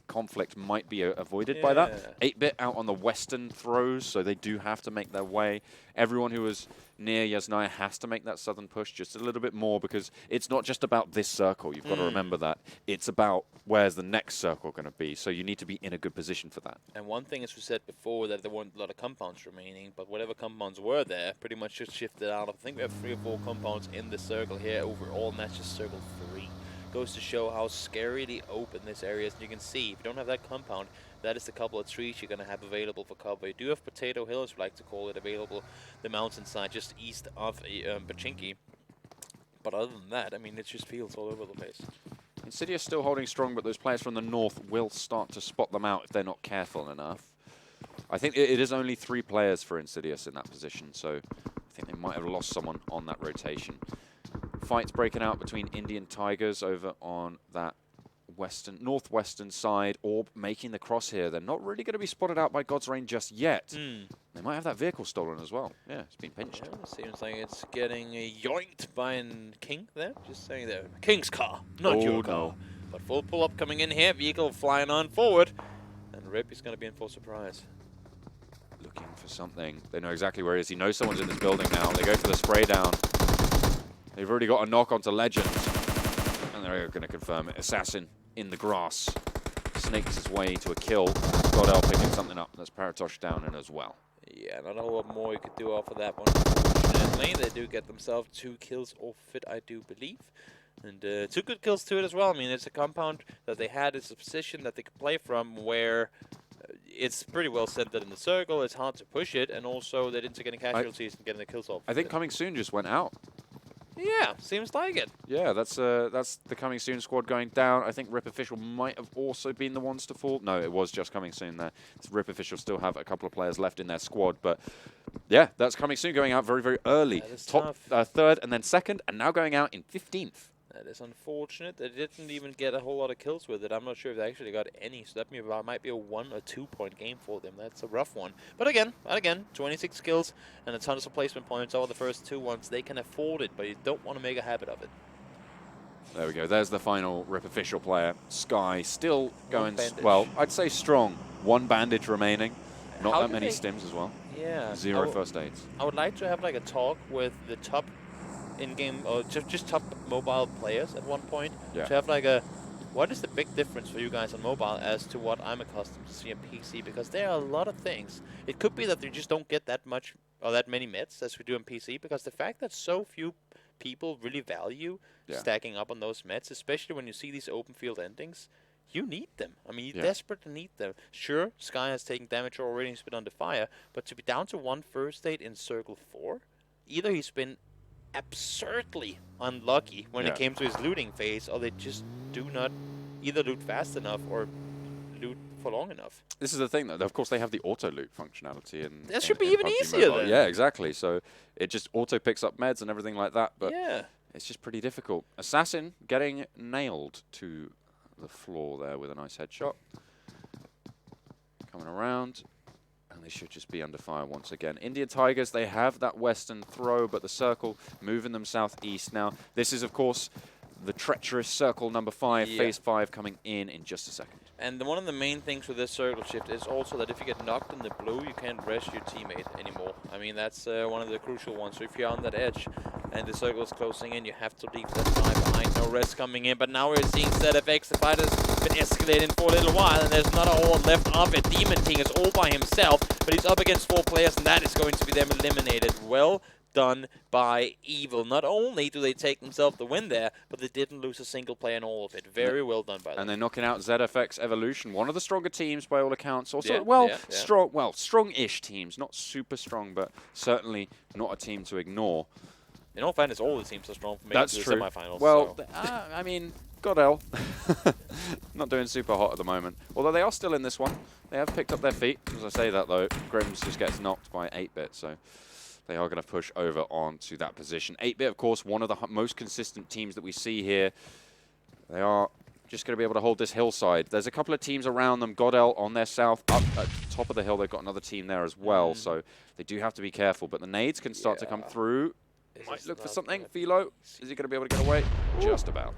conflict might be avoided by that. 8-bit out on the western throws, so they do have to make their way. Everyone who was near Yasnaya has to make that southern push just a little bit more, because it's not just about this circle. You've got to remember that. It's about where's the next circle going to be, so you need to be in a good position for that. And one thing, as we said before, that there weren't a lot of compounds remaining, but whatever compounds were there pretty much just shifted out. I think we have 3 or 4 compounds in the circle here overall, and that's just circle 3. Goes to show how scarily open this area is. And you can see, if you don't have that compound, that is the couple of trees you're going to have available for cover. You do have Potato Hill, as we like to call it, available, the mountainside just east of Pachinki. But other than that, I mean, it's just fields all over the place. Insidious still holding strong, but those players from the north will start to spot them out if they're not careful enough. I think it is only 3 players for Insidious in that position, so I think they might have lost someone on that rotation. Fights breaking out between Indian Tigers over on that northwestern side. Orb making the cross here. They're not really going to be spotted out by GodsReign just yet. They might have that vehicle stolen as well. Yeah, it's been pinched. Yeah, seems like it's getting yoinked by a King there. Just saying there. King's car, not your car. But full pull-up coming in here. Vehicle flying on forward. And Rip is going to be in for surprise. Looking for something. They know exactly where he is. He knows someone's in this building now. They go for the spray down. They've already got a knock onto Legend. And they're going to confirm it. Assassin in the grass. Snakes his way to a kill. GODL picking something up. That's Paratosh down in as well. Yeah, not a whole lot more you could do off of that one. Unfortunately, they do get themselves 2 kills off it, I do believe. And 2 good kills to it as well. I mean, it's a compound that they had. It's a position that they could play from where it's pretty well centered in the circle. It's hard to push it. And also, they didn't take any casualties and getting the kills off. I think Coming Soon just went out. Yeah, seems like it. Yeah, that's the Coming Soon squad going down. I think Rip Official might have also been the ones to fall. No, it was just Coming Soon there. Rip Official still have a couple of players left in their squad, but yeah, that's Coming Soon going out very, very early. Top 3rd and then 2nd, and now going out in 15th. That is unfortunate. They didn't even get a whole lot of kills with it. I'm not sure if they actually got any, so that might be a 1 or 2 point game for them. That's a rough one. But again, 26 kills and a ton of placement points over the first 2 ones. They can afford it, but you don't want to make a habit of it. There we go. There's the final Rip Official player. Sky still going, well, I'd say strong. 1 bandage remaining. Not that many stims as well. Yeah. 0 first aids. I would like to have like a talk with the top in-game, or just top mobile players at one point. Yeah. To have like a what is the big difference for you guys on mobile as to what I'm accustomed to see on PC? Because there are a lot of things. It could be that you just don't get that much or that many meds as we do on PC, because the fact that so few people really value stacking up on those meds, especially when you see these open field endings, you need them. I mean, you desperately need them. Sure, Sky has taken damage already and he's been under fire, but to be down to 1 first aid in Circle 4, either he's been absurdly unlucky when it came to his looting phase, or they just do not either loot fast enough or loot for long enough. This is the thing, though. Of course, they have the auto loot functionality. That should be even PUBG easier Mobile. then. Yeah, exactly. So it just auto picks up meds and everything like that. But yeah, it's just pretty difficult. Assassin getting nailed to the floor there with a nice headshot. Coming around. And they should just be under fire once again. Indian Tigers, they have that western throw, but the circle moving them southeast now. This is, of course, the treacherous circle number 5, phase 5 coming in just a second. And one of the main things with this circle shift is also that if you get knocked in the blue, you can't rest your teammate anymore. I mean, that's one of the crucial ones. So if you're on that edge and the circle is closing in, you have to leave that guy behind. No rest coming in, but now we're seeing ZFX. The fight has been escalating for a little while, and there's not a whole lot left of it. Demon King is all by himself, but he's up against 4 players, and that is going to be them eliminated. Well done by Evil. Not only do they take themselves the win there, but they didn't lose a single player in all of it. Very well done by them. And they're knocking out ZFX Evolution, one of the stronger teams by all accounts. Also, strong-ish teams. Not super strong, but certainly not a team to ignore. In all fairness, all the teams are strong for making it to the semifinals. Well, I mean, GODL. Not doing super hot at the moment. Although they are still in this one. They have picked up their feet. As I say that, though, Grims just gets knocked by 8-bit, so they are going to push over onto that position. 8-bit, of course, one of the most consistent teams that we see here. They are just going to be able to hold this hillside. There's a couple of teams around them. GODL on their south, up at the top of the hill. They've got another team there as well, so they do have to be careful. But the nades can start to come through. Might look for something. Philo, is he going to be able to get away? Just about.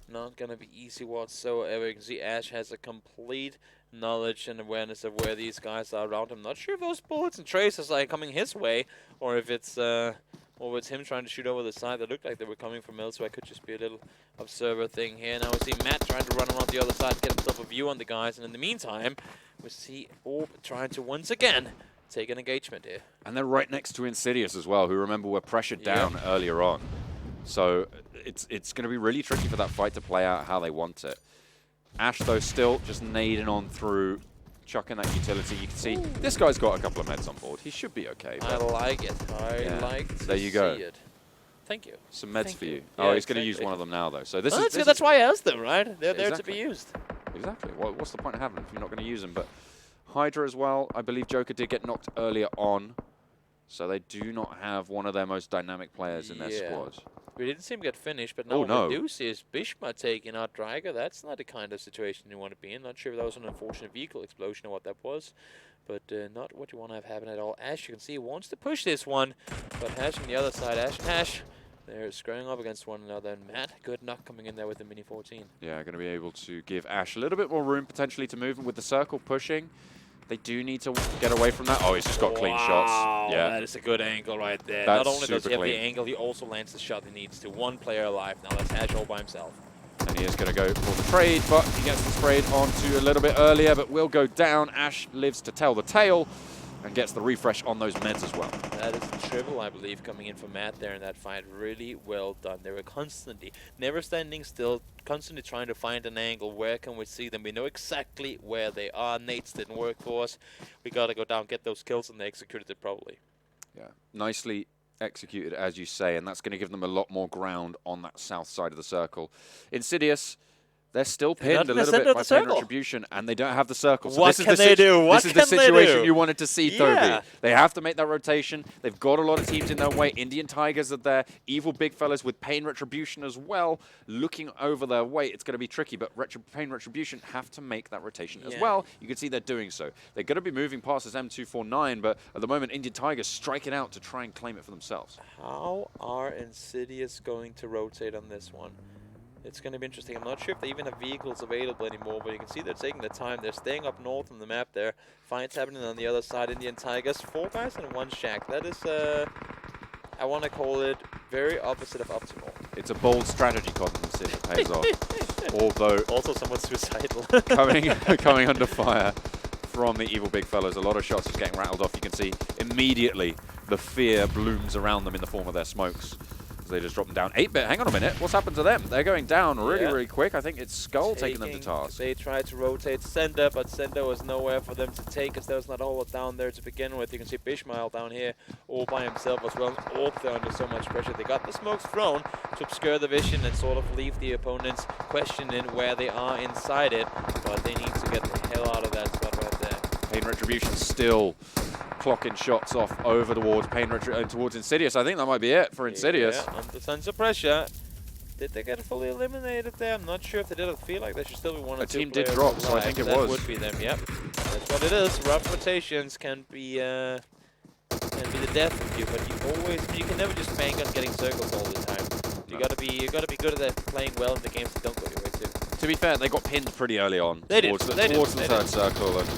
Not going to be easy whatsoever. You can see Ash has a complete knowledge and awareness of where these guys are around him. Not sure if those bullets and traces are coming his way, or if it's him trying to shoot over the side. That looked like they were coming from elsewhere. Could just be a little observer thing here. Now we see Matt trying to run around the other side, get himself a view on the guys, and in the meantime, we see Orb trying to once again take an engagement here. And they're right next to Insidious as well, who, remember, were pressured down earlier on. So it's going to be really tricky for that fight to play out how they want it. Ash, though, still just nading on through, chucking that utility. You can see this guy's got a couple of meds on board. He should be okay. I like it. I like to there you go. see it. Thank you. Some meds for you. Yeah, he's going to use one of them now, though. So this is that's why I asked them, right? They're there to be used. Exactly. Well, what's the point of having them if you're not going to use them? But HYDRA as well. I believe Joker did get knocked earlier on, so they do not have one of their most dynamic players in their squad. We didn't see him get finished, but now what we do see is Bishma taking out Draga. That's not the kind of situation you want to be in. Not sure if that was an unfortunate vehicle explosion or what that was, but not what you want to have happen at all. Ash, you can see, wants to push this one, but Hash on the other side. Ash and Hash, they're squaring up against one another, and Matt, good knock coming in there with the Mini 14. Yeah, going to be able to give Ash a little bit more room potentially to move with the circle pushing. They do need to get away from that. Oh, he's just got clean shots. Yeah, that is a good angle right there. That's Not only does he have clean. the angle, he also lands the shot he needs to. One player alive now. That's Ash all by himself. And he is going to go for the trade, but he gets the sprayed onto a little bit earlier, but will go down. Ash lives to tell the tale and gets the refresh on those meds as well. That is the triple, I believe, coming in for Matt there in that fight. Really well done. They were constantly, never standing still, constantly trying to find an angle. Where can we see them? We know exactly where they are. Nates didn't work for us. We got to go down, get those kills, and they executed it probably. Yeah, nicely executed, as you say, and that's going to give them a lot more ground on that south side of the circle. Insidious, they're still pinned a little bit by Pain Retribution, and they don't have the circle. So what can they do? This is the situation you wanted to see, Toby. They have to make that rotation. They've got a lot of teams in their way. Indian Tigers are there. Evil big fellas with Pain Retribution as well, looking over their way. It's going to be tricky, but Pain Retribution have to make that rotation as well. You can see they're doing so. They're going to be moving past this M249, but at the moment, Indian Tigers striking out to try and claim it for themselves. How are Insidious going to rotate on this one? It's going to be interesting. I'm not sure if they even have vehicles available anymore, but you can see they're taking the time. They're staying up north on the map there. Fights happening on the other side. Indian Tigers, 4 guys in one shack. That is I want to call it very opposite of optimal. It's a bold strategy, Cotton, if it pays off. Although also somewhat suicidal. coming under fire from the evil big fellas. A lot of shots just getting rattled off. You can see immediately the fear blooms around them in the form of their smokes. As they just drop them down. 8-bit, hang on a minute. What's happened to them? They're going down really quick. I think it's SKUL taking them to task. They tried to rotate Sender, but Sender was nowhere for them to take because there was not a whole lot down there to begin with. You can see Bishmael down here all by himself as well. All they're under so much pressure. They got the smokes thrown to obscure the vision and sort of leave the opponents questioning where they are inside it. But they need to get the hell out of that spot right there. Pain Retribution still clocking shots off over towards towards Insidious. I think that might be it for Insidious. Yeah, under tons of pressure. Did they get fully eliminated there? I'm not sure if they did. I feel like there should still be one or two. A team did drop, so I think it was. That would be them, yep. That's what it is. Rough rotations can be the death of you, but you can never just bank on getting circles all the time. You gotta be good at playing well in the games that don't go your way too. To be fair, they got pinned pretty early on towards the third circle. And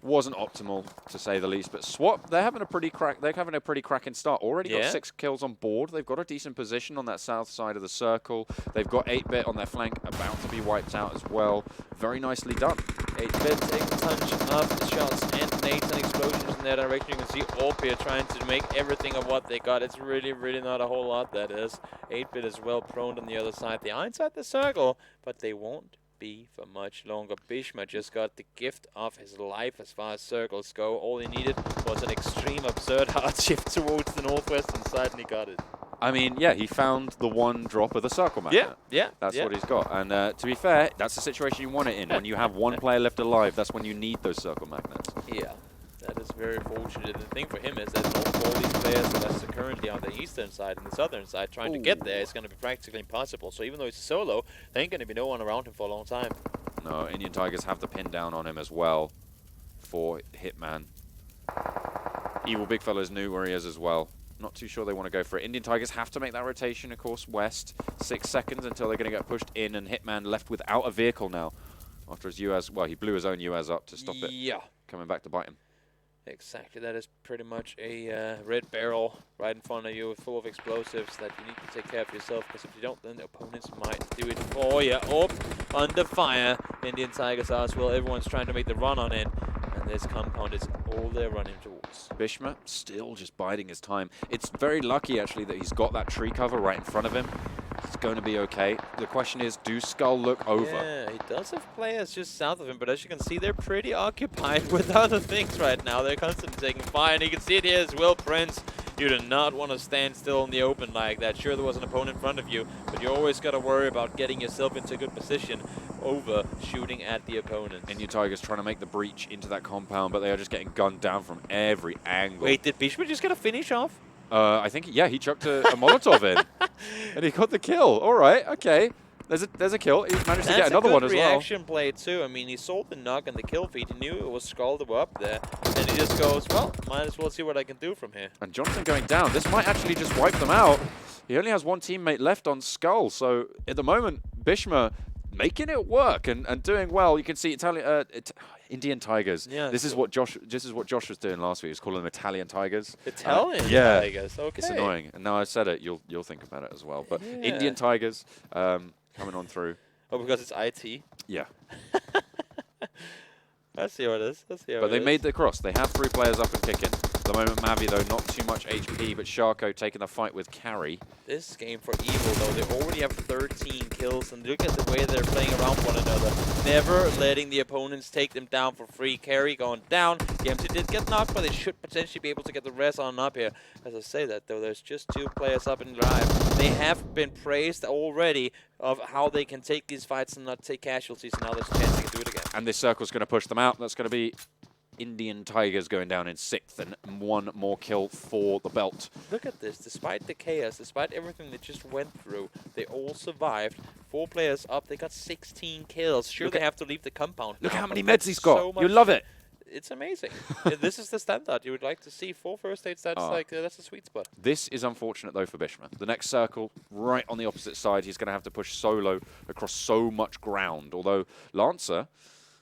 wasn't optimal, to say the least. But SWAT, they're having a pretty cracking start. Already got 6 kills on board. They've got a decent position on that south side of the circle. They've got 8-bit on their flank, about to be wiped out as well. Very nicely done. 8-bit taking tons of shots and nades and explosions in their direction. You can see Orpia trying to make everything of what they got. It's really, really not a whole lot, that is. 8-bit is well prone on the other side. They are inside the circle, but they won't be for much longer. Bishma just got the gift of his life as far as circles go. All he needed was an extreme absurd hard shift towards the northwestern side, and he got it. I mean, yeah, he found the one drop of the circle magnet. That's what he's got. And to be fair, that's the situation you want it in. When you have one player left alive, that's when you need those circle magnets. Yeah, that is very fortunate. The thing for him is that not all these players that are currently on the eastern side and the southern side trying to get there is going to be practically impossible. So even though he's a solo, there ain't going to be no one around him for a long time. No, Indian Tigers have the pin down on him as well for Hitman. Evil Big Fella's knew where he is as well. Not too sure they want to go for it. Indian Tigers have to make that rotation, of course, west. 6 seconds until they're going to get pushed in, and Hitman left without a vehicle now. After his UAS, well, he blew his own UAS up to stop it coming back to bite him. Exactly, that is pretty much a red barrel right in front of you full of explosives that you need to take care of yourself, because if you don't, then the opponents might do it for you. Oh, under fire, Indian Tigers are as well. Everyone's trying to make the run on it, and this compound is all they're running towards. Bishma still just biding his time. It's very lucky, actually, that he's got that tree cover right in front of him. It's going to be okay. The question is, do SKUL look over? Yeah, he does have players just south of him, but as you can see, they're pretty occupied with other things right now. They're constantly taking fire, and you can see it here as well, Prince. You do not want to stand still in the open like that. Sure, there was an opponent in front of you, but you always got to worry about getting yourself into a good position over shooting at the opponent. And your Tigers trying to make the breach into that compound, but they are just getting gunned down from every angle. Wait, did Bishma just get a finish off? I think, yeah, he chucked a Molotov in, and he got the kill. All right, okay. There's a kill. He managed to get another one as well. That's a good reaction play, too. I mean, he sold the knock and the kill feed. He knew it was SKUL that were up there, and he just goes, well, might as well see what I can do from here. And Jonathan going down. This might actually just wipe them out. He only has one teammate left on SKUL, so at the moment, Bishma making it work and doing well. You can see Indian Tigers. Yeah, this is what Josh was doing last week. He was calling them Italian Tigers. Italian yeah, Tigers. Okay. It's annoying. And now I said it, you'll think about it as well. But Indian Tigers coming on through. Oh, because it's IT. Yeah. I see what it is. But they made the cross. They have 3 players up and kicking. At the moment, Mavi, though, not too much HP, but Sharko taking the fight with Carry. This game for Evil, though, they already have 13 kills, and look at the way they're playing around one another. Never letting the opponents take them down for free. Carry going down. GMC did get knocked, but they should potentially be able to get the rest on up here. As I say that, though, there's just 2 players up and live. They have been praised already of how they can take these fights and not take casualties, and now there's a chance they can do it again. And this circle's going to push them out. That's going to be Indian Tigers going down in 6th, and 1 more kill for the belt. Look at this. Despite the chaos, despite everything they just went through, they all survived. 4 players up. They got 16 kills. Sure, they have to leave the compound. Look now, how many meds he's got. So you love it. It's amazing. This is the standard. You would like to see 4 first aids. That's that's a sweet spot. This is unfortunate, though, for Bishma. The next circle, right on the opposite side, he's going to have to push solo across so much ground. Although Lancer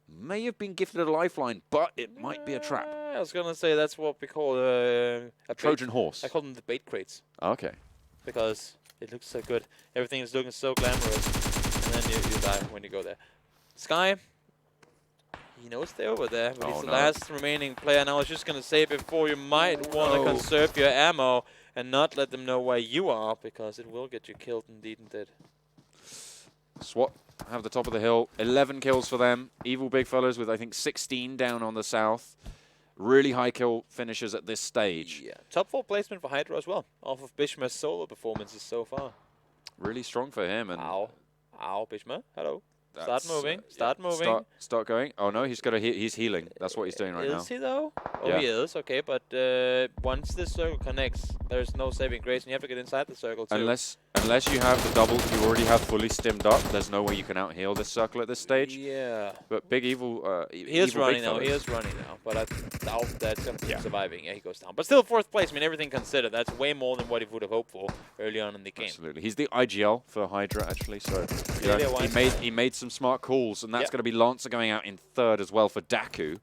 may have been gifted a lifeline, but it might be a trap. I was gonna say that's what we call a Trojan horse. I call them the bait crates. Okay. Because it looks so good. Everything is looking so glamorous, and then you die when you go there. Sky, he knows they're over there, but he's the last remaining player. And I was just gonna say before, you might want to conserve your ammo and not let them know where you are, because it will get you killed indeed and dead. SWAT have the top of the hill. 11 kills for them. Evil Big Fellas with, I think, 16 down on the south. Really high kill finishes at this stage. Yeah, top 4 placement for HYDRA as well, off of Bishma's solo performances so far. Really strong for him. And ow, Bishma, hello. Start moving. Start moving. Start going. Oh no, he's got he's healing. That's what he's doing right now. Is he though? Oh, yeah. He is. Okay, but once this circle connects, there's no saving grace, and you have to get inside the circle too. Unless you have the double, you already have fully stimmed up. There's no way you can out-heal this circle at this stage. Yeah. But Big Evil, he is running now. He is running now. But I doubt that's going to keep surviving. Yeah, he goes down. But still 4th place. I mean, everything considered, that's way more than what he would have hoped for early on in the game. Absolutely. He's the IGL for HYDRA, actually. So he made some smart calls, and that's going to be Lancer going out in 3rd as well for DAKU.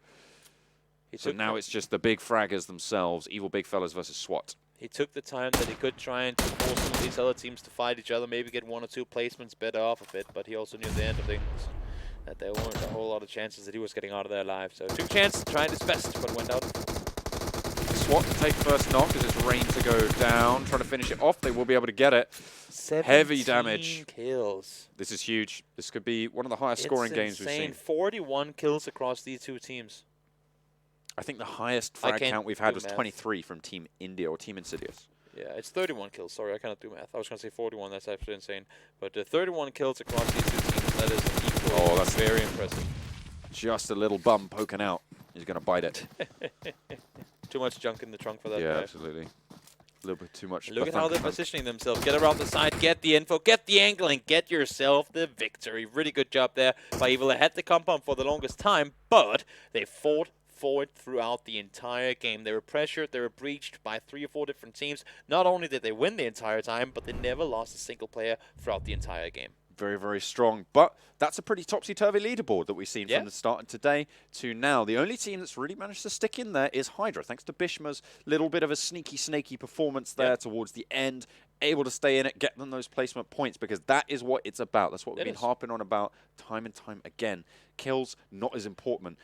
So now it's just the big fraggers themselves, Evil Big Fellas versus SWAT. He took the time that he could trying to force some of these other teams to fight each other, maybe get 1 or 2 placements better off of it, but he also knew at the end of things that there weren't a whole lot of chances that he was getting out of there alive. So took a chance, tried his best, but went out. SWAT to take first knock as it's Rain to go down, trying to finish it off. They will be able to get it. Heavy damage. Kills. This is huge. This could be one of the highest scoring games we've seen. 41 kills across these 2 teams. I think the highest frag count we've had was 23 from Team India or Team Insidious. Yeah, it's 31 kills. Sorry, I cannot do math. I was going to say 41. That's absolutely insane. But 31 kills across these 2 teams, that is an equal. Oh, that's very impressive. Just a little bum poking out. He's going to bite it. Too much junk in the trunk for that Yeah, guy. absolutely. A little bit too much. Look at how they're positioning themselves. Get around the side, get the info, get the angle, and get yourself the victory. Really good job there by Evil. They had the compound for the longest time, but they fought forward throughout the entire game. They were pressured, they were breached by 3 or 4 different teams. Not only did they win the entire time, but they never lost a single player throughout the entire game. Very, very strong. But that's a pretty topsy-turvy leaderboard that we've seen from the start of today to now. The only team that's really managed to stick in there is HYDRA, thanks to Bishma's little bit of a sneaky, snaky performance there towards the end. Able to stay in it, get them those placement points, because that is what it's about. That's what we've been harping on about time and time again. Kills, not as important.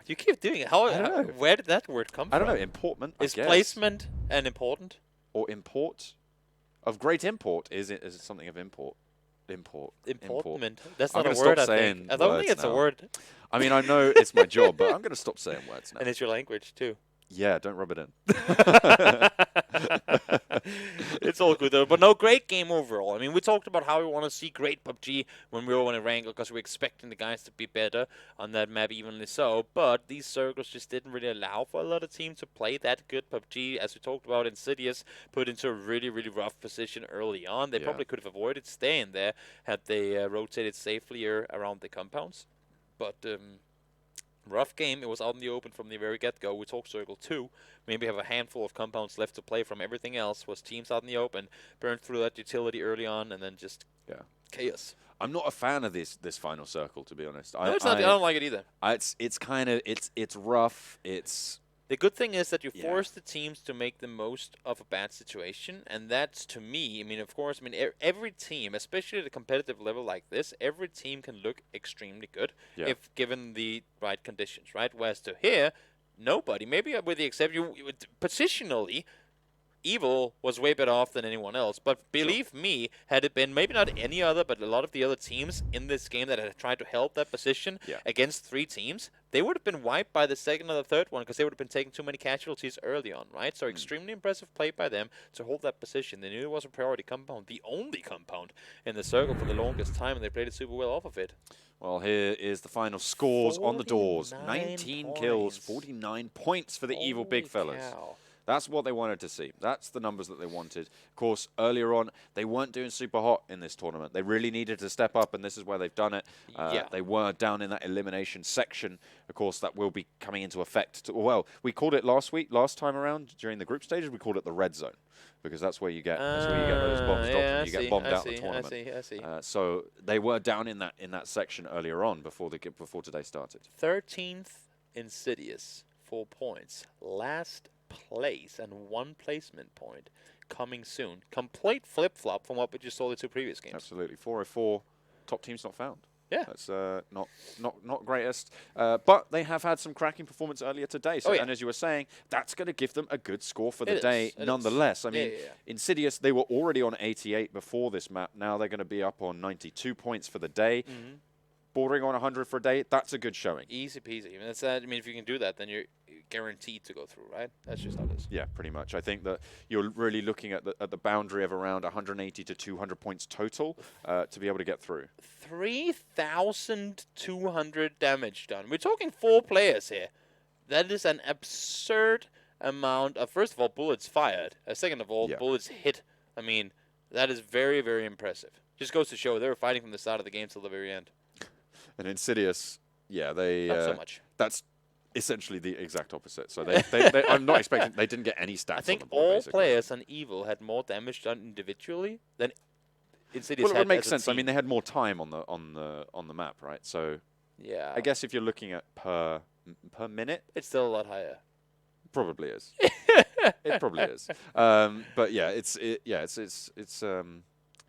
You keep doing it. Where did that word come from? I don't know. Important, Is placement and important? Or import? Of great import. Is it something of import? Importment. That's not a word, I think. I don't think it's a word. I mean, I know it's my job, but I'm going to stop saying words now. And it's your language, too. Yeah, don't rub it in. It's all good, though. But no, great game overall. I mean, we talked about how we want to see great PUBG when we were in Erangel, because we're expecting the guys to be better on that map, evenly so. But these circles just didn't really allow for a lot of teams to play that good PUBG. As we talked about, Insidious put into a really, really rough position early on. They probably could have avoided staying there had they rotated safely around the compounds. But rough game. It was out in the open from the very get-go. We talked Circle 2. Maybe have a handful of compounds left to play from. Everything else was teams out in the open. Burned through that utility early on, and then just chaos. I'm not a fan of this final circle, to be honest. No, it's not. I don't like it either. It's kind of it's rough. The good thing is that you force the teams to make the most of a bad situation, and that's, to me, I mean, of course, I mean, every team, especially at a competitive level like this, every team can look extremely good if given the right conditions, right? Whereas to here, nobody, maybe with the exception, positionally, Evil was way better off than anyone else, but believe me, had it been maybe not any other, but a lot of the other teams in this game that had tried to help that position against 3 teams, they would have been wiped by the second or the third one because they would have been taking too many casualties early on, right? So extremely impressive play by them to hold that position. They knew it was a priority compound, the only compound in the circle for the longest time, and they played it super well off of it. Well, here is the final scores on the doors. 19 kills, 49 points for the Evil Big Fellas. Cow. That's what they wanted to see. That's the numbers that they wanted. Of course, earlier on, they weren't doing super hot in this tournament. They really needed to step up, and this is where they've done it. They were down in that elimination section. Of course, that will be coming into effect. Well, we called it last time around during the group stages. We called it the red zone because that's where you get those bombs dropped and you get bombed out the tournament. I see. So they were down in that section earlier on before today started. 13th Insidious, 4 points. Last place and 1 placement point coming soon. Complete flip-flop from what we just saw the 2 previous games. Absolutely. 404, top teams not found. Yeah. That's not greatest. But they have had some cracking performance earlier today. So, and as you were saying, that's going to give them a good score for the day nonetheless. I mean, Insidious, they were already on 88 before this map. Now they're going to be up on 92 points for the day. Bordering on 100 for a day, that's a good showing. Easy peasy. I mean, if you can do that, then you're guaranteed to go through, right? That's just how it is. Yeah, pretty much. I think that you're really looking at the boundary of around 180 to 200 points total to be able to get through. 3,200 damage done. We're talking 4 players here. That is an absurd amount of, first of all, bullets fired. Second of all, bullets hit. I mean, that is very, very impressive. Just goes to show they were fighting from the start of the game till the very end. And Insidious, not so much. That's essentially the exact opposite. So I'm not expecting they didn't get any stats. I think on the board, all basically. players on Evil had more damage done individually than Insidious well, had. It would make sense. I mean, they had more time on the map, right? So yeah, I guess if you're looking at per minute, it's still a lot higher. Probably is. It probably is. But yeah, it's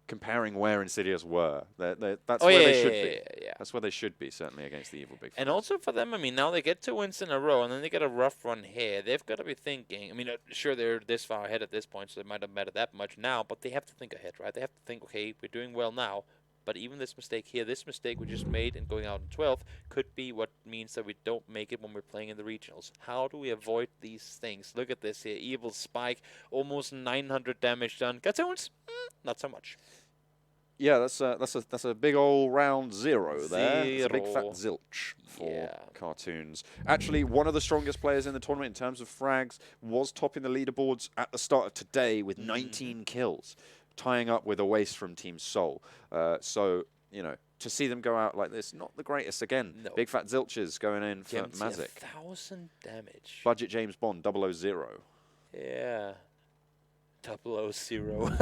comparing where Insidious were. That's where they should be. Yeah. That's where they should be, certainly, against the Evil Big Fellas. And also for them, I mean, now they get 2 wins in a row, and then they get a rough run here. They've got to be thinking, I mean, sure, they're this far ahead at this point, so they might have mattered that much now, but they have to think ahead, right? They have to think, okay, we're doing well now, but even this mistake here, this mistake we just made in going out in 12th could be what means that we don't make it when we're playing in the regionals. How do we avoid these things? Look at this here. Evil Spike, almost 900 damage done. Gatoons? Not so much. Yeah, that's a big old round 0 there. It's a big fat zilch for Cartoons. Actually, one of the strongest players in the tournament in terms of frags was topping the leaderboards at the start of today with 19 kills, tying up with a waste from Team Seoul. So, you know, to see them go out like this, not the greatest. Again, big fat zilches going in for Mazik. 1,000 damage. Budget James Bond 000. Yeah. 000.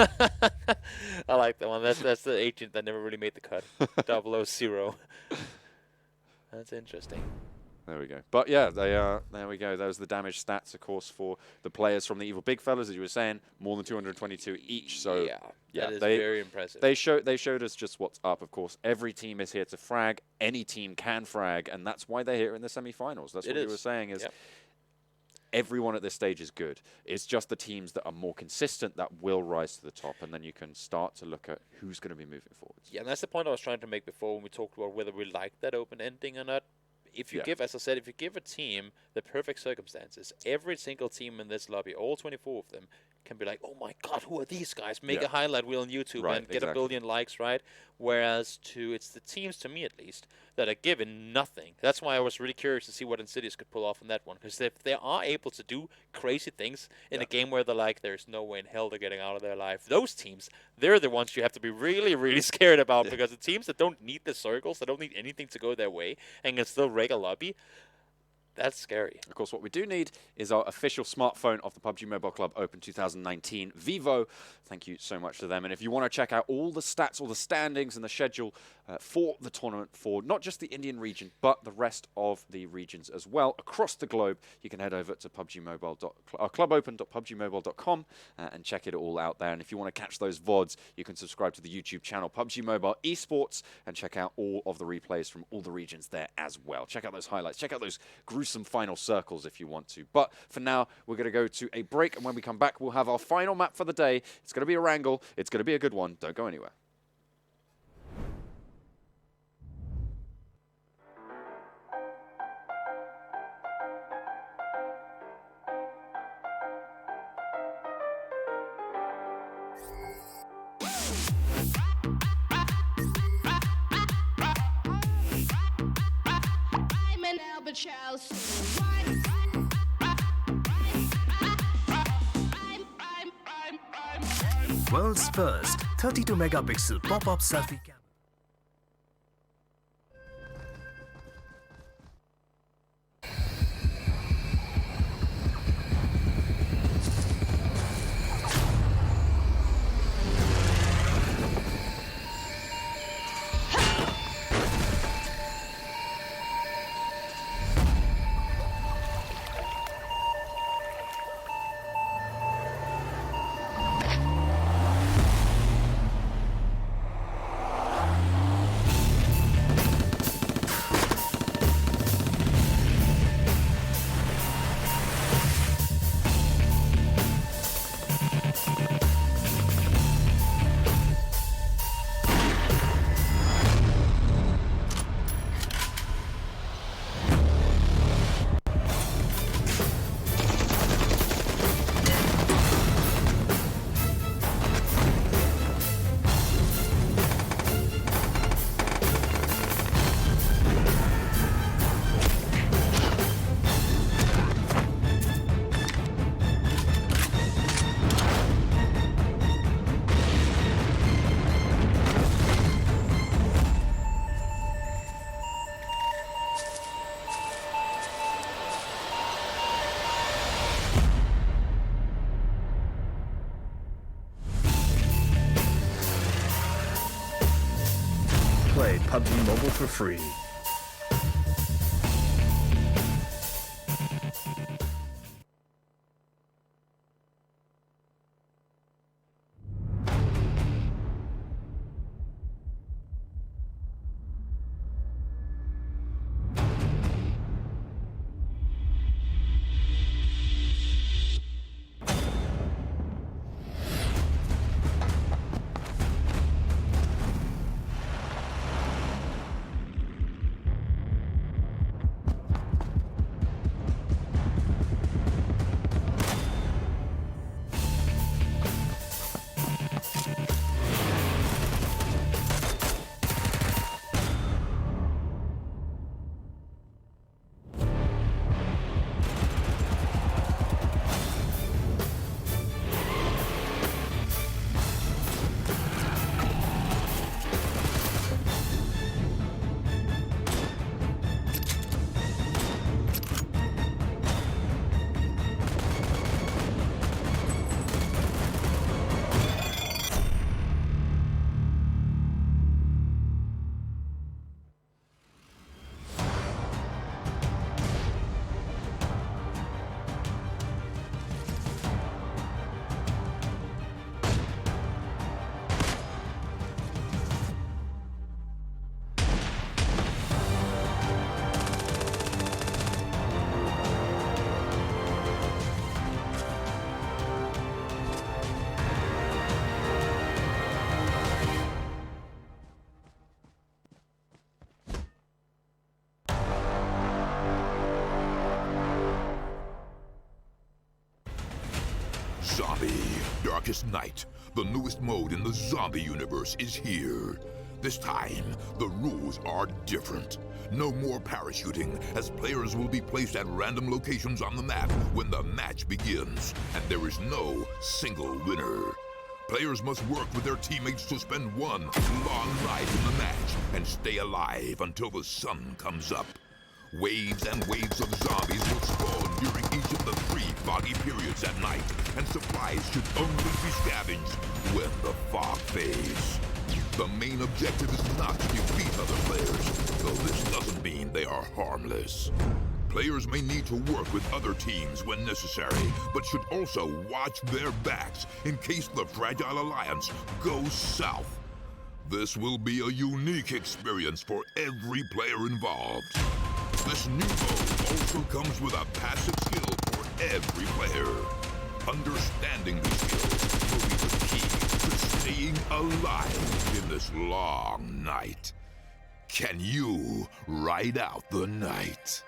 I like that one. That's the agent that never really made the cut. 000. That's interesting. There we go. But yeah, there we go. Those are the damage stats, of course, for the players from the Evil Big Fellas, as you were saying, more than 222 each. So that is very impressive. They showed us just what's up. Of course, every team is here to frag. Any team can frag, and that's why they're here in the semifinals. That's what you were saying is. Everyone at this stage is good. It's just the teams that are more consistent that will rise to the top, and then you can start to look at who's going to be moving forwards. Yeah, and that's the point I was trying to make before when we talked about whether we like that open ending or not. If you give, as I said, if you give a team the perfect circumstances, every single team in this lobby, all 24 of them, can be like, oh my God, who are these guys? Make a highlight reel on YouTube and get a billion likes, right? Whereas it's the teams, to me at least, that are given nothing. That's why I was really curious to see what Insidious could pull off in that one. Because if they are able to do crazy things in a game where they're like, there's no way in hell they're getting out of their life, those teams, they're the ones you have to be really, really scared about. Because the teams that don't need the circles, that don't need anything to go their way, and can still rake a lobby, that's scary. Of course, what we do need is our official smartphone of the PUBG Mobile Club Open 2019, Vivo. Thank you so much to them. And if you want to check out all the stats, all the standings and the schedule for the tournament for not just the Indian region, but the rest of the regions as well across the globe, you can head over to clubopen.pubgmobile.com and check it all out there. And if you want to catch those VODs, you can subscribe to the YouTube channel PUBG Mobile eSports and check out all of the replays from all the regions there as well. Check out those highlights. Check out those gruesome final circles if you want to. But for now, we're going to go to a break, and when we come back, we'll have our final map for the day. It's going to be Erangel. It's going to be a good one. Don't go anywhere. World's first 32 megapixel pop-up selfie camera. Play PUBG Mobile for free. Zombie, Darkest Night, the newest mode in the zombie universe, is here. This time, the rules are different. No more parachuting, as players will be placed at random locations on the map when the match begins, and there is no single winner. Players must work with their teammates to spend one long night in the match and stay alive until the sun comes up. Waves and waves of zombies will spawn during each of the 3 foggy periods at night, and supplies should only be scavenged when the fog fades. The main objective is not to defeat other players, though this doesn't mean they are harmless. Players may need to work with other teams when necessary, but should also watch their backs in case the Fragile Alliance goes south. This will be a unique experience for every player involved. This new mode also comes with a passive skill for every player. Understanding these skills will be the key to staying alive in this long night. Can you ride out the night?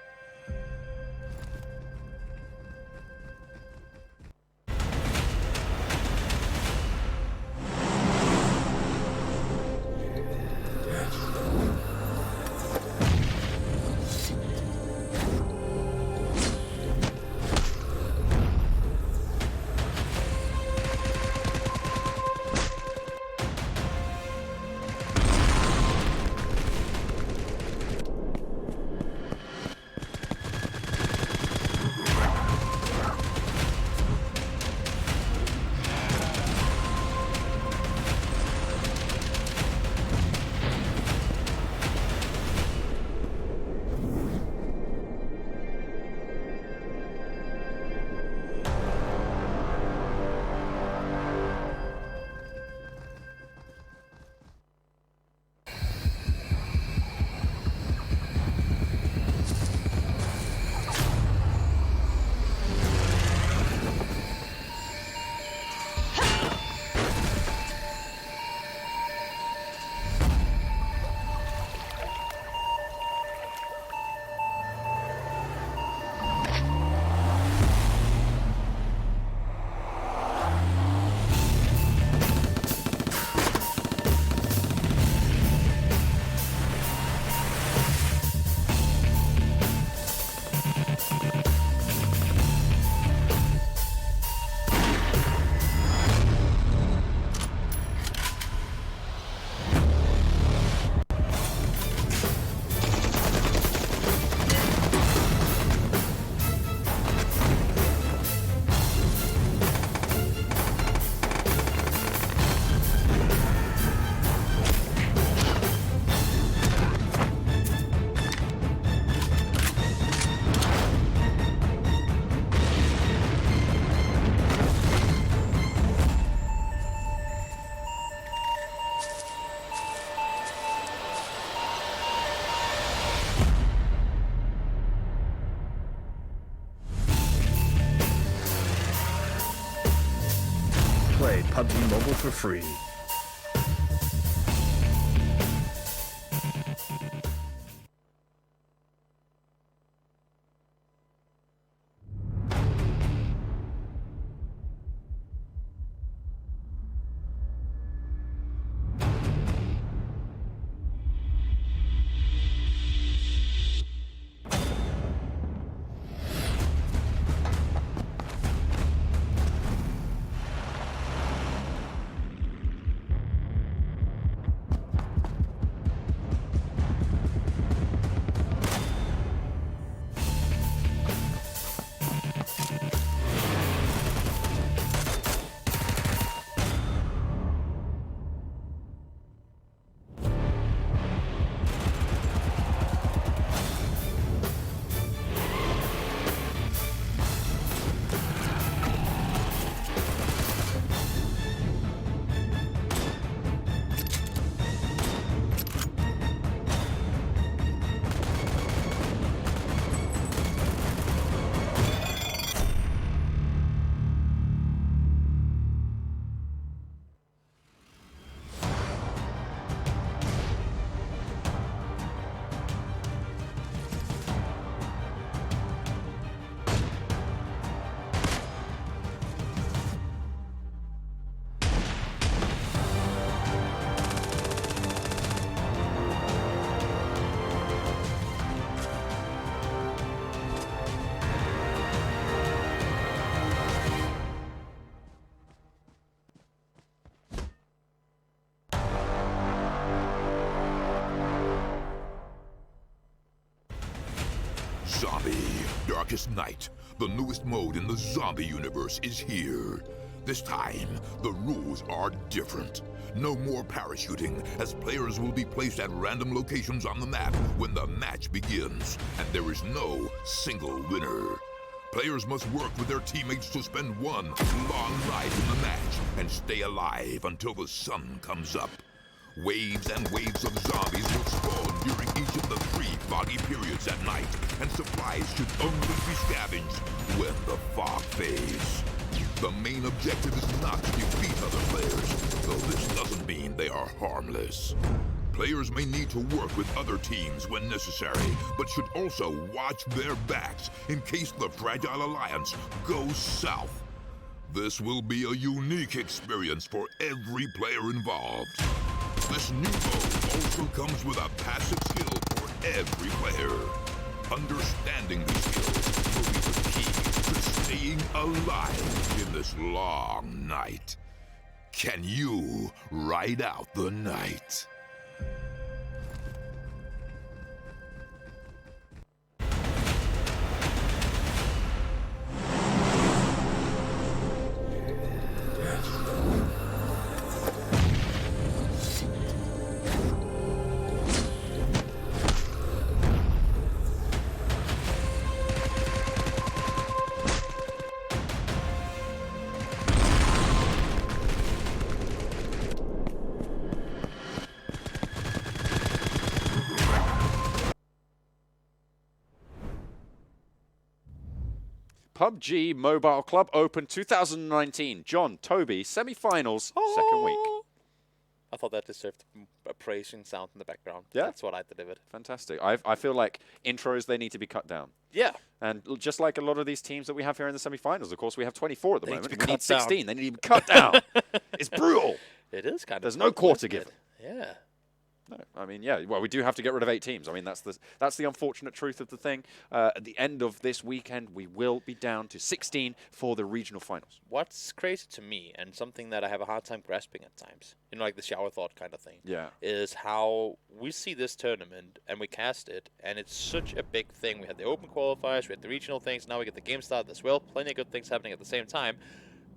play PUBG Mobile for free. Zombie, Darkest Night, the newest mode in the zombie universe, is here. This time, the rules are different. No more parachuting, as players will be placed at random locations on the map when the match begins, and there is no single winner. Players must work with their teammates to spend one long night in the match and stay alive until the sun comes up. Waves and waves of zombies will spawn during each of the 3 foggy periods at night, and supplies should only be scavenged when the fog fades. The main objective is not to defeat other players, though this doesn't mean they are harmless. Players may need to work with other teams when necessary, but should also watch their backs in case the Fragile Alliance goes south. This will be a unique experience for every player involved. This new mode also comes with a passive skill for every player. Understanding these skills will be the key to staying alive in this long night. Can you ride out the night? PUBG Mobile Club Open 2019. John, Toby, semifinals, second week. I thought that deserved a praising sound in the background. Yeah. That's what I delivered. Fantastic. I feel like intros, they need to be cut down. Yeah. And just like a lot of these teams that we have here in the semifinals, of course, we have 24 at the moment. We need 16. 16. They need to be cut down. It's brutal. It is kind of. There's no quarter given. Yeah. No, I mean, yeah. Well, we do have to get rid of 8 teams. I mean, that's the unfortunate truth of the thing. At the end of this weekend, we will be down to 16 for the regional finals. What's crazy to me, and something that I have a hard time grasping at times, you know, like the shower thought kind of thing, yeah, is how we see this tournament and we cast it, and it's such a big thing. We had the open qualifiers, we had the regional things, now we get the game started as well. Plenty of good things happening at the same time.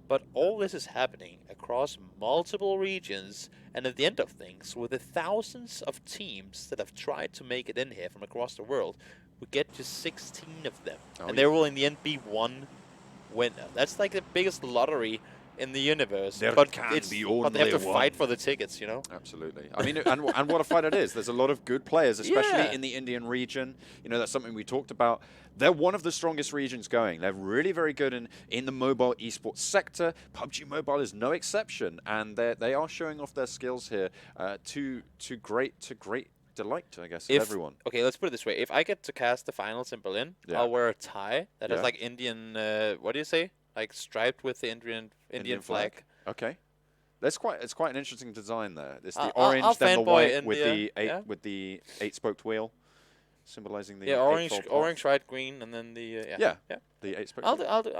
But all this is happening across multiple regions, and at the end of things, with the thousands of teams that have tried to make it in here from across the world, we get just 16 of them. And there will in the end be one winner. That's like the biggest lottery in the universe. There but can it's, be but they have to only fight one. for the tickets, you know? Absolutely. I mean, and what a fight it is. There's a lot of good players, especially Yeah. in the Indian region. You know, that's something we talked about. They're one of the strongest regions going. They're really very good in the mobile esports sector. PUBG Mobile is no exception, and they are showing off their skills here to great delight, I guess, of everyone. Okay, let's put it this way. If I get to cast the finals in Berlin, Yeah. I'll wear a tie that Yeah. has like Indian, what do you say? Like striped with the Indian flag. Okay. It's quite an interesting design there. It's the I'll orange, then the fanboy white India, with the eight-spoked wheel, symbolizing the Yeah, eightfold path. orange, white, green, and then the Yeah. yeah. The eight-spoked. I'll do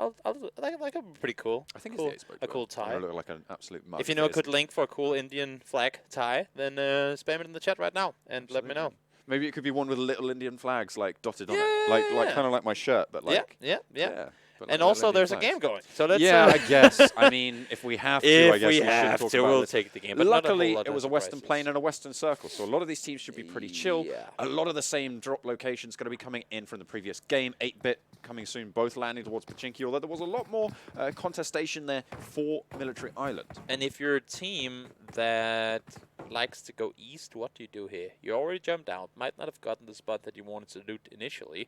that could be pretty cool. I think cool, it's the eight-spoked a cool wheel. tie. I look like an absolute mug. If you know a good link for a cool Indian flag tie, then spam it in the chat right now and let me know. Maybe it could be one with little Indian flags like dotted on it, like kind of like my shirt, but like yeah. but And like also, little there's a Indian game flags. going. So let's I guess. I mean, if we have to, I guess we should have talk to, about we'll this. take the game. But not a whole Luckily, lot it of was a Western surprises. plane and a Western circle, so a lot of these teams should be pretty chill. Yeah. A lot of the same drop locations going to be coming in from the previous game. 8-bit coming soon, both landing towards Pachinki, although there was a lot more contestation there for Military Island. And if you're a team that likes to go east, what do you do here? You already jumped out, might not have gotten the spot that you wanted to loot initially,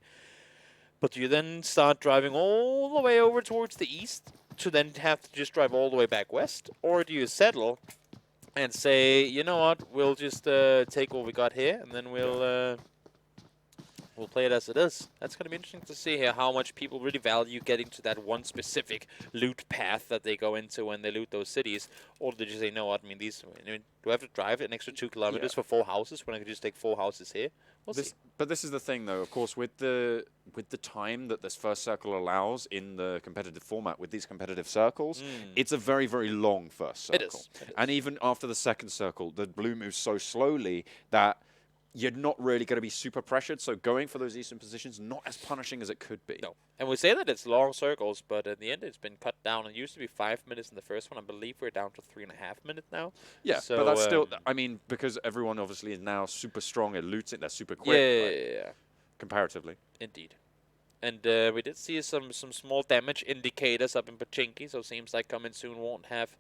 but you then start driving all the way over towards the east to then have to just drive all the way back west? Or do you settle and say, you know what, we'll just take what we got here and then we'll play it as it is. That's going to be interesting to see here how much people really value getting to that one specific loot path that they go into when they loot those cities. Or do they just say, no, I mean, do I have to drive an extra 2 kilometers for 4 houses when I could just take 4 houses here? We'll see. But this is the thing, though. Of course, with the time that this first circle allows in the competitive format, with these competitive circles, it's a very, very long first circle. It is. And even after the second circle, the blue moves so slowly that you're not really going to be super pressured. So going for those eastern positions, not as punishing as it could be. No. And we say that it's long circles, but in the end, it's been cut down. It used to be 5 minutes in the first one. I believe we're down to 3.5 minutes now. Yeah, so, but that's still, I mean, because everyone obviously is now super strong at looting, they're super quick. Yeah. Comparatively. Indeed. And we did see some small damage indicators up in Pachinki, so it seems like coming soon won't have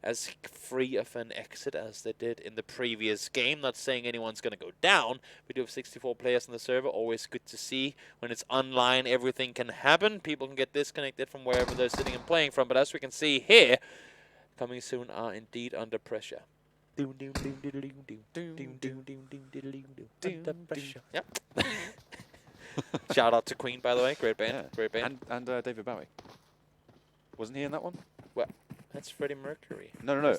as free of an exit as they did in the previous game. Not saying anyone's going to go down. We do have 64 players on the server. Always good to see. When it's online, everything can happen. People can get disconnected from wherever they're sitting and playing from. But as we can see here, coming soon are indeed under pressure. Under pressure. Yep. Shout out to Queen, by the way. Great band. Yeah. Great band. And David Bowie. Wasn't he in that one? Well, that's Freddie Mercury. No.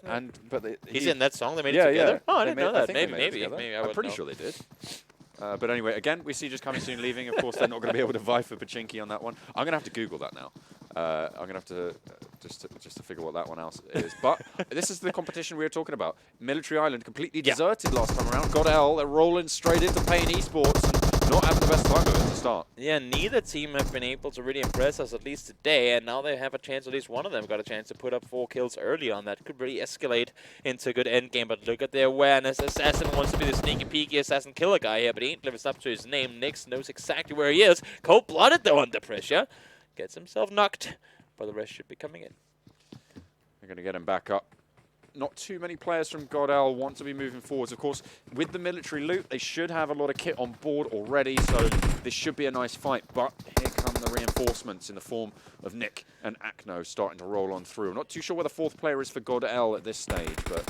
But he's in that song. They made it together. Oh, I didn't know that. Maybe. I'm pretty sure they did. But anyway, again, we see just coming soon leaving. Of course, they're not going to be able to vie for Pachinki on that one. I'm going to have to Google that now. I'm going to have to just to figure what that one else is. But this is the competition we were talking about. Military Island completely deserted last time around. GODL, they're rolling straight into Pain Esports and not having the best time of it to start. Yeah, neither team have been able to really impress us, at least today, and now they have a chance, at least one of them got a chance to put up 4 kills early on. That could really escalate into a good endgame, but look at their awareness. Assassin wants to be the sneaky peeky assassin killer guy here, but he ain't living up to his name. Nix knows exactly where he is. Cold-blooded, though, under pressure. Gets himself knocked, but the rest should be coming in. They're going to get him back up. Not too many players from GODL want to be moving forwards. Of course, with the military loot, they should have a lot of kit on board already, so this should be a nice fight. But here come the reinforcements in the form of Nick and Akno starting to roll on through. I'm not too sure where the 4th player is for GODL at this stage, but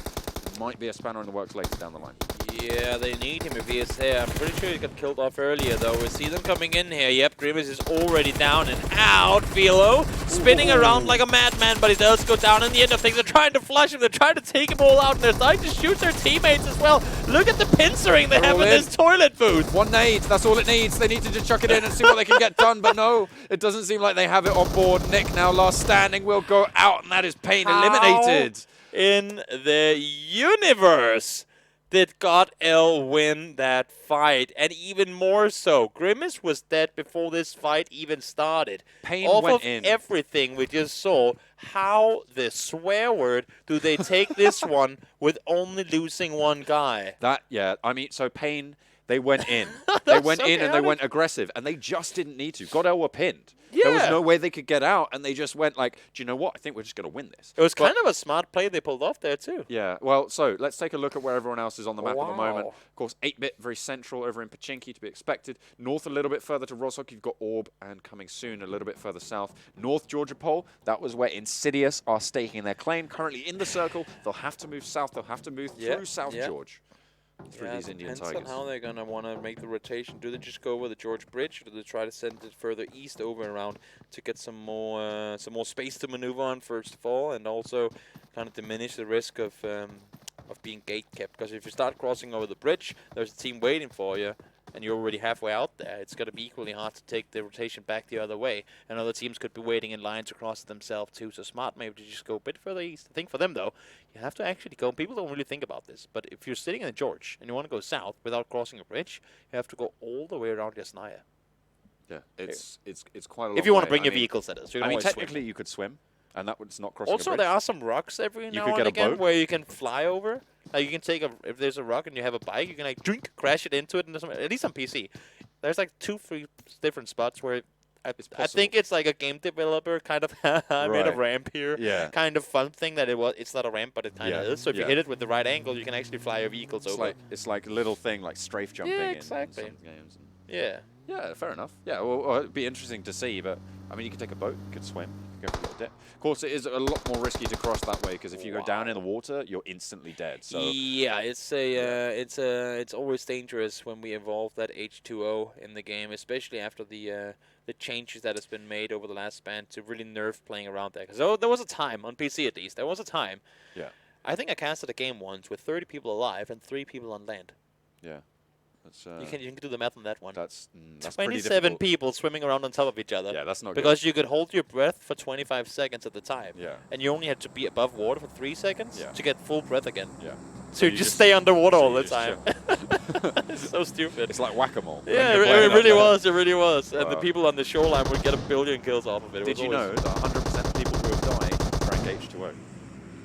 it might be a spanner in the works later down the line. Yeah, they need him if he is here. I'm pretty sure he got killed off earlier, though. We see them coming in here. Yep, Grimace is already down and out. Philo spinning around like a madman, but he does go down in the end of things. They're trying to flush him. They're trying to take him all out, and they're starting to shoot their teammates as well. Look at the pincering they have in this toilet booth. 1 nade, that's all it needs. They need to just chuck it in and see what they can get done, but no, it doesn't seem like they have it on board. Nick now last standing will go out, and that is Pain eliminated. In the universe did GODL win that fight, and even more so. Grimace was dead before this fight even started. Pain Off went of in. everything we just saw, how the swear word do they take this one with only losing 1 guy? Yeah, I mean, so Pain, They went in. They went in and they went aggressive, and they just didn't need to. GODL were pinned. Yeah. There was no way they could get out, and they just went like, do you know what? I think we're just going to win this. It was kind of a smart play they pulled off there, too. Yeah, well, so let's take a look at where everyone else is on the map at the moment. Wow. Of course, 8-bit, very central over in Pochinki to be expected. North a little bit further to Rostock, you've got Orb, and coming soon a little bit further south. North Georgia Pole, that was where Insidious are staking their claim. Currently in the circle, they'll have to move south. They'll have to move through South George. Through these Indian Tigers. Depends on how they're going to want to make the rotation. Do they just go over the George Bridge, or do they try to send it further east over and around to get some more space to maneuver on first of all, and also kind of diminish the risk of being gate kept? Because if you start crossing over the bridge, there's a team waiting for you, and you're already halfway out there. It's going to be equally hard to take the rotation back the other way, and other teams could be waiting in line to cross themselves too. So smart maybe to just go a bit further east. I think for them though, you have to actually go. People don't really think about this, but if you're sitting in George and you want to go south without crossing a bridge, you have to go all the way around Yasnaya. Yeah, it's quite a long If you want way. to bring your vehicles, that is. I mean, technically you could swim, and that would not crossing a Also, bridge. there are some rocks every now and again where you can fly over. Like you can take if there's a rock and you have a bike, you can like crash it into it, and at least on PC. There's like 2-3 different spots where I think it's like a game developer kind of made a ramp here. Yeah. Kind of fun thing that it's not a ramp, but it kind of is. So if you hit it with the right angle, you can actually fly your vehicles over. It's like a little thing like strafe jumping in some games. Yeah. Yeah, fair enough. Yeah, well, it'd be interesting to see, but I mean, you could take a boat, you could swim, you could go for a little dip. Of course, it is a lot more risky to cross that way because if you go down in the water, you're instantly dead. So yeah, it's always dangerous when we involve that H2O in the game, especially after the changes that has been made over the last span to really nerf playing around there. Because there was a time on PC at least, there was a time. Yeah. I think I casted a game once with 30 people alive and 3 people on land. Yeah. That's, you can do the math on that one. That's 27 people swimming around on top of each other. Yeah, that's not because you could hold your breath for 25 seconds at the time. Yeah. And you only had to be above water for 3 seconds to get full breath again. Yeah. So you just stay underwater all the time. It's so stupid. It's like whack-a-mole. Yeah, it really was. It really was. Wow. And the people on the shoreline would get 1 billion kills off of it. Did you know that 100% of people who have died drank H2O?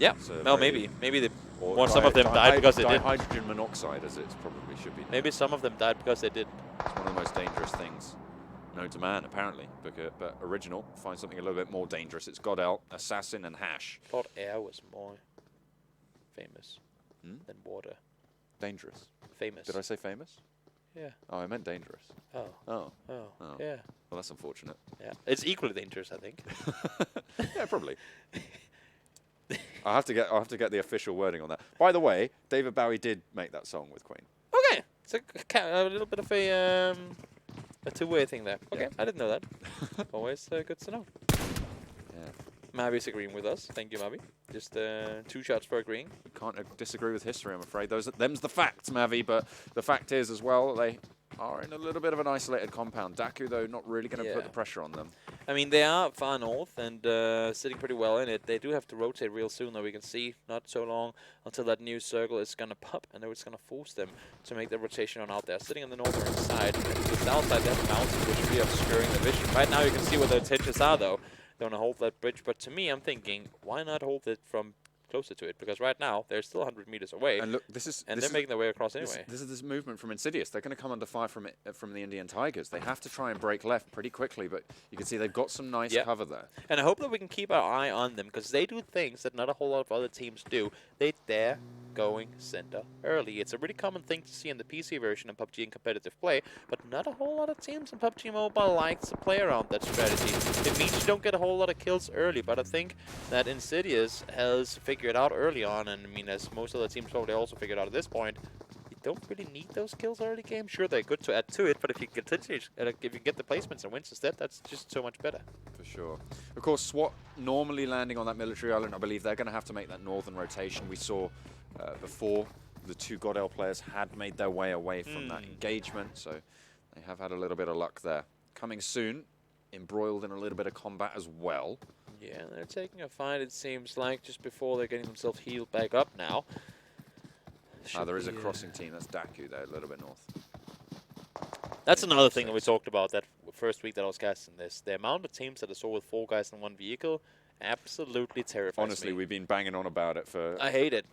Yeah. So no, maybe they. Or some of them died because they did. Hydrogen monoxide, as it probably should be. Maybe some of them died because they did. It's one of the most dangerous things known to man, apparently. But original, find something a little bit more dangerous. It's GODL, Assassin, and Hash. I thought air was more famous than water. Dangerous. Famous. Did I say famous? Yeah. Oh, I meant dangerous. Oh. Yeah. Well, that's unfortunate. Yeah. It's equally dangerous, I think. Yeah, probably. I'll have to get the official wording on that. By the way, David Bowie did make that song with Queen. Okay, it's a little bit of a two-way thing there. Okay, I didn't know that. Always good to know. Yeah. Mavi's agreeing with us. Thank you, Mavi. Just 2 shots for agreeing. Can't disagree with history, I'm afraid. Them's the facts, Mavi. But the fact is, as well, they are in a little bit of an isolated compound. DAKU, though, not really going to put the pressure on them. I mean, they are far north and sitting pretty well in it. They do have to rotate real soon, though. We can see not so long until that new circle is going to pop, and it's going to force them to make the rotation on out there. Sitting on the northern side, the south side, they have mountains, which really obscuring the vision. Right now, you can see where the intentions are, though. They want to hold that bridge, but to me, I'm thinking, why not hold it from closer to it? Because right now, they're still 100 meters away, and look, they're making their way across anyway. This is this movement from Insidious. They're going to come under fire from the Indian Tigers. They have to try and break left pretty quickly, but you can see they've got some nice cover there. And I hope that we can keep our eye on them, because they do things that not a whole lot of other teams do. They're going center early. It's a really common thing to see in the PC version of PUBG in competitive play, but not a whole lot of teams in PUBG Mobile likes to play around that strategy. It means you don't get a whole lot of kills early, but I think that Insidious has figured out early on, and I mean, as most other teams probably also figured out at this point, you don't really need those kills early game. Sure, they're good to add to it, but if you continue, if you get the placements and wins instead, that's just so much better. For sure. Of course, SWAT normally landing on that military island, I believe they're going to have to make that northern rotation. We saw before the 2 GODL players had made their way away from that engagement, so they have had a little bit of luck there. Coming soon, embroiled in a little bit of combat as well. Yeah, they're taking a fight, it seems like, just before they're getting themselves healed back up now. There is a crossing team. That's DAKU there, a little bit north. That's another thing that we talked about that first week that I was casting this. The amount of teams that I saw with 4 guys in one vehicle, absolutely terrifies Honestly, me. we've been banging on about it for... I hate it.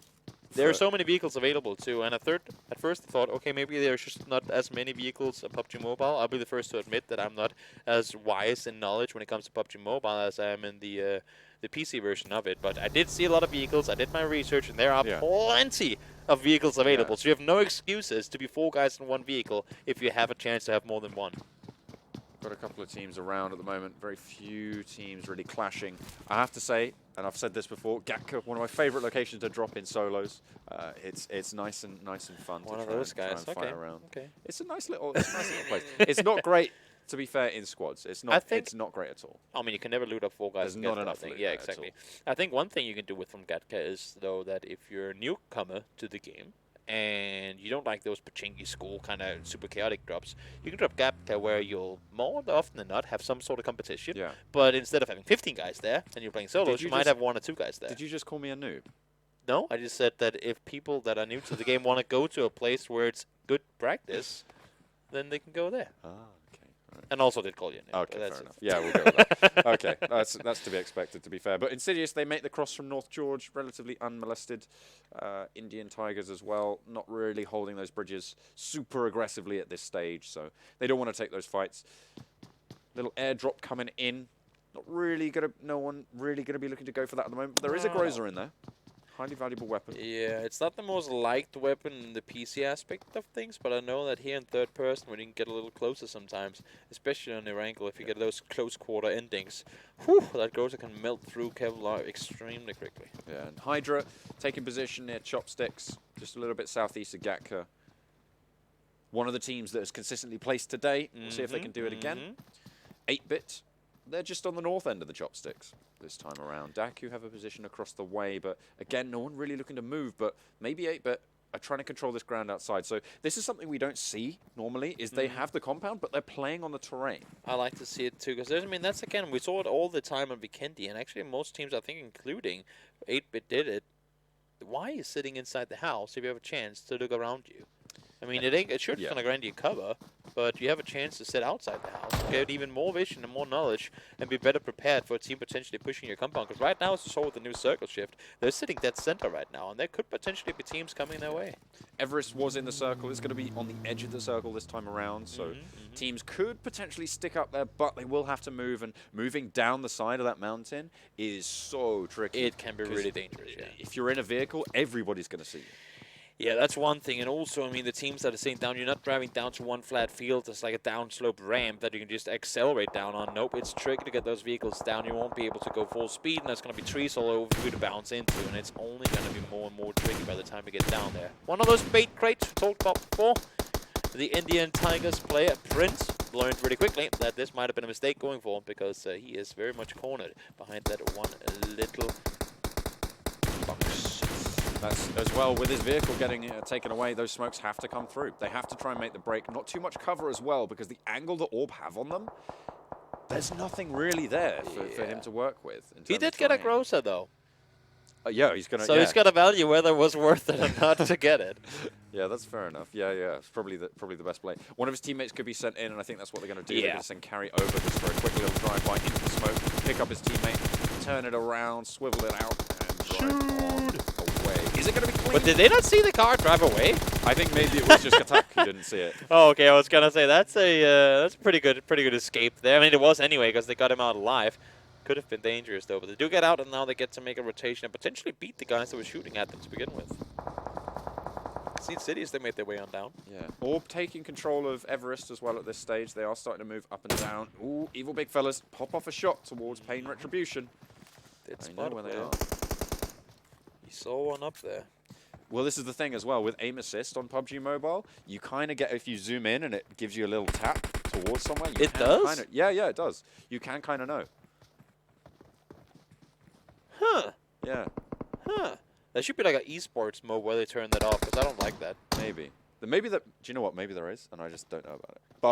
There are so many vehicles available too, and at first I thought, okay, maybe there's just not as many vehicles in PUBG Mobile. I'll be the first to admit that I'm not as wise in knowledge when it comes to PUBG Mobile as I am in the PC version of it. But I did see a lot of vehicles. I did my research, and there are plenty of vehicles available. So you have no excuses to be 4 guys in one vehicle if you have a chance to have more than one. Got a couple of teams around at the moment. Very few teams really clashing. I have to say, and I've said this before, GAKU, one of my favorite locations to drop in solos. It's nice and fun. One to of try those and, guys. try and Okay. fight around. Okay. It's a nice little place. It's not great, to be fair, in squads. It's not. It's not great at all. I mean, you can never loot up 4 guys. There's not enough loot. loot Yeah, there at exactly. I think one thing you can do with from GAKU is though that if you're a newcomer to the game and you don't like those pachinki school kind of super chaotic drops, you can drop GAKU where you'll more often than not have some sort of competition. Yeah. But instead of having 15 guys there and you're playing solos, you might have 1 or 2 guys there. Did you just call me a noob? No, I just said that if people that are new to the game want to go to a place where it's good practice, then they can go there. Ah, okay. Right. And also did call you a noob. Okay, fair enough. Yeah, we'll go with that. Okay, that's to be expected, to be fair. But Insidious, they make the cross from North George, relatively unmolested. Indian Tigers as well, not really holding those bridges super aggressively at this stage, so they don't want to take those fights. Little airdrop coming in. No one really gonna be looking to go for that at the moment. But there is a Groza in there. Highly valuable weapon. Yeah, it's not the most liked weapon in the PC aspect of things, but I know that here in third person, when you can get a little closer sometimes, especially on Erangel, if you get those close quarter endings, whew, that Groza can melt through Kevlar extremely quickly. Yeah, and HYDRA taking position near Chopsticks, just a little bit southeast of GAKU. One of the teams that has consistently placed today. We'll see if they can do it again. 8-bit. They're just on the north end of the Chopsticks this time around. DAKU have a position across the way, but again, no one really looking to move, but maybe 8-bit are trying to control this ground outside. So this is something we don't see normally, is they have the compound, but they're playing on the terrain. I like to see it too, because I mean, that's again, we saw it all the time on Vikendi, and actually most teams, I think including 8-bit did it. Why are you sitting inside the house if you have a chance to look around you? I mean, it's sure it's going to grant you cover, but you have a chance to sit outside the house, get even more vision and more knowledge, and be better prepared for a team potentially pushing your compound. Because right now, as you saw with the new circle shift, they're sitting dead center right now, and there could potentially be teams coming their way. Everest was in the circle. It's going to be on the edge of the circle this time around, so teams could potentially stick up there, but they will have to move, and moving down the side of that mountain is so tricky. It can be really dangerous, yeah. If you're in a vehicle, everybody's going to see you. Yeah, that's one thing. And also, I mean, the teams that are staying down, you're not driving down to one flat field. It's like a downslope ramp that you can just accelerate down on. Nope, it's tricky to get those vehicles down. You won't be able to go full speed, and there's going to be trees all over for you to bounce into, and it's only going to be more and more tricky by the time you get down there. One of those bait crates we talked about before. The Indian Tigers player, Prince, learned really quickly that this might have been a mistake going for him, because he is very much cornered behind that one little box. That's as well, with his vehicle getting taken away, those smokes have to come through. They have to try and make the break. Not too much cover as well, because the angle the Orb have on them, there's nothing really there for him to work with. He did get a Groza, though. Yeah, he's going to... So he's got to value whether it was worth it or not to get it. Yeah, that's fair enough. Yeah, it's probably the best play. One of his teammates could be sent in, and I think that's what they're going to do. They're going to send Carry over just for a quick little drive-by into the smoke, pick up his teammate, turn it around, swivel it out, and drive on away. Is it going to be clean? But did they not see the car drive away? I think maybe it was just attack. He didn't see it. Oh, okay. I was gonna say that's a pretty good escape there. I mean, it was anyway because they got him out alive. Could have been dangerous though, but they do get out, and now they get to make a rotation and potentially beat the guys that were shooting at them to begin with. Seed Cities, they made their way on down. Yeah. Orb taking control of Everest as well at this stage. They are starting to move up and down. Ooh, evil big fellas pop off a shot towards Pain Retribution. They know where they are. You saw one up there. Well, this is the thing as well. With aim assist on PUBG Mobile, you kind of get, if you zoom in and it gives you a little tap towards somewhere. You It does? Kinda, yeah, it does. You can kind of know. Huh. Yeah. Huh. There should be like an eSPORTS mode where they turn that off, because I don't like that. Maybe. Maybe that. Do you know what? Maybe there is, and I just don't know about it. But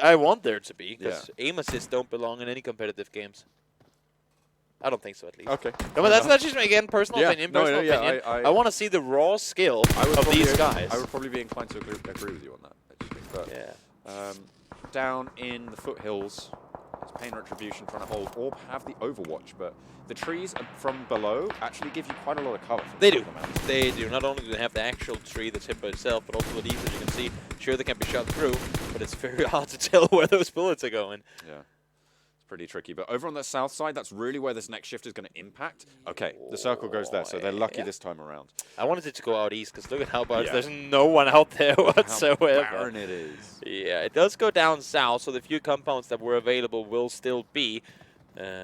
I want there to be, because aim assists don't belong in any competitive games. I don't think so, at least. Okay. No, but that's just again personal opinion. Personal opinion. I want to see the raw skill of these guys. I would probably be inclined to agree with you on that. Actually. But, down in the foothills It's Pain Retribution trying to hold Orb, have the Overwatch, but the trees from below actually give you quite a lot of cover. They do. They do. Not only do they have the actual tree that's hit by itself, but also the leaves, as you can see. Sure, they can be shot through, but it's very hard to tell where those bullets are going. Yeah. Pretty tricky, but over on the south side, that's really where this next shift is going to impact. Okay, the circle goes there, so they're lucky this time around. I wanted it to go out east, because look at how much there's no one out there whatsoever. How barren it is. Yeah, it does go down south, so the few compounds that were available will still be.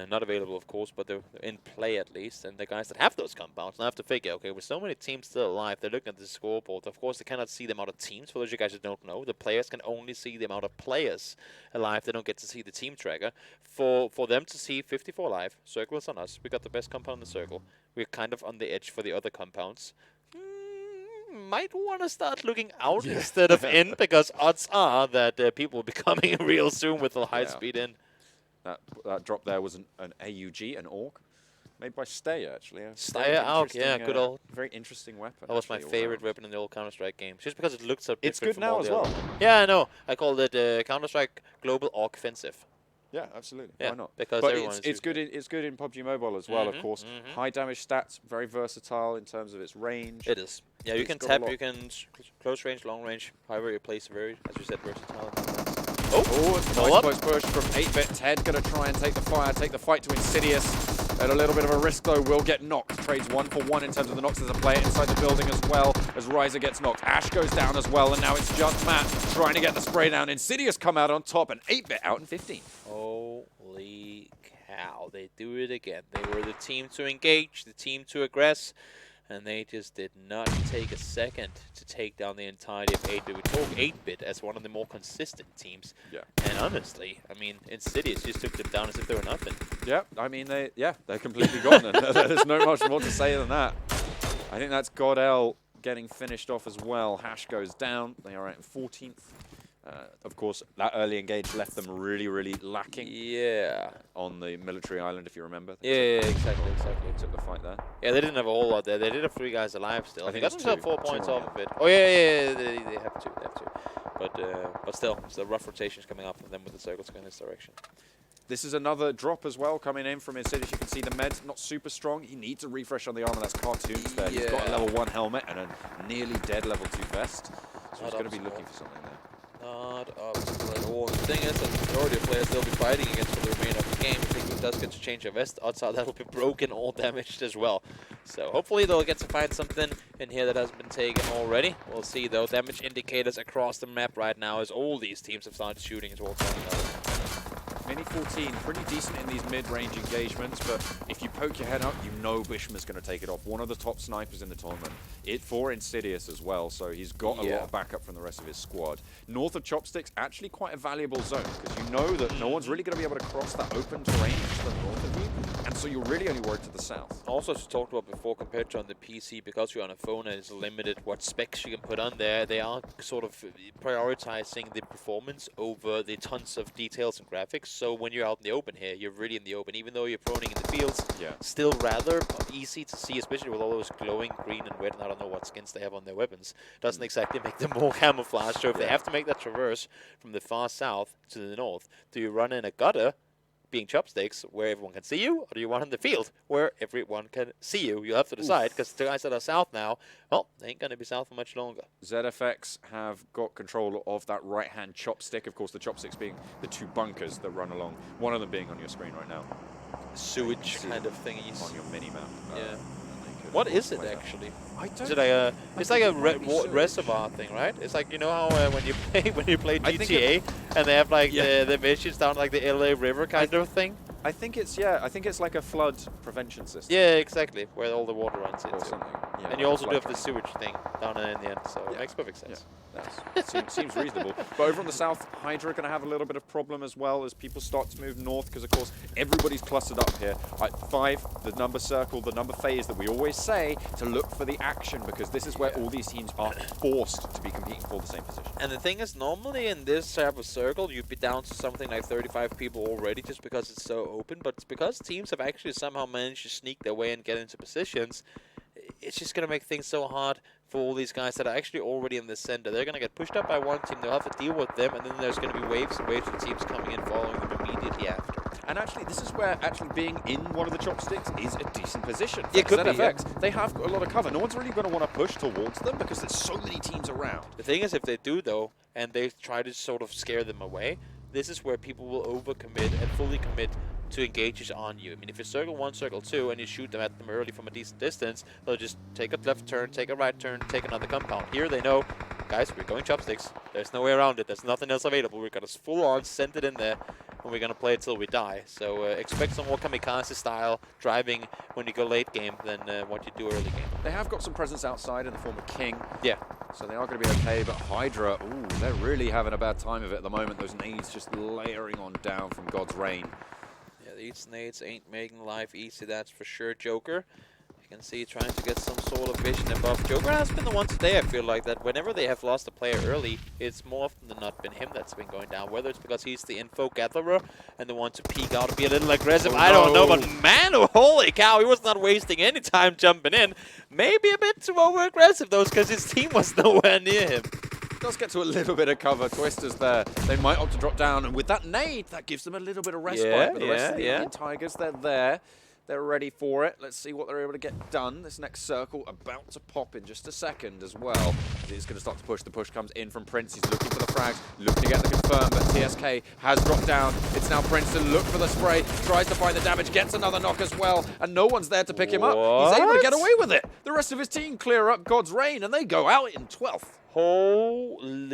Not available, of course, but they're in play at least. And the guys that have those compounds now have to figure, okay, with so many teams still alive, they're looking at the scoreboard. Of course, they cannot see the amount of teams. For those of you guys that don't know, the players can only see the amount of players alive. They don't get to see the team tracker. For them to see 54 alive, circle is on us. We got the best compound in the circle. We're kind of on the edge for the other compounds. Might want to start looking out instead of in, because odds are that people will be coming real soon with a high speed in. That drop there was an AUG, an AUG, made by Stayer, actually. Stayer AUG, yeah, good old. Very interesting weapon. That was my favorite weapon in the old Counter-Strike games, just because it looked so different. It's good now as well. Yeah, I know. I called it Counter-Strike Global AUG Offensive. Yeah, absolutely. Yeah, why not? Because but it's good. It's good in PUBG Mobile as well, of course. High damage stats, very versatile in terms of its range. It is. Yeah, you can tap, you can close range, long range, however you place, very, as you said, versatile. Oh, it's a nice close push from 8-Bit. Ted going to try and take the fire, take the fight to Insidious. At a little bit of a risk, though, will get knocked. Trades 1-for-1 in terms of the knocks. There's a player inside the building as well as Riser gets knocked. Ash goes down as well, and now it's just Matt trying to get the spray down. Insidious come out on top, and 8-Bit out in 15. Holy cow, they do it again. They were the team to engage, the team to aggress, and they just did not take a second to take down the entirety of 8-Bit. We talk 8-Bit as one of the more consistent teams. Yeah. And honestly, I mean, Insidious just took them down as if they were nothing. Yeah, I mean, they're completely gone. And there's no much more to say than that. I think that's GODL getting finished off as well. Hash goes down. They are at 14th. Of course, that early engage left them really, really lacking. Yeah. On the military island, if you remember. Yeah, exactly. Took the fight there. Yeah, they didn't have a whole lot there. They did have 3 guys alive still. I think they got themselves 4 points off of it. Oh yeah, they have to. But still rough rotations coming up from them with the circles going in this direction. This is another drop as well coming in from Insidious. You can see the med not super strong. He needs a refresh on the armor. That's Cartoons there. He's got a level 1 helmet and a nearly dead level 2 vest. So he's going to be looking for something there. Not obstacle at all. And the thing is that the majority of players they'll be fighting against for the remainder of the game. If he does get to change a vest, odds are that'll be broken or damaged as well. So hopefully they'll get to find something in here that hasn't been taken already. We'll see though. Damage indicators across the map right now as all these teams have started shooting towards one another. Mini 14, pretty decent in these mid-range engagements, but if you poke your head up, you know Bishma's going to take it off. One of the top snipers in the tournament. It for Insidious as well, so he's got a lot of backup from the rest of his squad. North of Chopsticks, actually quite a valuable zone, because you know that no one's really going to be able to cross that open terrain to the north of you, and so you're really only worried to the south. Also, as we talked about before, compared to on the PC, because you're on a phone and it's limited what specs you can put on there, they are sort of prioritizing the performance over the tons of details and graphics. So when you're out in the open here, you're really in the open. Even though you're proning in the fields, still rather easy to see, especially with all those glowing green and red, and I don't know what skins they have on their weapons. Doesn't exactly make them more camouflage. So if they have to make that traverse from the far south to the north, do you run in a gutter, being Chopsticks, where everyone can see you, or do you run in the field, where everyone can see you? You have to decide, because the guys that are south now, well, they ain't going to be south for much longer. ZFX have got control of that right-hand chopstick. Of course, the chopsticks being the 2 bunkers that run along. One of them being on your screen right now. Sewage kind of thingies. On your mini-map. Yeah. What is it actually? I don't is it like a? It's like a reservoir thing, right? It's like, you know how when you play GTA and they have like the missions down like the LA River kind of thing. I think it's like a flood prevention system. Yeah, exactly, where all the water runs into. Or something. Yeah, and you also do have the sewage thing down in the end, so it makes perfect sense. Seems reasonable. But over on the south, HYDRA are going to have a little bit of problem as well as people start to move north, because of course everybody's clustered up here. At 5, the number circle, the number phase that we always say to look for the action, because this is where all these teams are forced to be competing for the same position. And the thing is, normally in this type of circle, you'd be down to something like 35 people already, just because it's so open. But it's because teams have actually somehow managed to sneak their way and get into positions. It's just going to make things so hard for all these guys that are actually already in the center. They're going to get pushed up by one team. They'll have to deal with them, and then there's going to be waves and waves of teams coming in following them immediately after. And actually, this is where actually being in one of the chopsticks is a decent position. It could be, ZFX, they have got a lot of cover. No one's really going to want to push towards them because there's so many teams around. The thing is, if they do, though, and they try to sort of scare them away, this is where people will overcommit and fully commit to engages on you. I mean, if you circle 1, circle 2, and you shoot them at them early from a decent distance, they'll just take a left turn, take a right turn, take another compound. Here they know, guys, we're going chopsticks. There's no way around it. There's nothing else available. We're going to full on send it in there, and we're going to play it till we die. So expect some more kamikaze style driving when you go late game than what you do early game. They have got some presence outside in the form of King. Yeah. So they are going to be okay, but HYDRA, ooh, they're really having a bad time of it at the moment. Those nades just layering on down from GodsReign. Yeah, these nades ain't making life easy, that's for sure. Joker, you can see trying to get some sort of vision above. Joker has been the one today, I feel like, that whenever they have lost a player early, it's more often than not been him that's been going down. Whether it's because he's the info gatherer and the one to peek out and be a little aggressive, I don't know. But man, oh, holy cow, he was not wasting any time jumping in. Maybe a bit too over-aggressive, though, because his team was nowhere near him. Does get to a little bit of cover. Twisters there. They might opt to drop down, and with that nade, that gives them a little bit of respite. But the rest of the Indian Tigers, they're there. They're ready for it. Let's see what they're able to get done. This next circle about to pop in just a second as well. He's going to start to push. The push comes in from Prince. He's looking for the frags, looking to get the confirm, but TSK has dropped down. It's now Prince to look for the spray, tries to find the damage, gets another knock as well, and no one's there to pick him up. He's able to get away with it. The rest of his team clear up GodsReign, and they go out in 12th. Holy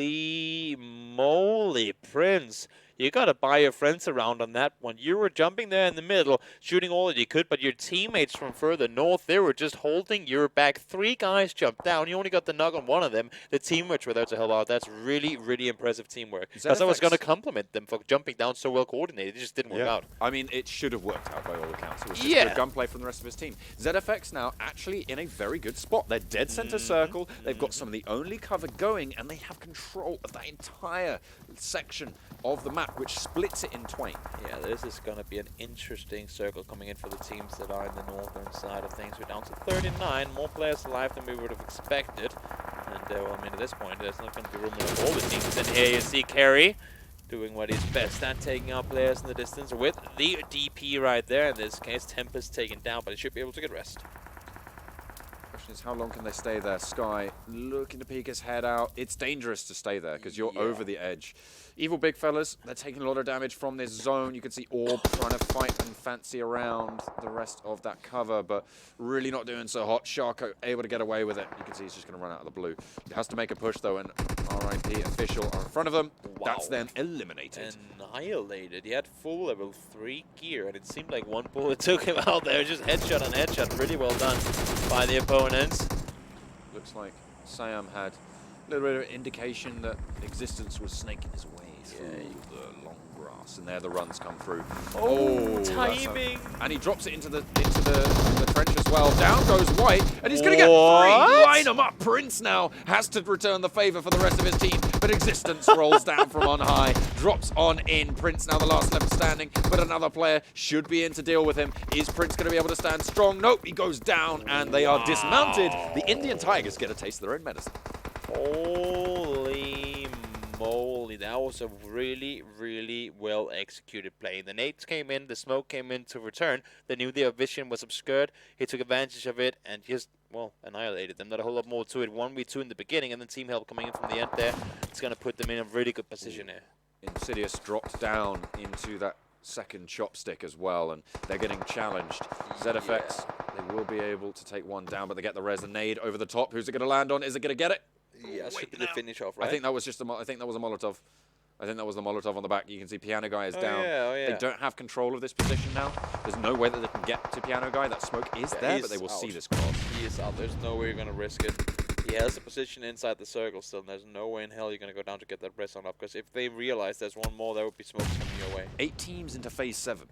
moly, Prince. You gotta buy your friends around on that one. You were jumping there in the middle, shooting all that you could, but your teammates from further north, they were just holding your back. 3 guys jumped down. You only got the knock on one of them. The teammates were there to help out. That's really, really impressive teamwork. Because I was gonna compliment them for jumping down so well coordinated. It just didn't work out. I mean, it should have worked out by all accounts. It was just good gunplay from the rest of his team. ZFX now actually in a very good spot. They're dead center circle. They've got some of the only cover going, and they have control of that entire section of the map, which splits it in twain. Yeah, this is going to be an interesting circle coming in for the teams that are in the northern side of things. We're down to 39, more players alive than we would have expected. And, well, I mean, at this point, there's not going to be room enough for all the teams. And here you see Carey doing what he's best at, taking out players in the distance with the DP right there. In this case, Tempest taken down, but he should be able to get rest. Question is, how long can they stay there? Sky looking to peek his head out. It's dangerous to stay there because you're over the edge. Evil big fellas, they're taking a lot of damage from this zone. You can see Orb trying to fight and fancy around the rest of that cover, but really not doing so hot. Sharko able to get away with it. You can see he's just going to run out of the blue. He has to make a push, though, and RIP official are in front of them. Wow. That's then eliminated. Annihilated. He had full level 3 gear, and it seemed like one bullet took him out there. Just headshot on headshot. Really well done by the opponents. Looks like Sam had a little bit of indication that existence was snaking his way through the long grass, and there the runs come through. Oh, timing! And he drops it into the trench as well. Down goes White, and he's going to get 3. Line him up. Prince now has to return the favor for the rest of his team, but existence rolls down from on high, drops on in. Prince now the last left standing, but another player should be in to deal with him. Is Prince going to be able to stand strong? Nope, he goes down, and they are dismounted. The Indian Tigers get a taste of their own medicine. Holy moly, that was a really, really well executed play. The nades came in, the smoke came in to return. They knew their vision was obscured. He took advantage of it and just, well, annihilated them. Not a whole lot more to it. 1v2 in the beginning, and then team help coming in from the end there. It's going to put them in a really good position here. Insidious dropped down into that second chopstick as well, and they're getting challenged. ZFX, they will be able to take one down, but they get the res. A nade over the top. Who's it going to land on? Is it going to get it? Yeah, should be the finish off, right? I think that was just I think that was a Molotov. I think that was the Molotov on the back. You can see Piano Guy is down. They don't have control of this position now. There's no way that they can get to Piano Guy. That smoke is there, but they will see this cross. He is out. There's no way you're going to risk it. He has a position inside the circle still, and there's no way in hell you're going to go down to get that rest on up, because if they realize there's one more, there would be smoke coming your way. 8 teams into phase 7.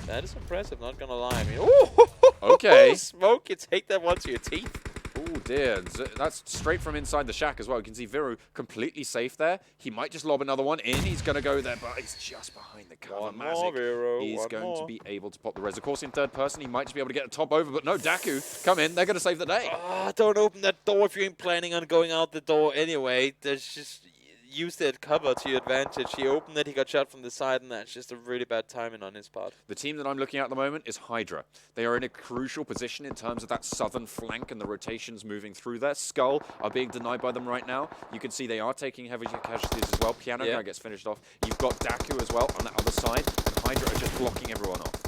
That is impressive, not going to lie. I mean, ooh! Okay. Smoke, you take that one to your teeth. Oh dear, that's straight from inside the shack as well. You can see Viru completely safe there. He might just lob another one in. He's going to go there, but he's just behind the cover. One more, Viru. He's going to be able to pop the res. Of course, in third person, he might just be able to get the top over, but no, DAKU, come in. They're going to save the day. Don't open that door if you ain't planning on going out the door anyway. There's just... Use that cover to your advantage. He opened it, he got shot from the side, and that's just a really bad timing on his part. The team that I'm looking at the moment is HYDRA. They are in a crucial position in terms of that southern flank and the rotations moving through there. SKUL are being denied by them right now. You can see they are taking heavy casualties as well. Piano guy gets finished off. You've got DAKU as well on the other side, and HYDRA are just blocking everyone off.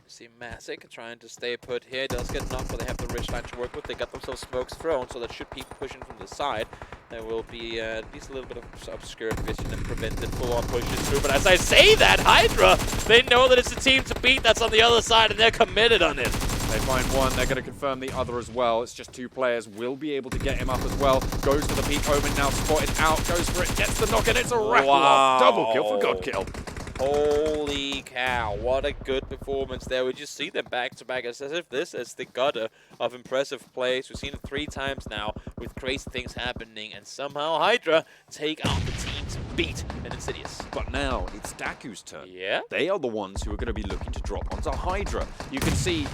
See Masic trying to stay put here. Does get knocked, but they have the ridge line to work with. They got themselves smokes thrown, so that should be pushing from the side. There will be at least a little bit of obscured vision and prevented full-on pushes through. But as I say that, HYDRA, they know that it's the team to beat that's on the other side, and they're committed on it. They find one, they're going to confirm the other as well. It's just two players, will be able to get him up as well. Goes for the peak omen now, spotted out, goes for it, gets the knock, and it's a raffle off. Double kill for GODL. Holy cow, what a good performance there. We just see them back to back as if this is the gutter of impressive plays. We've seen it 3 times now with crazy things happening, and somehow HYDRA take out the team to beat an Insidious. But now it's DAKU's turn. Yeah? They are the ones who are going to be looking to drop onto HYDRA. You can see,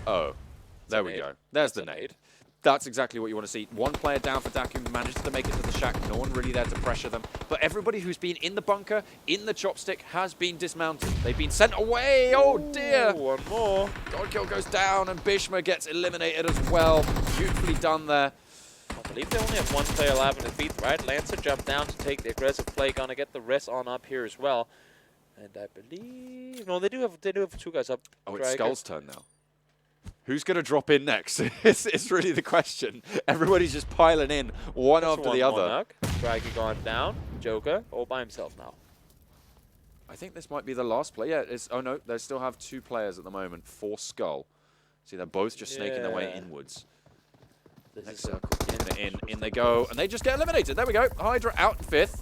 oh, there we go. There's the nade. That's exactly what you want to see. One player down for DAKU, managed to make it to the shack. No one really there to pressure them. But everybody who's been in the bunker, in the chopstick, has been dismounted. They've been sent away. Oh, dear. One more. GODL goes down, and Bishma gets eliminated as well. Beautifully done there. I believe they only have one player alive in the feet, right? Lancer jumped down to take the aggressive play. Gonna get the rest on up here as well. And I believe... No, they do have 2 guys up. Oh, it's SKUL's turn now. Who's going to drop in next? it's really the question. Everybody's just piling in, one after the other. Striker gone down. Joker all by himself now. I think this might be the last play. Yeah, oh no, they still have 2 players at the moment for SKUL. See, they're both just snaking their way inwards. Next circle, in they go, and they just get eliminated. There we go. HYDRA out 5th.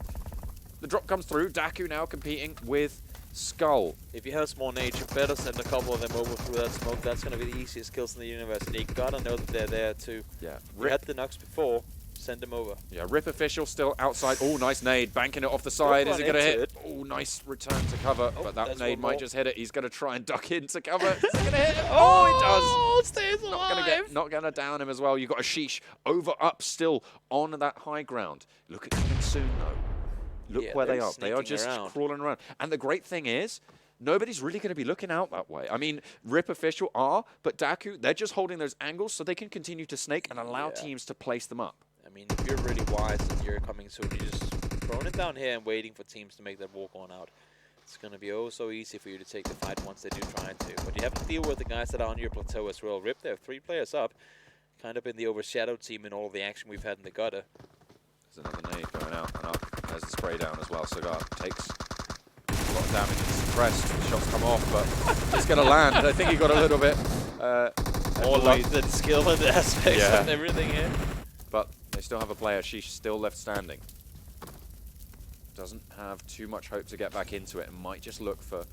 The drop comes through. DAKU now competing with SKUL. If you have small nades, you better send a couple of them over through that smoke. That's going to be the easiest kills in the universe. And you gotta know that they're there too. Yeah. We had the knocks before. Send them over. Yeah, Rip Official still outside. Oh, nice nade. Banking it off the side. Is it going to hit? Oh, nice return to cover. But that nade might just hit it. He's going to try and duck in to cover. Is it going to hit him? Oh, it does. Oh, stays alive. Not going to down him as well. You've got a Sheesh over up still on that high ground. Look at coming soon, though. Look where they are. They are just crawling around. And the great thing is, nobody's really going to be looking out that way. I mean, Rip Official are, but DAKU, they're just holding those angles so they can continue to snake and allow teams to place them up. I mean, if you're really wise and you're coming soon, you're just throwing it down here and waiting for teams to make that walk on out. It's going to be oh so easy for you to take the fight once they do try to. But you have to deal with the guys that are on your plateau as well. Rip, they have 3 players up. Kind of been the overshadowed team in all of the action we've had in the gutter. There's another nade going out and up. There's the spray down as well. Cigar takes a lot of damage. It's suppressed. The shots come off, but it's going to land. I think he got a little bit... more luck than skill and aspects and everything here. But they still have a player. She's still left standing. Doesn't have too much hope to get back into it and might just look for a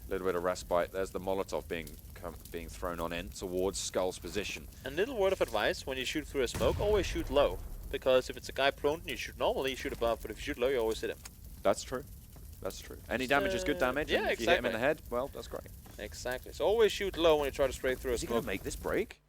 little bit of respite. There's the Molotov being thrown on in towards SKUL's position. And little word of advice, when you shoot through a smoke, always shoot low. Because if it's a guy prone, you shoot normally, you shoot above, but if you shoot low, you always hit him. That's true. That's true. Any damage is good damage. Yeah, and if you hit him in the head, well, that's great. Exactly. So always shoot low when you try to spray through a smoke. Is he smoke. going to make this break?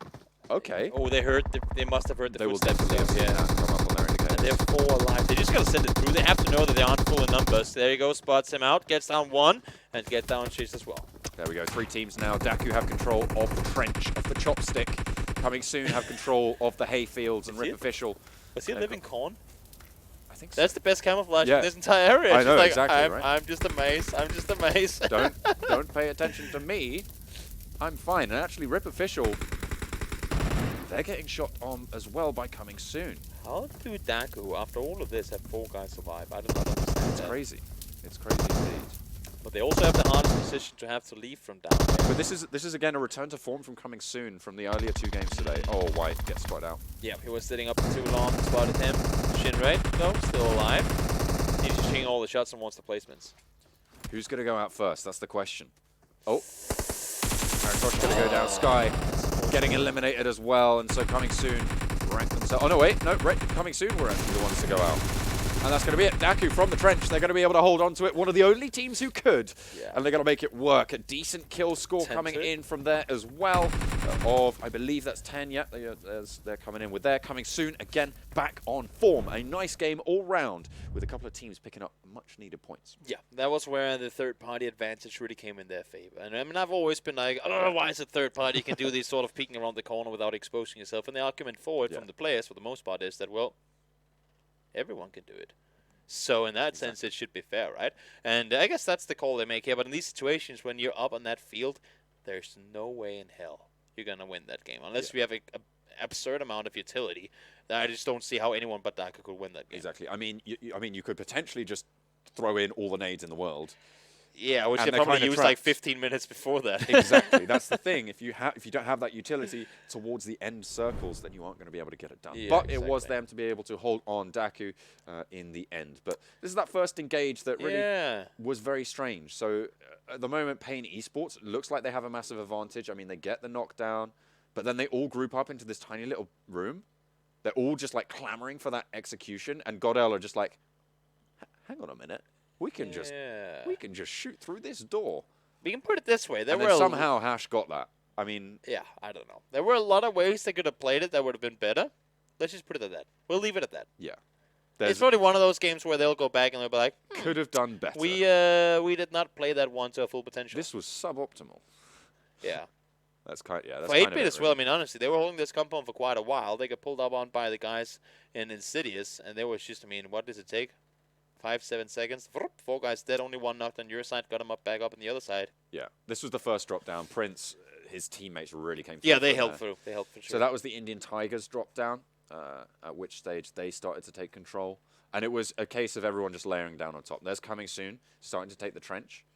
Okay. Oh, they heard. They must have heard the footsteps. They will definitely have come up on their indicator. And they're 4 alive. They just gotta send it through. They have to know that they aren't full in numbers. There you go. Spots him out. Gets down 1 and get down Chase as well. There we go. 3 teams now. DAKU have control of the trench, of the chopstick. Coming soon, have control of the hay fields and Rip Official. Was he a living corn? I think so. That's the best camouflage in this entire area. I know, like, exactly, right? I'm just amazed. I'm just amazed. Don't pay attention to me. I'm fine. And actually, Rip Official, they're getting shot on as well by coming soon. How do DAKU, after all of this, have 4 guys alive? I do not understand It's crazy. It's crazy indeed. But they also have the hardest position to have to leave from down there. But this is again a return to form from coming soon from the earlier 2 games today. Oh, White gets spotted out. Yeah, he was sitting up for too long. Spotted him. Shinray, though, still alive. He's just taking all the shots and wants the placements. Who's going to go out first? That's the question. Oh. Aratosh going to go down. Sky getting eliminated as well. And so coming soon, So, oh no, wait, no, right, coming soon, we're actually the ones to go out. And that's going to be it. DAKU from the trench. They're going to be able to hold on to it. One of the only teams who could. Yeah. And they're going to make it work. A decent kill score coming in from there as well. Of, I believe that's 10. Yeah, they're coming in with there. Coming soon. Again, back on form. A nice game all round with a couple of teams picking up much needed points. Yeah, that was where the third-party advantage really came in their favor. And I mean, I've always been like, oh, why is it third party? You can do these sort of peeking around the corner without exposing yourself. And the argument for it from the players, for the most part, is that, well, everyone can do it. So in that sense, it should be fair, right? And I guess that's the call they make here. But in these situations, when you're up on that field, there's no way in hell you're going to win that game. Unless you have an absurd amount of utility. I just don't see how anyone but DAKU could win that game. Exactly. I mean, you could potentially just throw in all the nades in the world. Yeah, which they probably used like 15 minutes before that. Exactly. That's the thing. If you don't have that utility towards the end circles, then you aren't going to be able to get it done. Yeah, but it was them to be able to hold on DAKU in the end. But this is that first engage that really was very strange. So at the moment, Pain Esports looks like they have a massive advantage. I mean, they get the knockdown, but then they all group up into this tiny little room. They're all just like clamoring for that execution, and GODL are just like, hang on a minute. We can just shoot through this door. We can put it this way. Somehow Hash got that. I mean... Yeah, I don't know. There were a lot of ways they could have played it that would have been better. Let's just put it at that. We'll leave it at that. Yeah. It's probably one of those games where they'll go back and they'll be like... Could have done better. We did not play that one to a full potential. This was suboptimal. Yeah. That's kind of... For 8-bit as well, I mean, honestly, they were holding this compound for quite a while. They got pulled up on by the guys in Insidious, and they was just, I mean, what does it take? 5-7 seconds. 4 guys dead, only 1 knocked on your side, got him back up on the other side. Yeah, this was the first drop down. Prince, his teammates really came through. Yeah, they held through. They held for sure. So that was the Indian Tigers drop down, at which stage they started to take control. And it was a case of everyone just layering down on top. There's coming soon, starting to take the trench.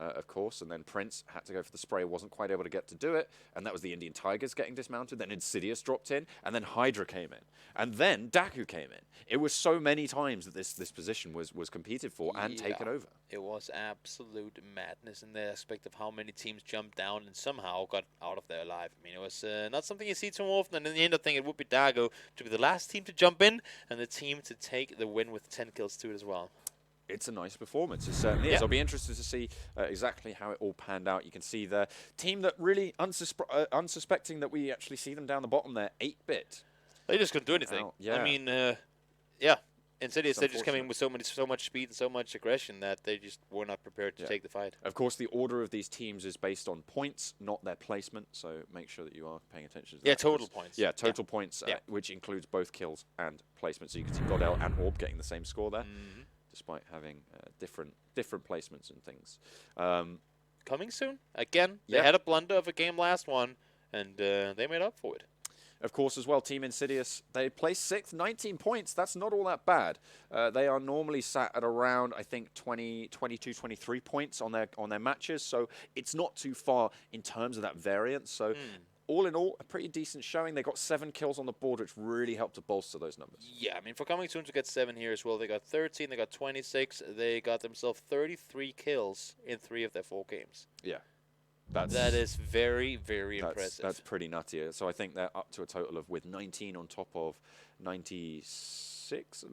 Of course, and then Prince had to go for the spray, wasn't quite able to get to do it, and that was the Indian Tigers getting dismounted, then Insidious dropped in, and then HYDRA came in, and then DAKU came in. It was so many times that this position was competed for and taken over. It was absolute madness in the aspect of how many teams jumped down and somehow got out of there alive. I mean, it was not something you see too often, and in the end I think it would be DAKU to be the last team to jump in, and the team to take the win with 10 kills to it as well. It's a nice performance. It certainly is. I'll be interested to see exactly how it all panned out. You can see the team that really unsuspecting that we actually see them down the bottom there, 8-bit. They just couldn't do anything. I mean, Insidious, they just came in with so much speed and so much aggression that they just were not prepared to take the fight. Of course, the order of these teams is based on points, not their placement. So make sure that you are paying attention to that. Yeah, total points. Yeah, total points, which includes both kills and placement. So you can see GODL and Orb getting the same score there. Despite having different placements and things. Coming soon. Again, they had a blunder of a game last one, and they made up for it. Of course, as well, Team Insidious, they placed 6th, 19 points. That's not all that bad. They are normally sat at around, I think, 20, 22, 23 points on their matches, so it's not too far in terms of that variance. So all in all, a pretty decent showing. They got 7 kills on the board, which really helped to bolster those numbers. Yeah, I mean, for coming soon to get 7 here as well, they got 13, they got 26, they got themselves 33 kills in 3 of their 4 games. Yeah. That is very, very impressive. That's pretty nutty. So I think they're up to a total of, with 19 on top of 96,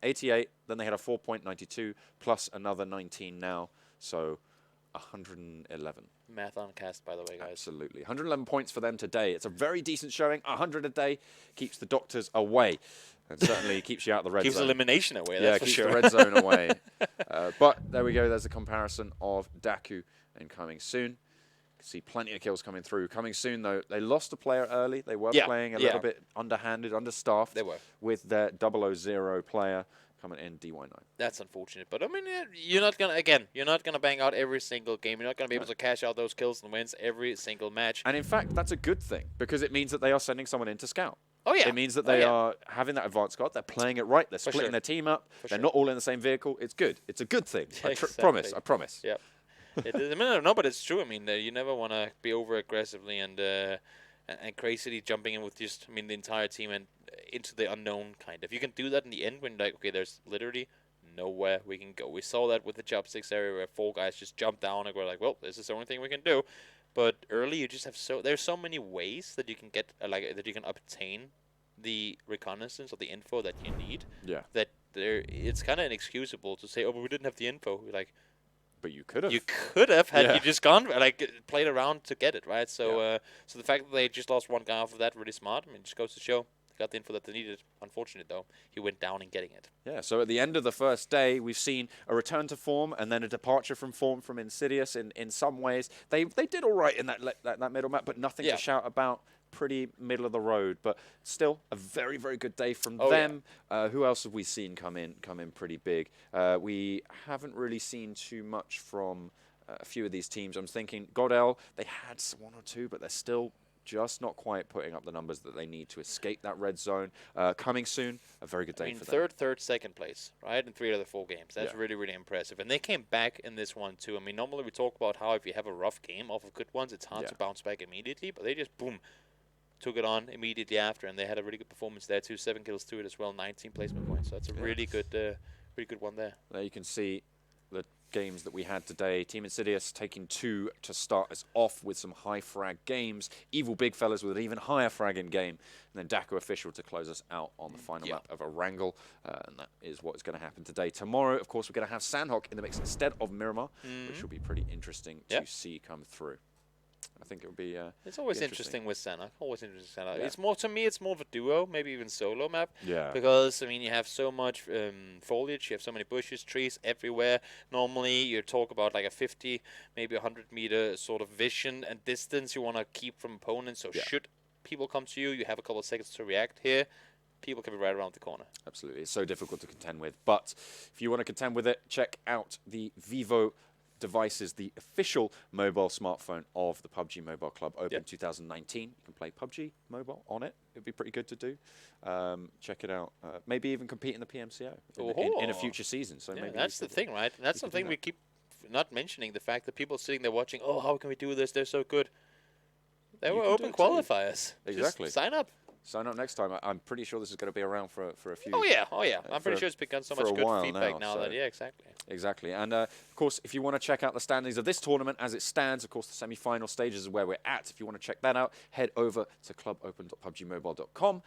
88, then they had a 4.92 plus another 19 now, so 111. Math on cast, by the way, guys. Absolutely. 111 points for them today. It's a very decent showing. 100 a day keeps the doctors away. And certainly keeps you out of the red zone. Keeps elimination away, that's for sure. Yeah, keeps the red zone away. But there we go. There's a comparison of DAKU and coming soon. You can see plenty of kills coming through. Coming soon, though, they lost a player early. They were playing a little bit underhanded, understaffed. They were. With their 000 player coming in DY9. That's unfortunate, but I mean, you're not gonna bang out every single game. You're not gonna be able to cash out those kills and wins every single match. And in fact, that's a good thing because it means that they are sending someone in to scout. Oh yeah. It means that they are having that advanced squad. They're playing it right. They're splitting their team up. They're not all in the same vehicle. It's good. It's a good thing. I promise. I promise. Yep. I mean, no, but it's true. I mean, you never want to be over aggressively and crazily jumping in with just, I mean, the entire team and into the unknown kind of. You can do that in the end when, like, okay, there's literally nowhere we can go. We saw that with the chopsticks area where 4 guys just jumped down and we're like, well, this is the only thing we can do. But early, you just have there's so many ways that you can get that you can obtain the reconnaissance or the info that you need. Yeah. That it's kind of inexcusable to say, oh, but we didn't have the info. You're like, but you could have. You could have had Yeah. you just gone played around to get it right. So so the fact that they just lost one guy off of that really smart. I mean, just goes to show they got the info that they needed. Unfortunate though, he went down in getting it. Yeah, so at the end of the first day, we've seen a return to form and then a departure from form from Insidious in some ways. They did all right in that middle map, but nothing to shout about. Pretty middle of the road, but still a very, very good day from them. Yeah. Who else have we seen come in pretty big? We haven't really seen too much from a few of these teams. I'm thinking GODL, they had one or two, but they're still just not quite putting up the numbers that they need to escape that red zone. Coming soon, a very good day for them. Third, second place, right, in 3 out of the 4 games. That's really, really impressive. And they came back in this one, too. I mean, normally we talk about how if you have a rough game off of good ones, it's hard to bounce back immediately, but they just, boom, took it on immediately after, and they had a really good performance there, too. 7 kills to it as well, 19 placement points. So that's a really good one there. There you can see the games that we had today. Team Insidious taking 2 to start us off with some high frag games. Evil Big Fellas with an even higher fragging game. And then DAKU Official to close us out on the final map of Erangel. And that is what is going to happen today. Tomorrow, of course, we're going to have Sandhawk in the mix instead of Miramar, which will be pretty interesting to see come through. I think it would be. It's always interesting with Senna. Always interesting. Yeah. It's more, to me, it's more of a duo, maybe even solo map. Yeah. Because I mean, you have so much foliage, you have so many bushes, trees everywhere. Normally, you talk about like a 50, maybe 100-meter sort of vision and distance you want to keep from opponents. So should people come to you, you have a couple of seconds to react. Here, people can be right around the corner. Absolutely, it's so difficult to contend with. But if you want to contend with it, check out the Vivo devices, the official mobile smartphone of the PUBG Mobile Club, open 2019. You can play PUBG Mobile on it. It'd be pretty good to do. Check it out. Maybe even compete in the PMCO in a future season. So maybe that's the thing, right? And that's something we keep not mentioning, the fact that people sitting there watching, oh, how can we do this? They're so good. They were open qualifiers. Exactly. Just sign up. Sign up next time. I'm pretty sure this is going to be around for a few. Oh yeah. I'm pretty sure it's become so much good feedback now that exactly. Exactly. And of course, if you want to check out the standings of this tournament as it stands, of course, the semi-final stages is where we're at. If you want to check that out, head over to clubopen.pubgmobile.com,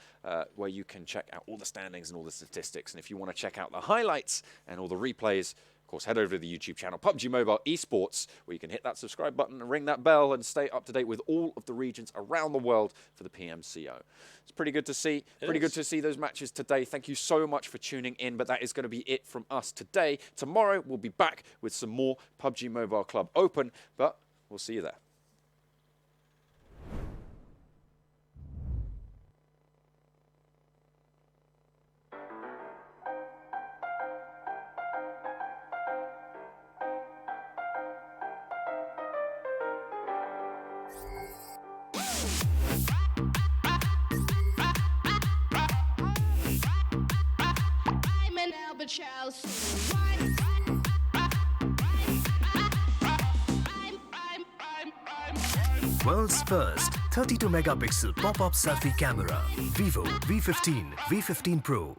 where you can check out all the standings and all the statistics. And if you want to check out the highlights and all the replays, of course, head over to the YouTube channel, PUBG Mobile eSports, where you can hit that subscribe button and ring that bell and stay up to date with all of the regions around the world for the PMCO. It's pretty good to see. Pretty good to see those matches today. Thank you so much for tuning in, but that is going to be it from us today. Tomorrow, we'll be back with some more PUBG Mobile Club Open, but we'll see you there. World's first 32-megapixel pop-up selfie camera, Vivo V15, V15 Pro.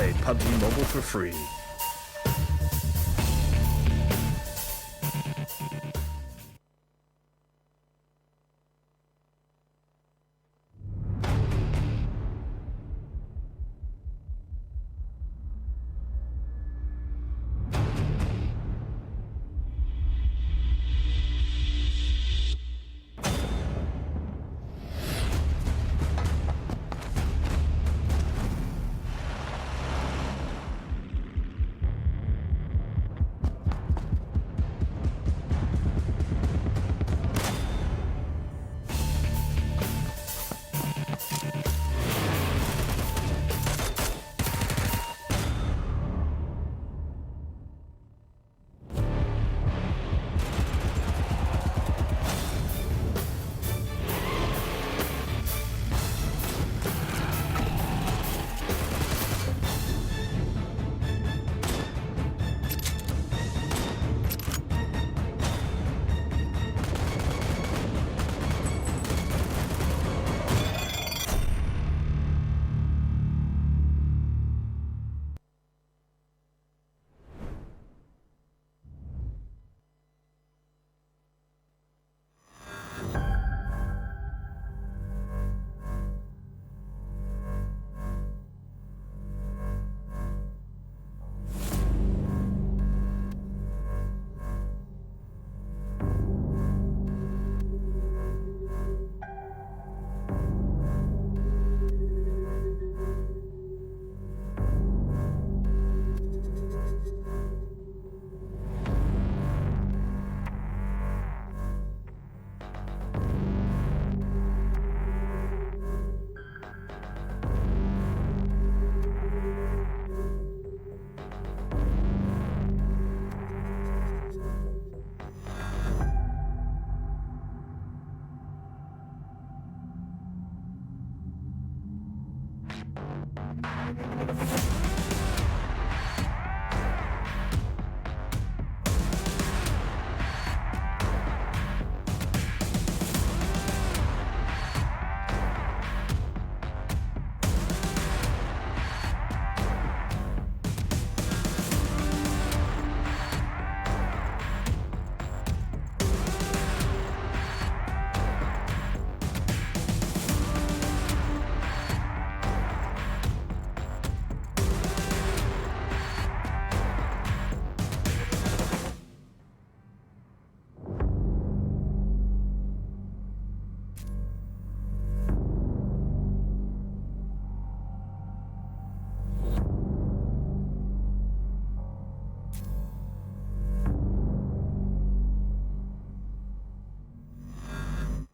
play PUBG Mobile for free.